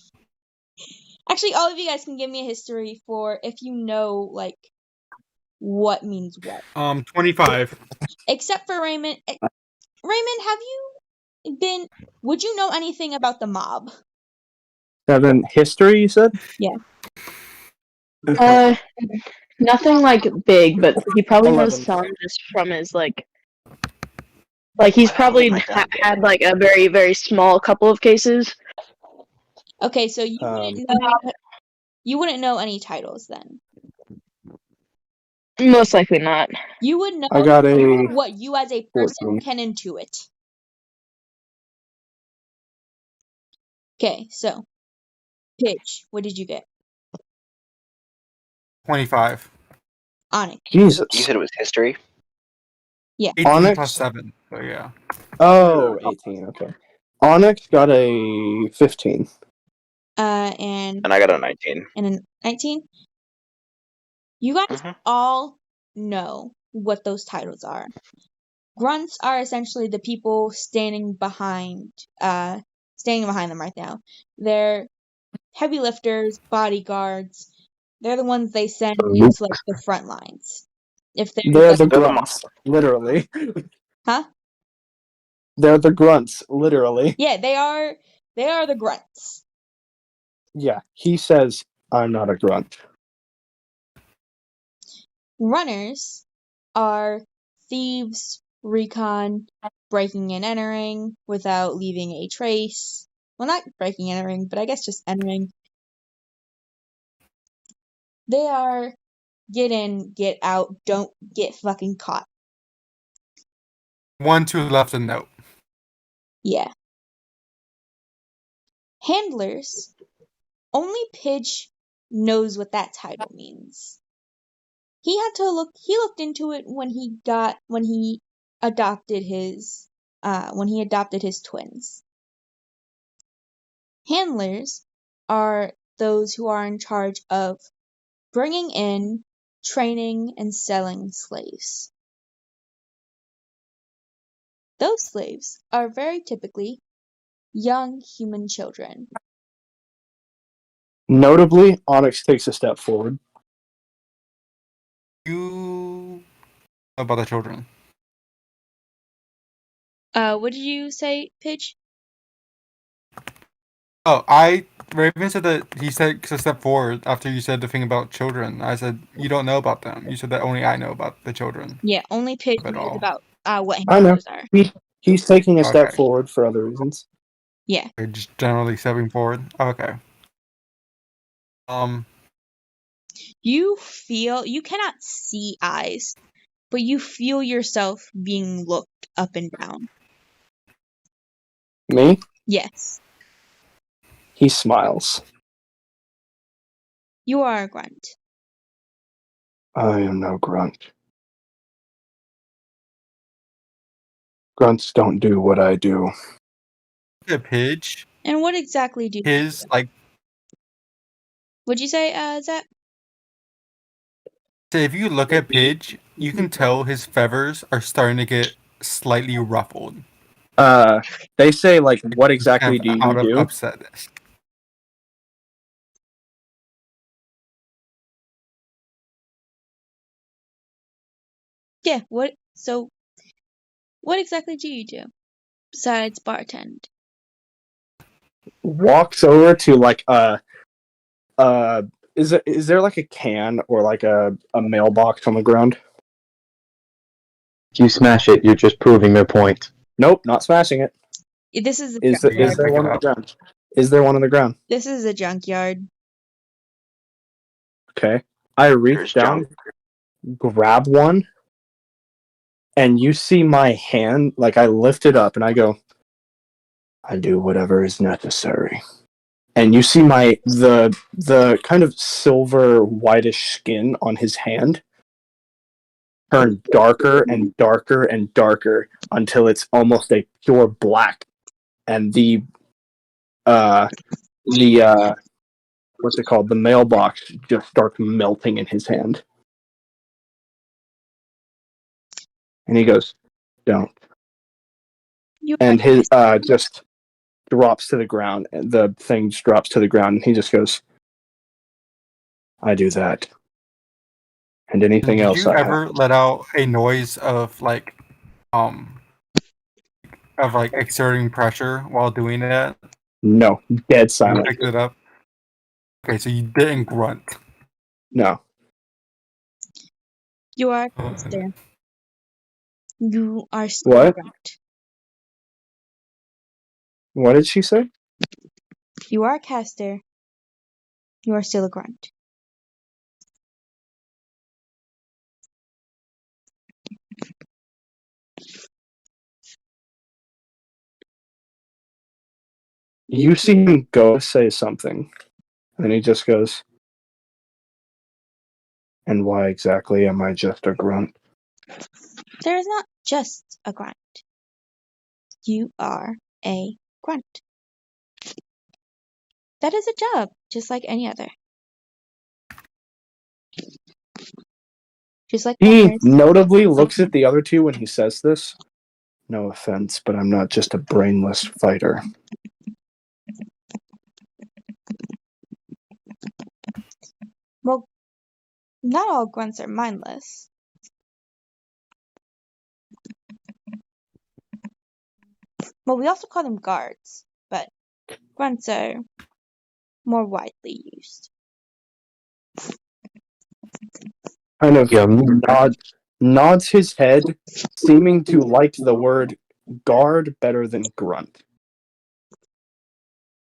Actually, all of you guys can give me a history for if you know, like, what means what. 25. Except for Raymond. Raymond, would you know anything about the mob? 7 history, you said? Nothing like big, but he probably knows 11. some just from his like he's probably had like a very very small couple of cases. Okay, so you wouldn't know any titles then. Most likely not. You would know I got a what you as a person 14. can intuit. Okay, so Pitch, what did you get? 25. Onyx. Jesus. You said it was history. 18 Onyx? plus 7. So yeah. Oh, 18, okay. Onyx got a 15. And And I got a 19. a 19. You guys Mhm. all know what those titles are. Grunts are essentially the people standing behind them right now. They're heavy lifters, bodyguards. They're the ones they send into like the front lines. If They're they're the They're the grunts, literally. huh? They're the grunts, literally. Yeah, they are the grunts. Yeah, he says, I'm not a grunt. Runners are thieves, recon, breaking and entering without leaving a trace. Well, not breaking and entering, but I guess just entering. They are get in, get out, don't get fucking caught. 1, 2 left a note. Yeah. Handlers, only Pidge knows what that title means. He looked into it when he adopted his twins. Handlers are those who are in charge of bringing in, training, and selling slaves. Those slaves are very typically young human children. Notably, Onyx takes a step forward. You about the children. What did you say, Pidge? Oh, Raven said that he said to step forward after you said the thing about children. I said you don't know about them. You said that only I know about the children. Yeah, only Pidge At knows all. about what I know. hangovers are. He's taking a step Okay. forward for other reasons. Yeah. You're just generally stepping forward. Okay. You cannot see eyes, but you feel yourself being looked up and down. Me? Yes. He smiles. You are a grunt. I am no grunt. Grunts don't do what I do. The Pidge. And what exactly do His What'd you say, Zach? So if you look at Pidge, you can tell his feathers are starting to get slightly ruffled. They say, like, what exactly do you Out of do? upset. Yeah, what exactly do you do besides bartend? Walks over to, like, is there like a can or like a mailbox on the ground? If you smash it, you're just proving their point. Nope, not smashing it. This is a Is junkyard. there pick one it on the up. ground? Is there one on the ground? This is a junkyard. Okay. I reach There's down, junk. grab one, and you see my hand, like I lift it up and I go, I do whatever is necessary. And you see the kind of silver whitish skin on his hand turn darker and darker and darker until it's almost a pure black. And the what's it called? The mailbox just starts melting in his hand. And he goes, don't. You And his just drops to the ground. And the thing just drops to the ground and he just goes, I do that. And anything Did else you I ever have. let out a noise of exerting pressure while doing that? No. Dead You silent. picked it up. Okay, so you didn't grunt. No. You are a caster. You are still What? a grunt. What did she say? You are a caster. You are still a grunt. You see him go say something. And he just goes, and why exactly am I just a grunt? There is not just a grunt. You are a grunt. That is a job, just like any other. Just like He plumbers. notably looks at the other two when he says this. No offense, but I'm not just a brainless fighter. Well, not all grunts are mindless. Well, we also call them guards, but grunts are more widely used. Kind of Yeah. nods his head, seeming to like the word guard better than grunt.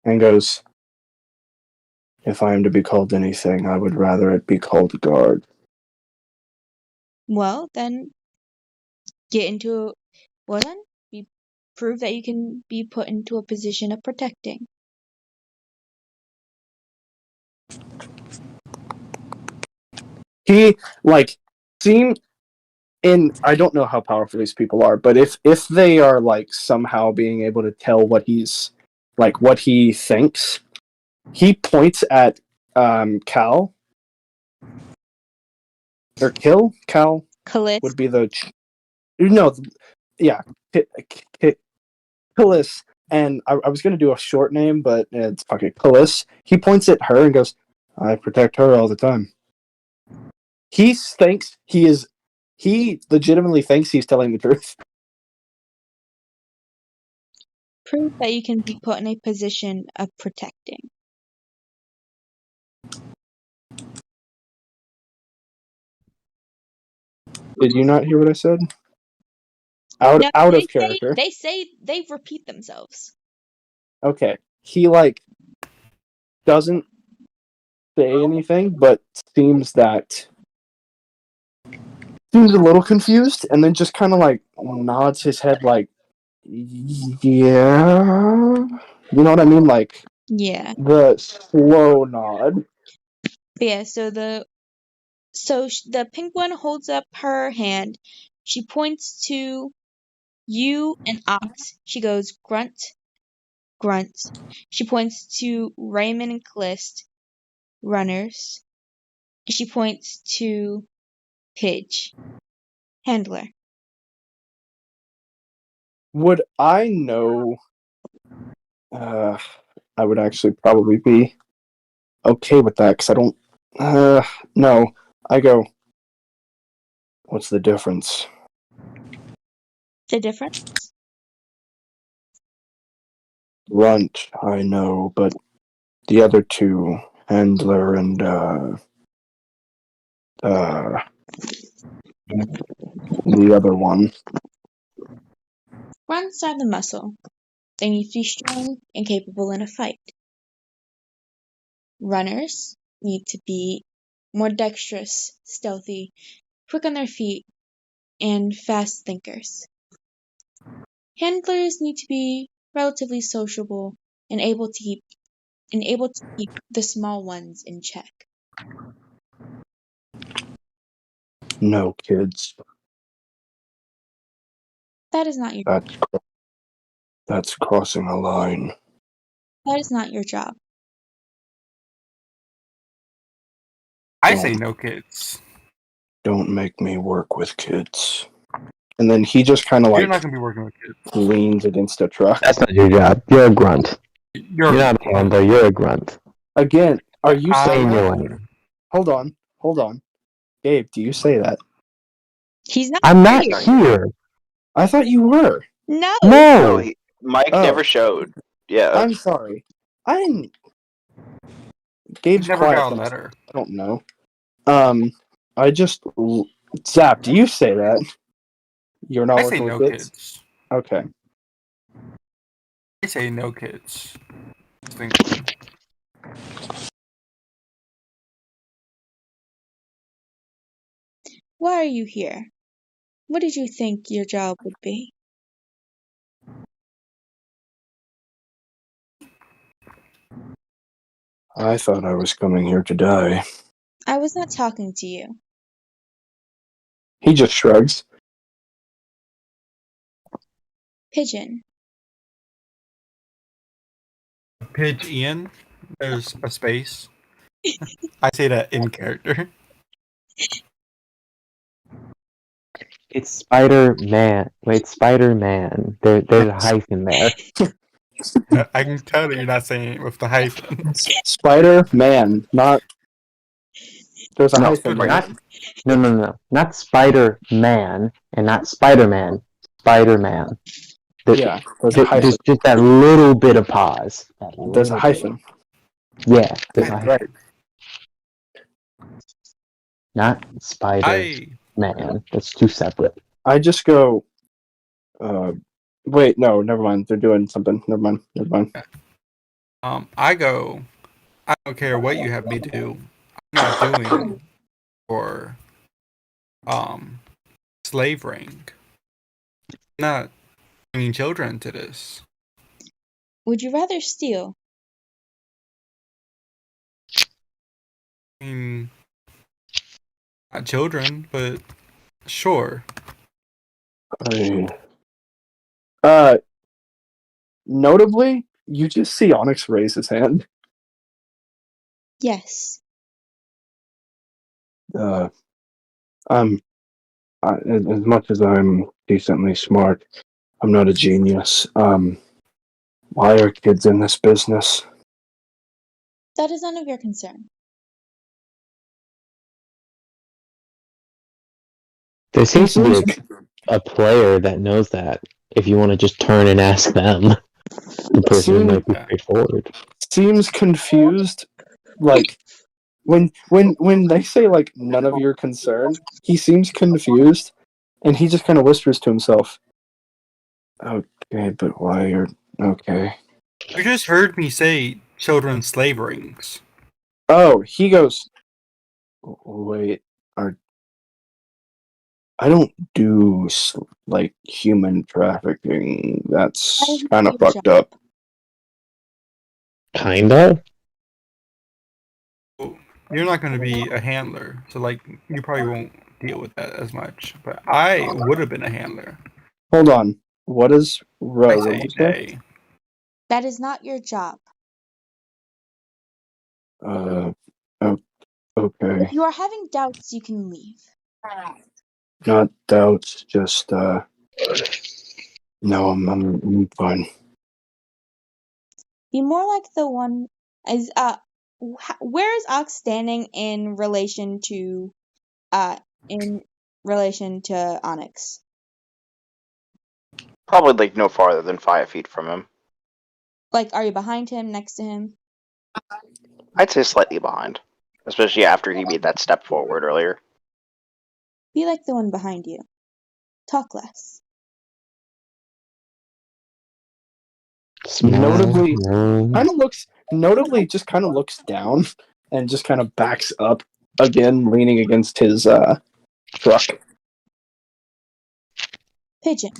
And goes, if I am to be called anything, I would rather it be called guard. Well, then prove that you can be put into a position of protecting. He, like, seem in, I don't know how powerful these people are, but if they are, like, somehow being able to tell what he's, like, what he thinks, he points at, Cal, or Kill? Cal Callis, would be the, no, yeah, Killis, and I was going to do a short name, but it's okay, Killis. He points at her and goes, I protect her all the time. He thinks he he legitimately thinks he's telling the truth. Prove that you can be put in a position of protecting. Did you not hear what I said? Out No, of character. they repeat themselves. Okay. He like doesn't say anything, but seems a little confused, and then just kind of like nods his head like, yeah. You know what I mean? Like Yeah. the slow nod. But yeah, so the pink one holds up her hand. She points to you and Ox. She goes, grunt, grunt. She points to Raymond and Callist, runners. She points to Pidge, handler. Would I know? I would actually probably be okay with that because I don't. No. I go. What's the difference? The difference? Runt, I know, but the other two, handler and the other one. Grunts are the muscle. They need to be strong and capable in a fight. Runners need to be more dexterous, stealthy, quick on their feet, and fast thinkers. Handlers need to be relatively sociable and able to keep the small ones in check. No, kids. That is not your That's crossing a line. that is not your job. I say no kids. Don't make me work with kids. And then he just kind of You're like not gonna be working with kids. leans against a truck. That's not your job. You're a grunt. You're You're not a handler. You're a grunt. Again, are you I- saying Stay in that? your lane. Hold on. Gabe, do you say that? He's not I'm not here. here. I thought you were. No. No, No. Mike Oh. never showed. Yeah. I'm sorry. I didn't. Gabe's never quiet. got a From letter. I don't know. I just Zap. Do you say that? You're not I say working no with kids. kids. Okay. I say no kids. Distinctly. Why are you here? What did you think your job would be? I thought I was coming here to die. I was not talking to you. He just shrugs. Pigeon. Pidge Ian. There's a space. I say that in character. It's Spider-Man. Wait, Spider-Man. There's a hyphen there. I can tell that you're not saying it with the hyphen. Spider-Man, not. There's a No, hyphen there. no. Not Spider-Man and not Spider-Man. Spider-Man. Yeah, there's a hyphen. There's just that little bit of pause. There's a hyphen. Yeah, there's a Right. hyphen. Not Spider-Man. I That's two separate. I just go. Wait, no, never mind. They're doing something. Never mind. I go. I don't care what you have me do. I'm not doing for slave ring. I'm not bringing children to this. Would you rather steal? I mean, not children, but sure. Notably, you just see Onyx raise his hand. Yes. As much as I'm decently smart, I'm not a genius. Why are kids in this business? That is none of your concern. There seems to be seems- a player that knows that. If you want to just turn and ask them, the person might be straightforward. Seems confused. Like when they say like none of your concern, he seems confused, and he just kind of whispers to himself, "Okay, but why are okay?" You just heard me say children's slave rings. Oh, he goes, "Wait, I don't do like human trafficking. That's kind of fucked up." Kinda? You're not going to be a handler, so like you probably won't deal with that as much. But I would have been a handler. Hold on. What is I What say did you say? nay. That is not your job. Oh, okay. If you are having doubts, you can leave. Not doubts, just no, I'm fine. Be more like the one is where is Ox standing in relation to Onyx? Probably like no farther than 5 feet from him. Like, are you behind him, next to him? I'd say slightly behind, especially after he made that step forward earlier. Be like the one behind you. Talk less. Notably, No. notably just kind of looks down and just kind of backs up again, leaning against his truck. Pigeon.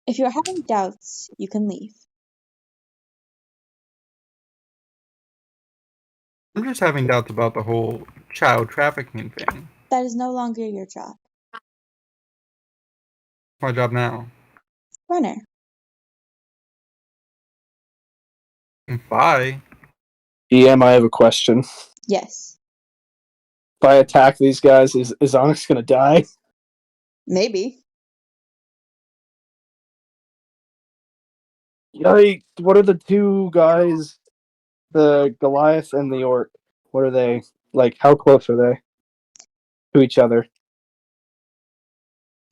If you are having doubts, you can leave. I'm just having doubts about the whole child trafficking thing. That is no longer your job. What's my job now? Runner. Bye. EM, I have a question. Yes. If I attack these guys, is Onyx gonna die? Maybe. Yikes! What are the two guys? The Goliath and the Orc. What are they like? How close are they to each other?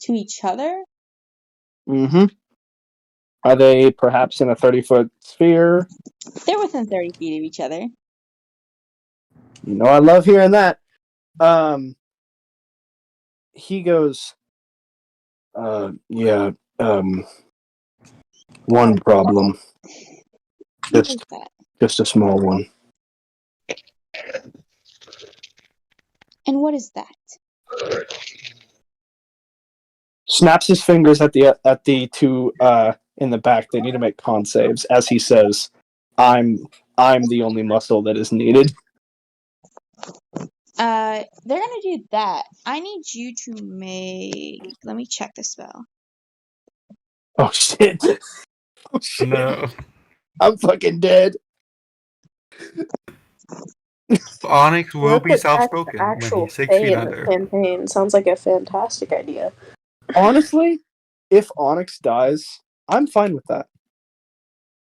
To each other? Mm-hmm. Are they perhaps in a 30-foot sphere? They're within 30 feet of each other. You know, I love hearing that. He goes, yeah, one problem. What is that? Just a small one. And what is that? Snaps his fingers at the two in the back. They need to make con saves, as he says, I'm the only muscle that is needed. They're gonna do that. I need you to make. Let me check the spell. Oh shit. Oh shit. No. I'm fucking dead. Onyx will be Put soft-spoken when actual he's 6 feet in the under. campaign. Sounds like a fantastic idea. Honestly, if Onyx dies, I'm fine with that.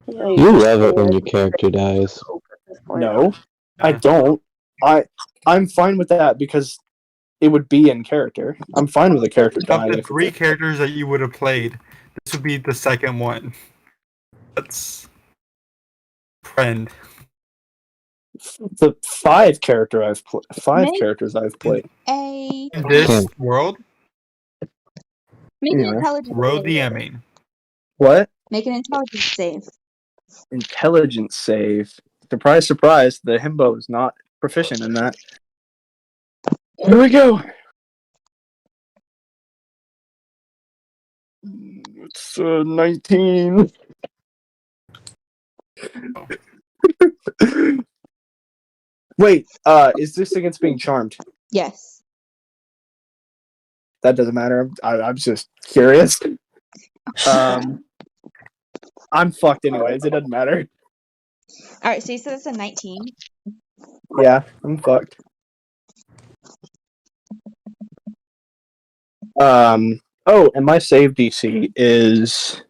Yeah, You love it when your character dies. No, I don't. I'm fine with that because it would be in character. I'm fine with a character Of dying. the If 3 characters that you would have played, this would be the second one. That's friend. the five characters I've Make played. a In this world, make an Yeah. intelligence road save. DMing. What? Make an intelligence save. Intelligence save. Surprise, surprise. The himbo is not proficient in that. Here we go. It's 19. Wait, is this against being charmed? Yes. That doesn't matter. I'm just curious. I'm fucked anyways. It doesn't matter. All right. So you said it's a 19. Yeah, I'm fucked. Oh, and my save DC is.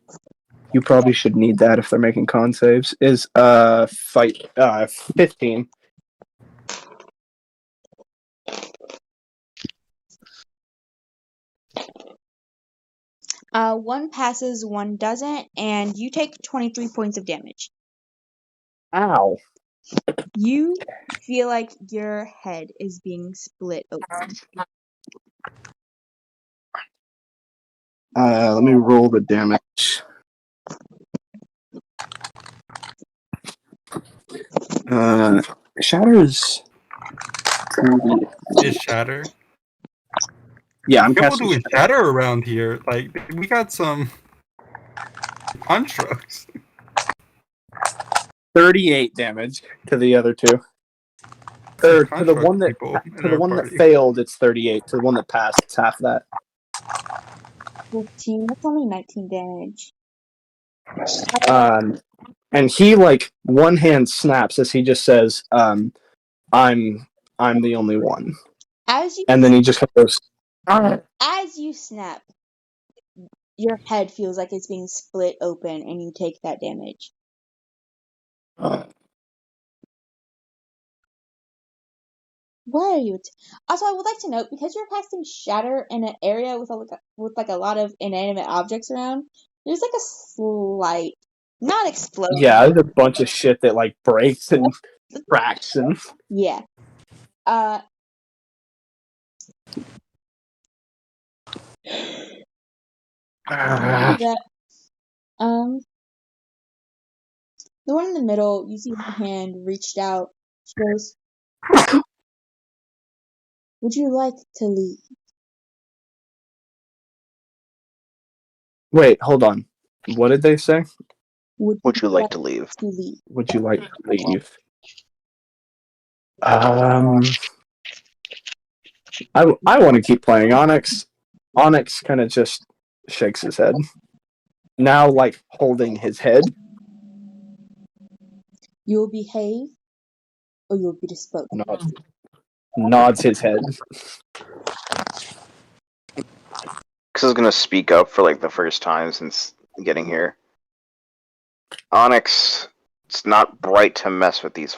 You probably should need that if they're making con saves. Is 15. One passes, one doesn't, and you take 23 points of damage. Ow. You feel like your head is being split open. Let me roll the damage. Shatters. Is Shatter? Yeah, I'm People casting doing Shatter around here. Like, we got some constructs. 38 damage to the other two. Or to the one that People in to the our one that party. failed, it's 38. To the one that passed, it's half that. 15, that's only 19 damage. And he like one hand snaps as he just says, I'm the only one. As you And then he just goes, as you snap, your head feels like it's being split open and you take that damage. Where are you? Also, I would like to note, because you're casting Shatter in an area with a lot of inanimate objects around, there's like a slight, not explosion. yeah, there's a bunch of shit that like breaks and cracks and Yeah. That the one in the middle, you see one hand reached out. She goes, "Would you like to leave?" Wait, hold on. What did they say? Would you like to leave? To leave? Would you like to leave? I want to keep playing Onyx. Onyx kind of just shakes his head. Now, like holding his head. You will behave, or you will be disposed. Nods his head. Because I was gonna speak up for like the first time since getting here. Onyx, it's not bright to mess with these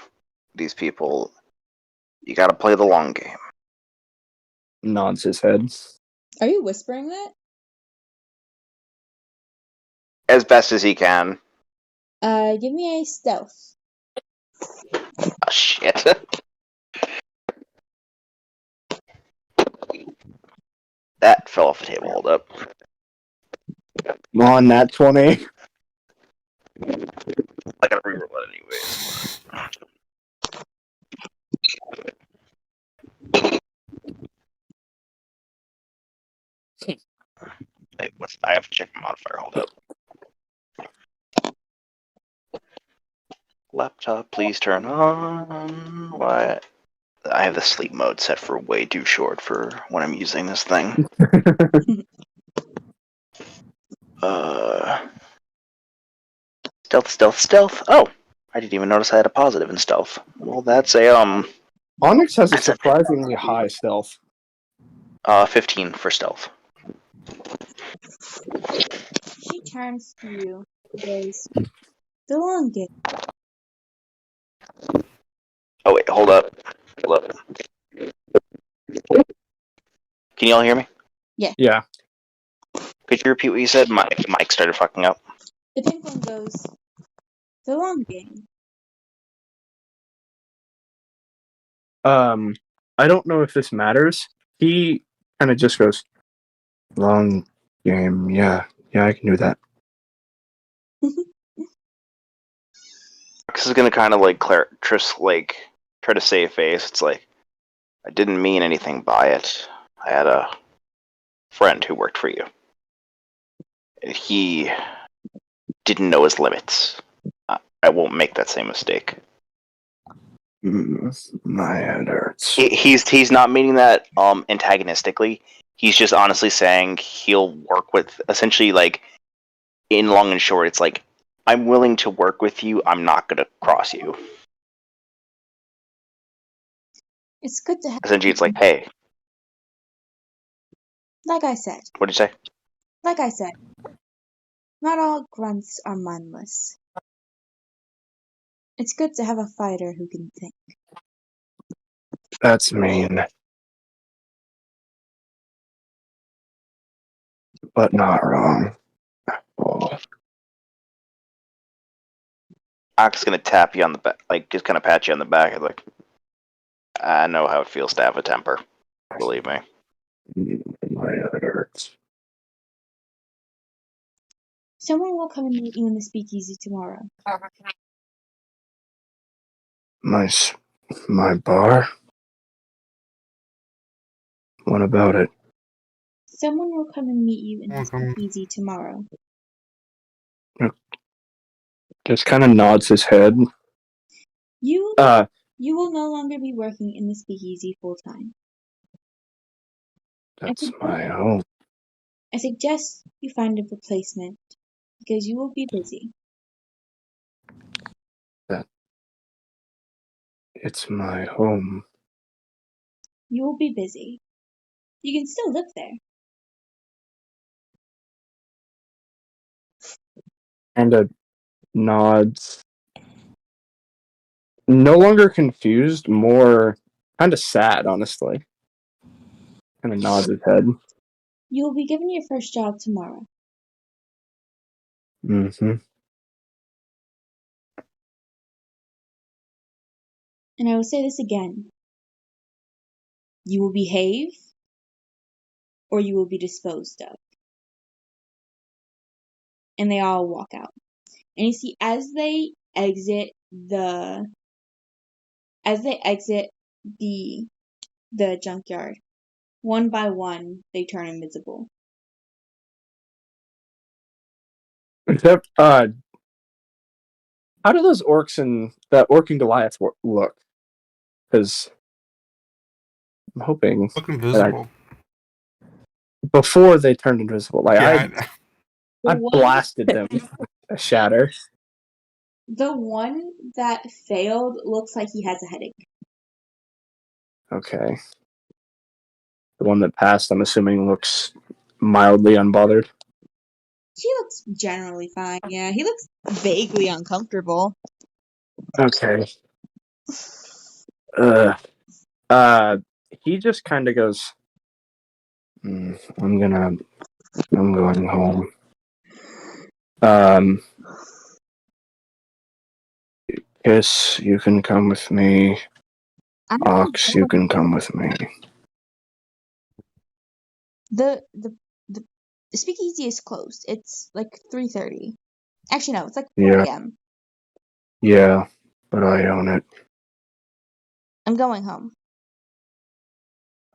people. You gotta play the long game. Nods his head. Are you whispering that? As best as he can. Give me a stealth. Oh, shit. That fell off the table. Hold up. Come on, that 20. I gotta reroll it anyways. Wait, I have to check my modifier. Hold up. Laptop, please turn on. Why? I have the sleep mode set for way too short for when I'm using this thing. Stealth. Oh, I didn't even notice I had a positive in stealth. Well, that's a Onyx has a surprisingly high stealth. 15 for stealth. She turns to you and goes, "The long game." Oh wait, hold up. Can you all hear me? Yeah. Could you repeat what you said? My mic started fucking up. The pink one goes, "The long game." I don't know if this matters. He kind of just goes, long game. Yeah, I can do that. This is gonna kind of like try to save face. It's like I didn't mean anything by it. I had a friend who worked for you, and he didn't know his limits. I won't make that same mistake. My head hurts. He's not meaning that antagonistically. He's just honestly saying he'll work with, essentially, like, in long and short, it's like, I'm willing to work with you, I'm not gonna cross you. It's good to have. Essentially, it's like, hey, Like I said, what'd you say? not all grunts are mindless. It's good to have a fighter who can think. That's mean. but not wrong. Oh. Ock's gonna tap you on the back, like just kind of pat you on the back, and like, I know how it feels to have a temper. Believe me. My head hurts. Someone will come and meet you in the speakeasy tomorrow. My bar? What about it? Someone will come and meet you in the Welcome. speakeasy tomorrow. Just kind of nods his head. You will no longer be working in the speakeasy full time. That's my home. I suggest you find a replacement because you will be busy. It's my home. You will be busy. You can still live there. And nods. No longer confused, more kind of sad, honestly. Kind of nods his head. You will be given your first job tomorrow. Mm-hmm. And I will say this again. You will behave or you will be disposed of. And they all walk out. And you see as they exit the junkyard, one by one they turn invisible. Except, how do those orcs and that orc and Goliath look? Because I'm hoping Look invisible. before they turned invisible, like Yeah, I blasted them a shatter. The one that failed looks like he has a headache. Okay. The one that passed, I'm assuming, looks mildly unbothered. He looks generally fine. Yeah, he looks vaguely uncomfortable. Okay. He just kind of goes, I'm going home. Kiss, you can come with me. Ox, you can come with me. The speakeasy is closed. It's like 3:30. Actually, no, it's like 4 a.m. Yeah, but I own it. I'm going home.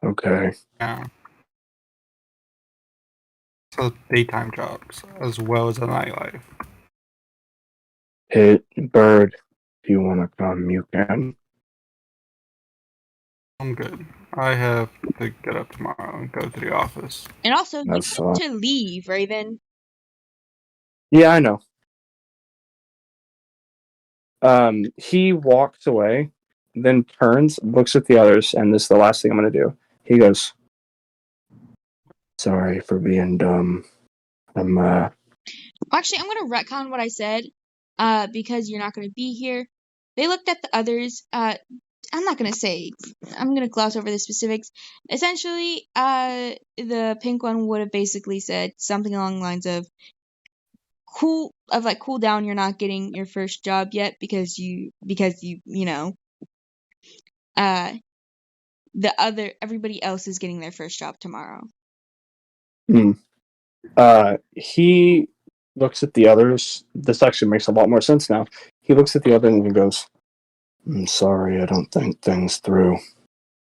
Okay. yeah. So daytime jobs as well as the nightlife. Hit bird. If you want to come, you can. I'm good. I have to get up tomorrow and go to the office. And also, you That's have to leave, Raven. Yeah, I know. He walks away, then turns, looks at the others, and this is the last thing I'm going to do. He goes, sorry for being dumb. Actually, I'm gonna retcon what I said, because you're not gonna be here. They looked at the others. I'm not gonna say. I'm gonna gloss over the specifics. Essentially, the pink one would have basically said something along the lines of, "Cool down. You're not getting your first job yet because you know, everybody else is getting their first job tomorrow." He looks at the others. This actually makes a lot more sense now. He looks at the others and he goes, I'm sorry, I don't think things through.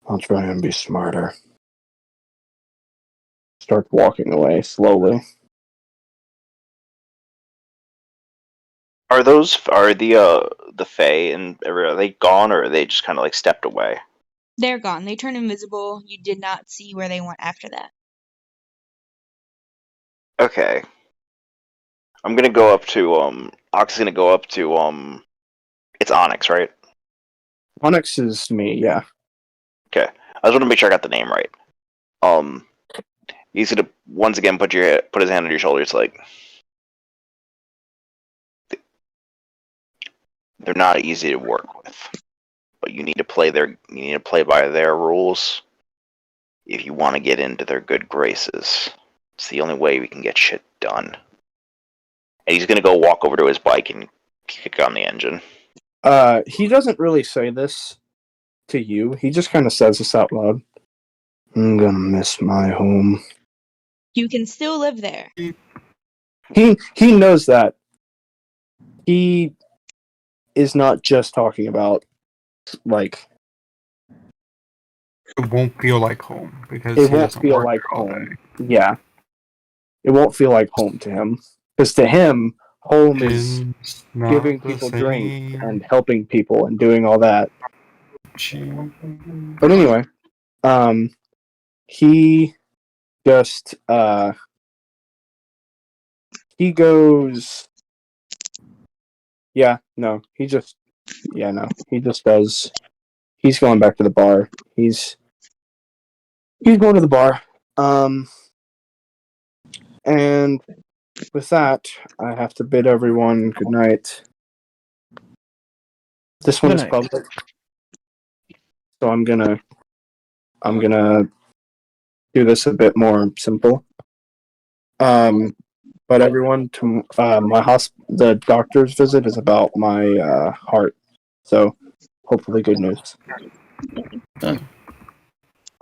I'll try and be smarter. Starts walking away slowly. Are the Fae and are they gone, or are they just kind of like stepped away? They're gone. They turned invisible. You did not see where they went after that. Okay. I'm gonna go up to Ox is gonna go up to it's Onyx, right? Onyx is me, yeah. Okay. I just want to make sure I got the name right. He's gonna once again put his hand on your shoulder. It's like they're not easy to work with, but you need to play by their rules if you want to get into their good graces. It's the only way we can get shit done. And he's gonna go walk over to his bike and kick on the engine. He doesn't really say this to you. He just kind of says this out loud. I'm gonna miss my home. You can still live there. He knows that. He is not just talking about, like, It won't feel like home because it he won't doesn't feel work like there all home. day. Yeah. It won't feel like home to him. Because to him, home is It's not giving the people same. drinks and helping people and doing all that. But anyway, he just, he goes, he just does, he's going back to the bar. He's going to the bar. And with that, I have to bid everyone good night. This one Good is night. public, so I'm gonna do this a bit more simple. But everyone, to the doctor's visit is about my heart, so hopefully good news.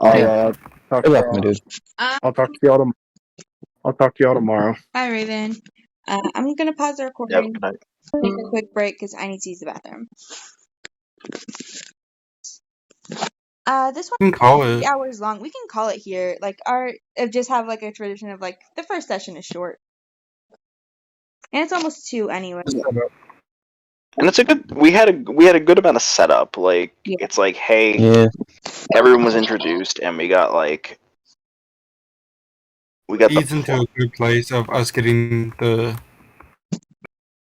I'll talk Good to luck, my y'all. dude. I'll talk to y'all. I'll talk to y'all tomorrow. Hi, Raven. I'm gonna pause the Yep. recording, take a quick break because I need to use the bathroom. This You one can call 3 it. hours long. We can call it here. Like just have like a tradition of like the first session is short, and it's almost 2 anyway. And it's a good. We had a good amount of setup. Like Yeah. it's like, hey, Yeah. everyone was introduced, and we got the Leads into a good place of us getting the